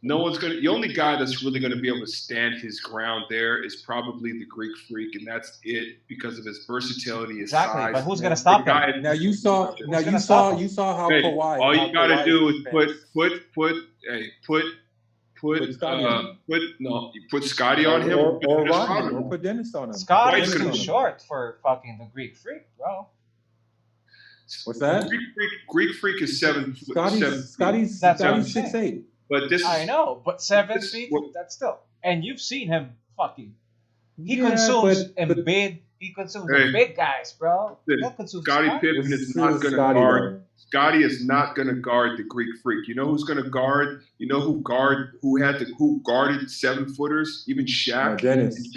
No one's going to. The only guy that's really going to be able to stand his ground there is probably the Greek Freak, and that's it because of his versatility, his size. But who's going to stop him? Now you saw how Kawhi. All you got to do is put Scotty on him or Rodman, or put Dennis on him. Scotty's too short for fucking the Greek Freak, bro. What's that? Greek Freak is 7 foot. Scotty's 6'8". But this I know, but 7 feet. That's still. And you've seen him fucking. He consumes Embiid. He consumes the big guys, bro. Scottie Pippen is not going to guard. Scotty is not going to guard the Greek Freak. You know who's going to guard? You know who guarded 7-footers? Even Shaq.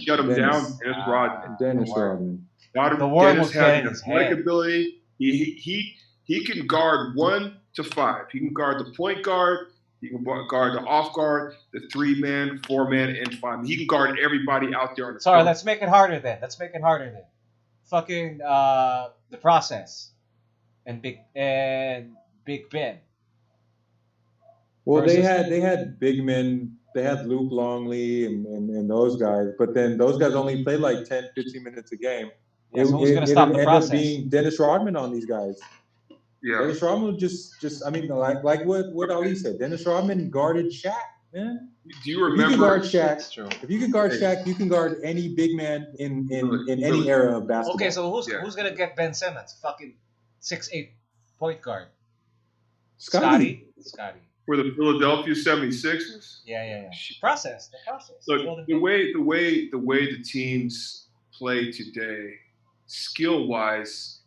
Shut him down. Dennis Rodman. Dennis Rodman. The worm was getting his head. Ability. He can guard 1 to 5. He can guard the point guard. He can guard the off guard, the 3-man, 4-man, and 5. He can guard everybody out there on the court. court. Let's make it harder then. Fucking the process and Big Ben. Well, they had big men. They had Luke Longley and those guys, but then those guys only played like 10, 15 minutes a game. Yeah, so who's going to stop the process? It ended up being Dennis Rodman on these guys. Yeah. Dennis Rodman like what Ali said. Dennis Rodman guarded Shaq, man. Do you remember? If you can guard Shaq, if you can guard Shaq, you can guard any big man in any era of basketball. Okay, so who's gonna get Ben Simmons? Fucking 6'8" point guard. Scotty. For the Philadelphia 76ers? Yeah. The process. Look, the way the teams play today, skill-wise,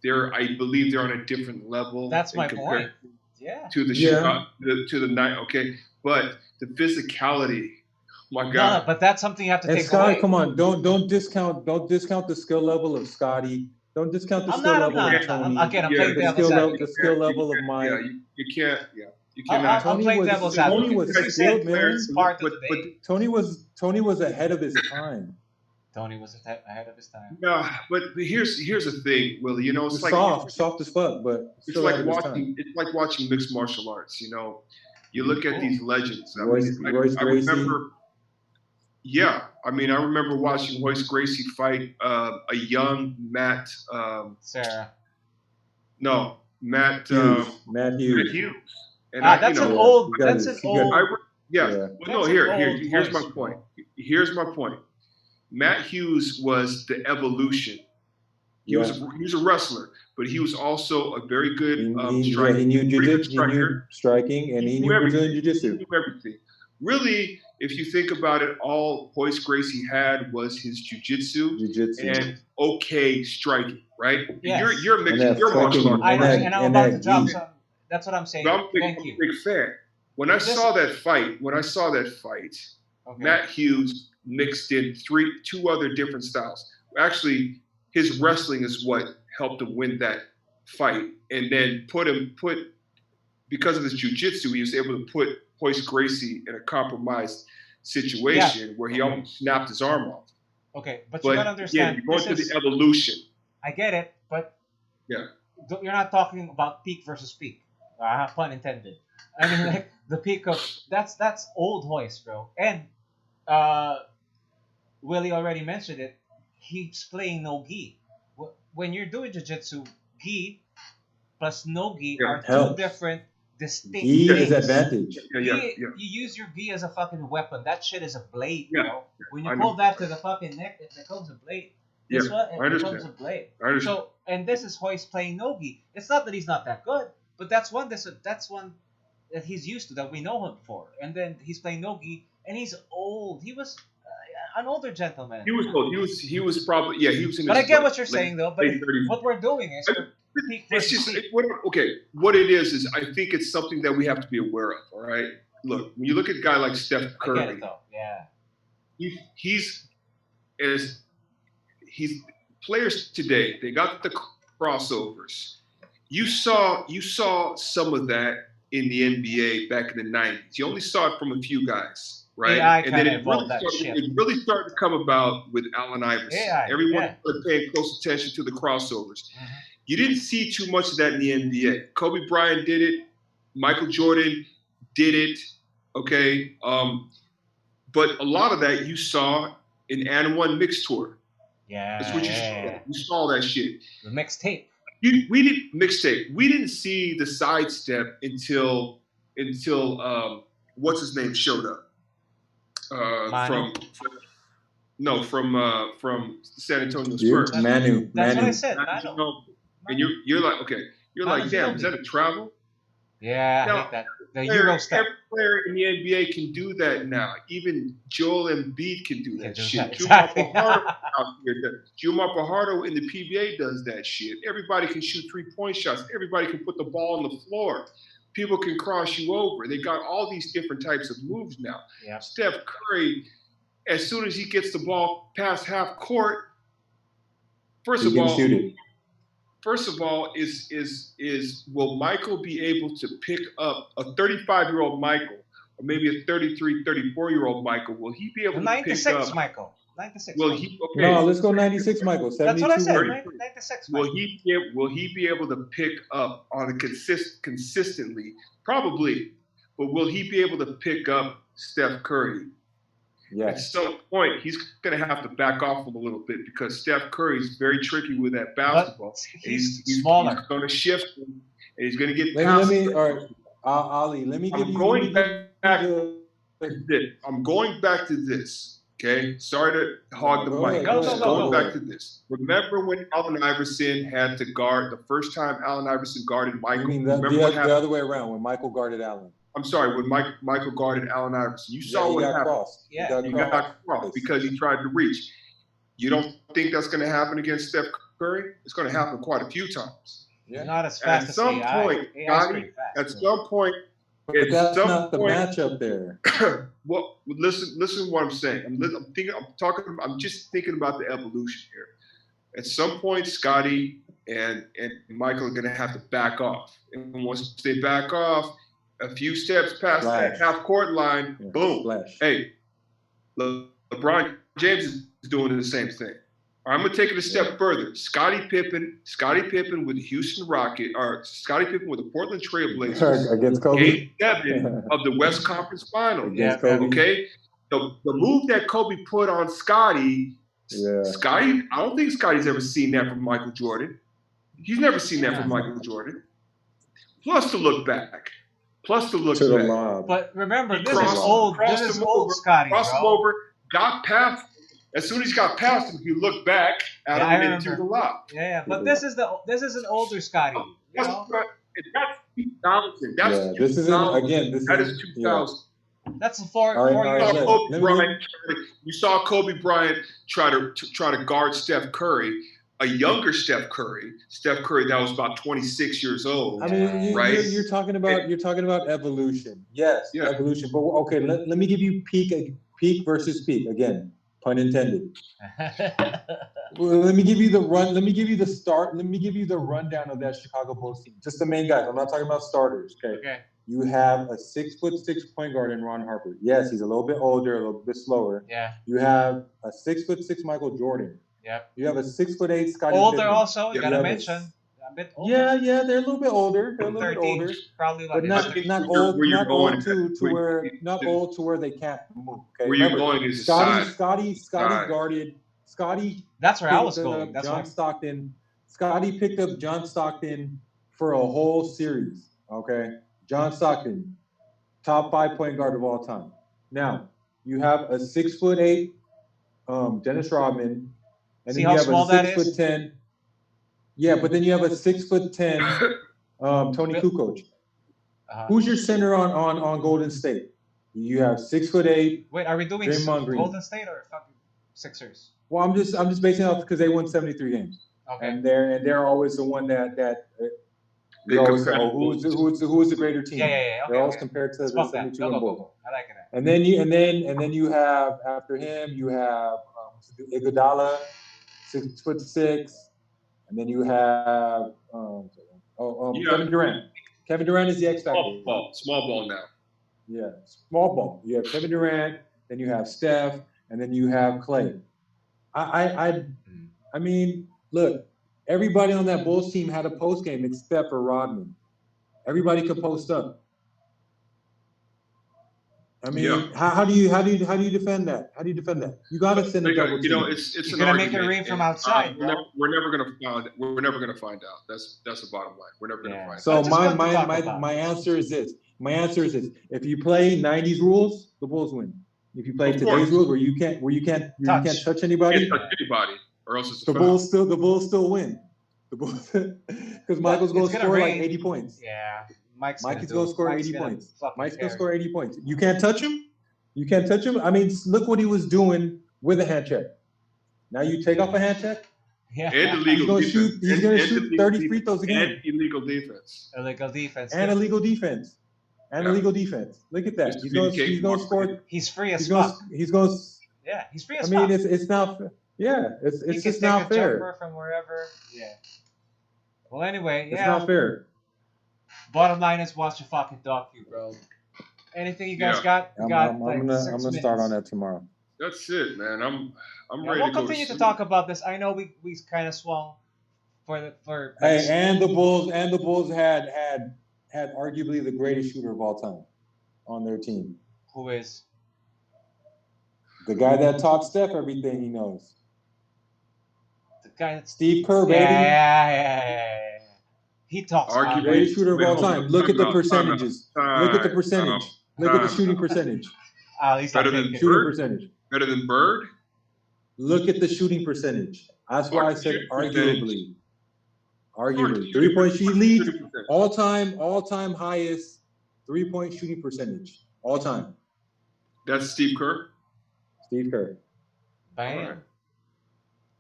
I believe they're on a different level. That's my point. Yeah. To the night. Okay, but the physicality. My God. No, but that's something you have to take Scotty, away. come on, don't discount the skill level of Scotty. Don't discount the skill level of Tony. I'm playing devil's advocate. The skill level of Mike. Yeah, you can't. Yeah, you cannot. I'm playing devil's advocate. Tony was skilled, man. But Tony was ahead of his time. Tony was ahead of his time. No, but here's the thing, Willie. You know, it's like soft as fuck, but it's like watching mixed martial arts. You know, you look at these legends. I remember. Yeah, I remember watching Royce Gracie fight a young Matt. Matt Hughes. And that's an old. Yeah. Well, no. Here's my point. Here's my point. Matt Hughes was the evolution. He was a wrestler, but he was also a very good striker. He knew striking, and he knew Brazilian jiu-jitsu. He knew everything. Really, if you think about it, all Royce Gracie had was his jiu-jitsu and okay striking, right? Yes. You're a mixed martial arts. And I'm about to drop some. That's what I'm saying. I'm a big fan. When I saw that fight, okay. Matt Hughes mixed in two other different styles. Actually, his wrestling is what helped him win that fight, and then put because of his jujitsu, he was able to put Hoist Gracie in a compromised situation where he almost snapped his arm off. Okay, but you gotta But understand. again, you're going through the evolution. I get it, but Yeah. you're not talking about peak versus peak. Pun intended. I mean, like the peak of that's old Hoist, bro. And Willie already mentioned it. He's playing no gi. When you're doing jiu-jitsu, gi plus no gi are two Helps. different, distinct Gi things. is advantage. You use your gi as a fucking weapon. That shit is a blade, Yeah. bro. When you I pull know. that to the fucking neck, it becomes a blade. This one, I it understand. becomes a blade. I understand. So, and this is Hoist playing no gi. It's not that he's not that good, but that's one that he's used to, that we know him for. And then he's playing no gi, and he's old. He was an older gentleman. He was old. He was probably he was in. But I his get what you're saying, though. But late 30s. what we're doing is peak It's versus just peak. what it is I think it's something that we have to be aware of. All right, look, when you look at a guy like Steph I get Curry, it, though. Yeah. he's players today. They got the crossovers. You saw some of that in the NBA back in the '90s. You only saw it from a few guys, right? AI And then kinda evolved that shit. it really started to come about with Allen Iverson. AI, Everyone yeah. started paying close attention to the crossovers. Mhm. You didn't see too much of that in the NBA. Kobe Bryant did it. Michael Jordan did it. Okay. But a lot of that you saw in And One Mix Tour. Yeah. That's what you saw. You saw that shit. The mixtape. We didn't mixtape. We didn't see the sidestep until what's his name showed up. Manu. From San Antonio Dude, Spurs. Manu. That's what I Manu. said. Manu Manu. Ginobili. And you're like, okay, you're like, Manu damn, is Ginobili. that a travel? Yeah, I Now, hate that. The Euro step. Every player in the NBA can do that now. Even Joel Embiid can do that do shit. that, exactly. Jumar Fajardo in the PBA does that shit. Everybody can shoot 3-point shots. Everybody can put the ball on the floor. People can cross you over. They got all these different types of moves now. Yeah. Steph Curry, as soon as he gets the ball past half court, first You of can all, shoot it. is will Michael be able to pick up a 35-year-old Michael or maybe a 33, 34-year-old Pick The up? 96, Michael. 96. Will Michael. he? Okay. No, let's go 96, Michael. That's what I 72 said. wins. 96, Will Michael. will he be able to pick up on a consistently? Probably, but will he be able to pick up Steph Curry? At Yes. some point, he's going to have to back off him a little bit because Steph Curry is very tricky with that basketball. But And he's he's smaller. going to shift him, and he's going to get Let past. me, all right, Ali, let me give I'm you. going let back me to this. I'm going back to this. Okay, sorry to hog the Go mic. ahead, I'm go just ahead, going go back ahead. to this. Remember when Allen Iverson had to guard the first time Allen Iverson guarded I Michael? mean, the Remember what happened? other way around, when Michael guarded Allen. I'm sorry, when Michael guarded Allen Iverson. You saw he what got happened. crossed. Yeah. He got crossed because he tried to reach. You don't think that's going to happen against Steph Curry? It's going to happen quite a few times. Yeah. Not as And at fast as some AI. point, AI's Scotty, pretty fast. at some point, But that's not the matchup there. well, listen to what I'm saying. I'm just thinking about the evolution here. At some point, Scotty and Michael are going to have to back off. And once they back off, a few steps past that half court line, boom. Splash. Hey, LeBron James is doing the same thing. I'm going to take it a step further. Scottie Pippen with the Houston Rockets, or Scottie Pippen with the Portland Trailblazers. Against Kobe. Game 7 of the West Conference Finals. Against Kobe. Okay? The move that Kobe put on Scotty, Yeah. I don't think Scotty's ever seen that from Michael Jordan. He's never seen that from Michael Jordan. Plus to look back. To the lob. But remember, this Crossed is old. This him is old over, Scotty, crossed him bro. over, got past him. As soon as he got past him, he looked back at Yeah, I him into remember. the lob. Yeah, but this is an older Scotty. You That's know? 2000. That's Yeah, this is 2000. again. This That is is 2000. That's a four All right, years all right, old. let- You saw Kobe Bryant try to guard Steph Curry, a younger Steph Curry that was about 26 years old. I mean, Right. you're talking about evolution. Yes, Yeah. evolution. But okay, let me give you peak versus peak again. Pun intended. Well, let me give you the run. Let me give you the start. Let me give you the rundown of that Chicago Bulls team. Just the main guys. I'm not talking about starters. Okay. Okay. You have a 6'6" point guard in Ron Harper. Yes, he's a little bit older, a little bit slower. Yeah. You have a 6'6" Michael Jordan. Yep. You have a 6'8" Scottie Older Pippen. also. You gotta have mention. A bit older. Yeah, they're a little bit older. They're a little bit 30, older, probably but like not where old, you're not going old to where they can't move. Okay, Where you're remember, going is Scotty side. guarded. Scotty That's where I was picked going. up That's John why. Stockton. Scotty picked up John Stockton for a whole series. Okay, John Stockton, top 5 point guard of all time. Now you have a 6'8" Dennis Rodman, and See then how you have small a that 6'10". Yeah, but then you have a 6'10" Tony Kukoc. Who's your center on Golden State? You have 6'8". Wait, are we doing Draymond Green. Golden State or fucking Sixers? Well, I'm just basing it off because they won 73 games, Okay. and they're always the one that They they always say, compare oh, who's the greater team? Yeah. Okay, they're always okay. compared to Let's the bump that. 72 and Bulls. Go. I like it. And then you have after him you have Iguodala, 6'6", and then you have Kevin Durant. Kevin Durant is the X factor. Small ball now. Yeah, small ball. You have Kevin Durant, then you have Steph, and then you have Clay. I mean, look, everybody on that Bulls team had a post game except for Rodman. Everybody could post up. I mean, how do you defend that? How do you defend that? You got to send a double team. It's You're gonna make it rain from outside, bro. We're never gonna find out. That's the bottom line. We're never gonna find out. So my answer is this. My answer is this. If you play 90s rules, the Bulls win. If you play today's rules where you can't touch anybody, or else it's the Bulls still win. The Bulls because Michael's going to score like 80 points. Yeah. Mike's going to score 80 points. Mike's going to score 80 points. You can't touch him. I mean, look what he was doing with a hand check. Now you take off a hand check. Yeah. And illegal defense. He's going to shoot 30 free throws a game. And illegal defense. Illegal defense. And illegal defense. And illegal defense. Look at that. He's going to score. He's free as fuck. He's going. Yeah, he's free as fuck. I mean, it's not. Yeah, it's just not fair. Jumper from wherever. Yeah. Well, anyway, it's not fair. Bottom line is watch your fucking docu, bro. Anything you guys got? I'm gonna start on that tomorrow. That's it, man. I'm ready. We'll continue to talk about this. I know we kind of swung for. Hey, and the Bulls had arguably the greatest shooter of all time on their team. Who is? The guy that taught Steph everything he knows. The guy that's Steve Kerr, baby. Yeah. He talks. Greatest shooter of all time. Look at the percentages. Look at the percentage. Look at the shooting percentage. Better than shooting percentage. Better than Bird. Look at the shooting percentage. That's why I said arguably. Arguably, 3-point she leads all time highest 3-point shooting percentage all time. That's Steve Kerr. Steve Kerr. Bam. Right.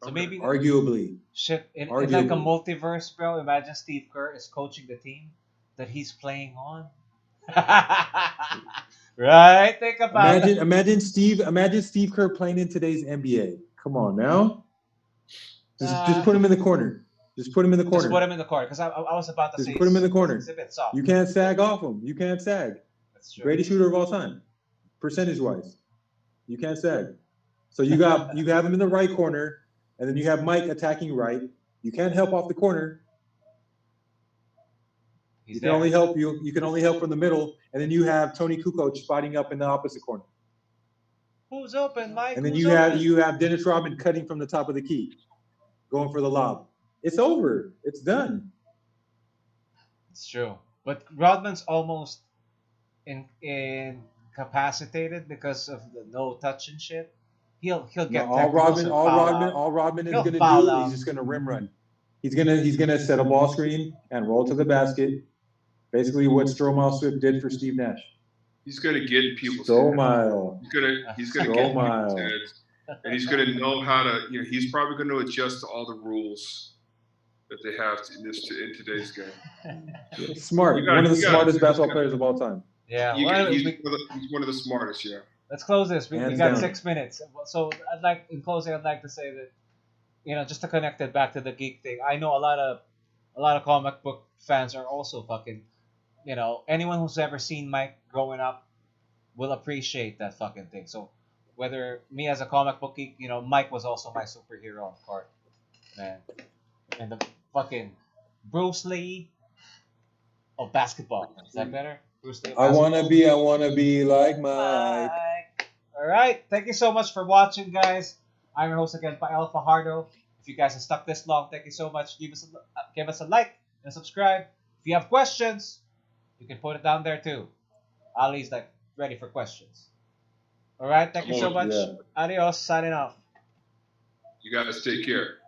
So maybe arguably. Shit, in like a multiverse, bro. Imagine Steve Kerr is coaching the team that he's playing on. Right? Think about it. Imagine Steve Kerr playing in today's NBA. Come on now. Just put him in the corner. Just put him in the corner. Just put him in the corner, because I was about to say. Just put him in the corner. It's a bit soft. You can't sag off him. You can't sag. That's true. Greatest shooter of all time, percentage-wise. You can't sag. So you have him in the right corner, and then you have Mike attacking right. You can't help off the corner. You can only help from the middle, and then you have Tony Kukoc spotting up in the opposite corner. Who's open, Mike? And then you have Dennis Rodman cutting from the top of the key, going for the lob. It's over. It's done. It's true. But Rodman's almost incapacitated because of the no touch and shit. He'll get all Rodman is gonna do. He's just gonna rim run. He's gonna set a ball screen and roll to the basket. Basically, what Stromile Swift did for Steve Nash. He's gonna get in people's Stromile. He's gonna get in people's heads, and he's gonna know how to. He's probably gonna adjust to all the rules that they have in today's game. Smart. One of the smartest basketball players of all time. Yeah, he's one of the smartest. Yeah. let's close this. We Hands got down. 6 minutes. So in closing, I'd like to say that, just to connect it back to the geek thing. I know a lot of comic book fans are also fucking, anyone who's ever seen Mike growing up will appreciate that fucking thing. So whether me as a comic book geek, Mike was also my superhero on part, man. And the fucking Bruce Lee of basketball. Is that better? Bruce Lee of I basketball. wanna be like Mike. Mike. All right. Thank you so much for watching, guys. I'm your host again, Pael Fajardo. If you guys have stuck this long, thank you so much. Give us a like and subscribe. If you have questions, you can put it down there too. Ali's like ready for questions. All right. Thank you so much. Yeah. Adios. Signing off. You guys take care.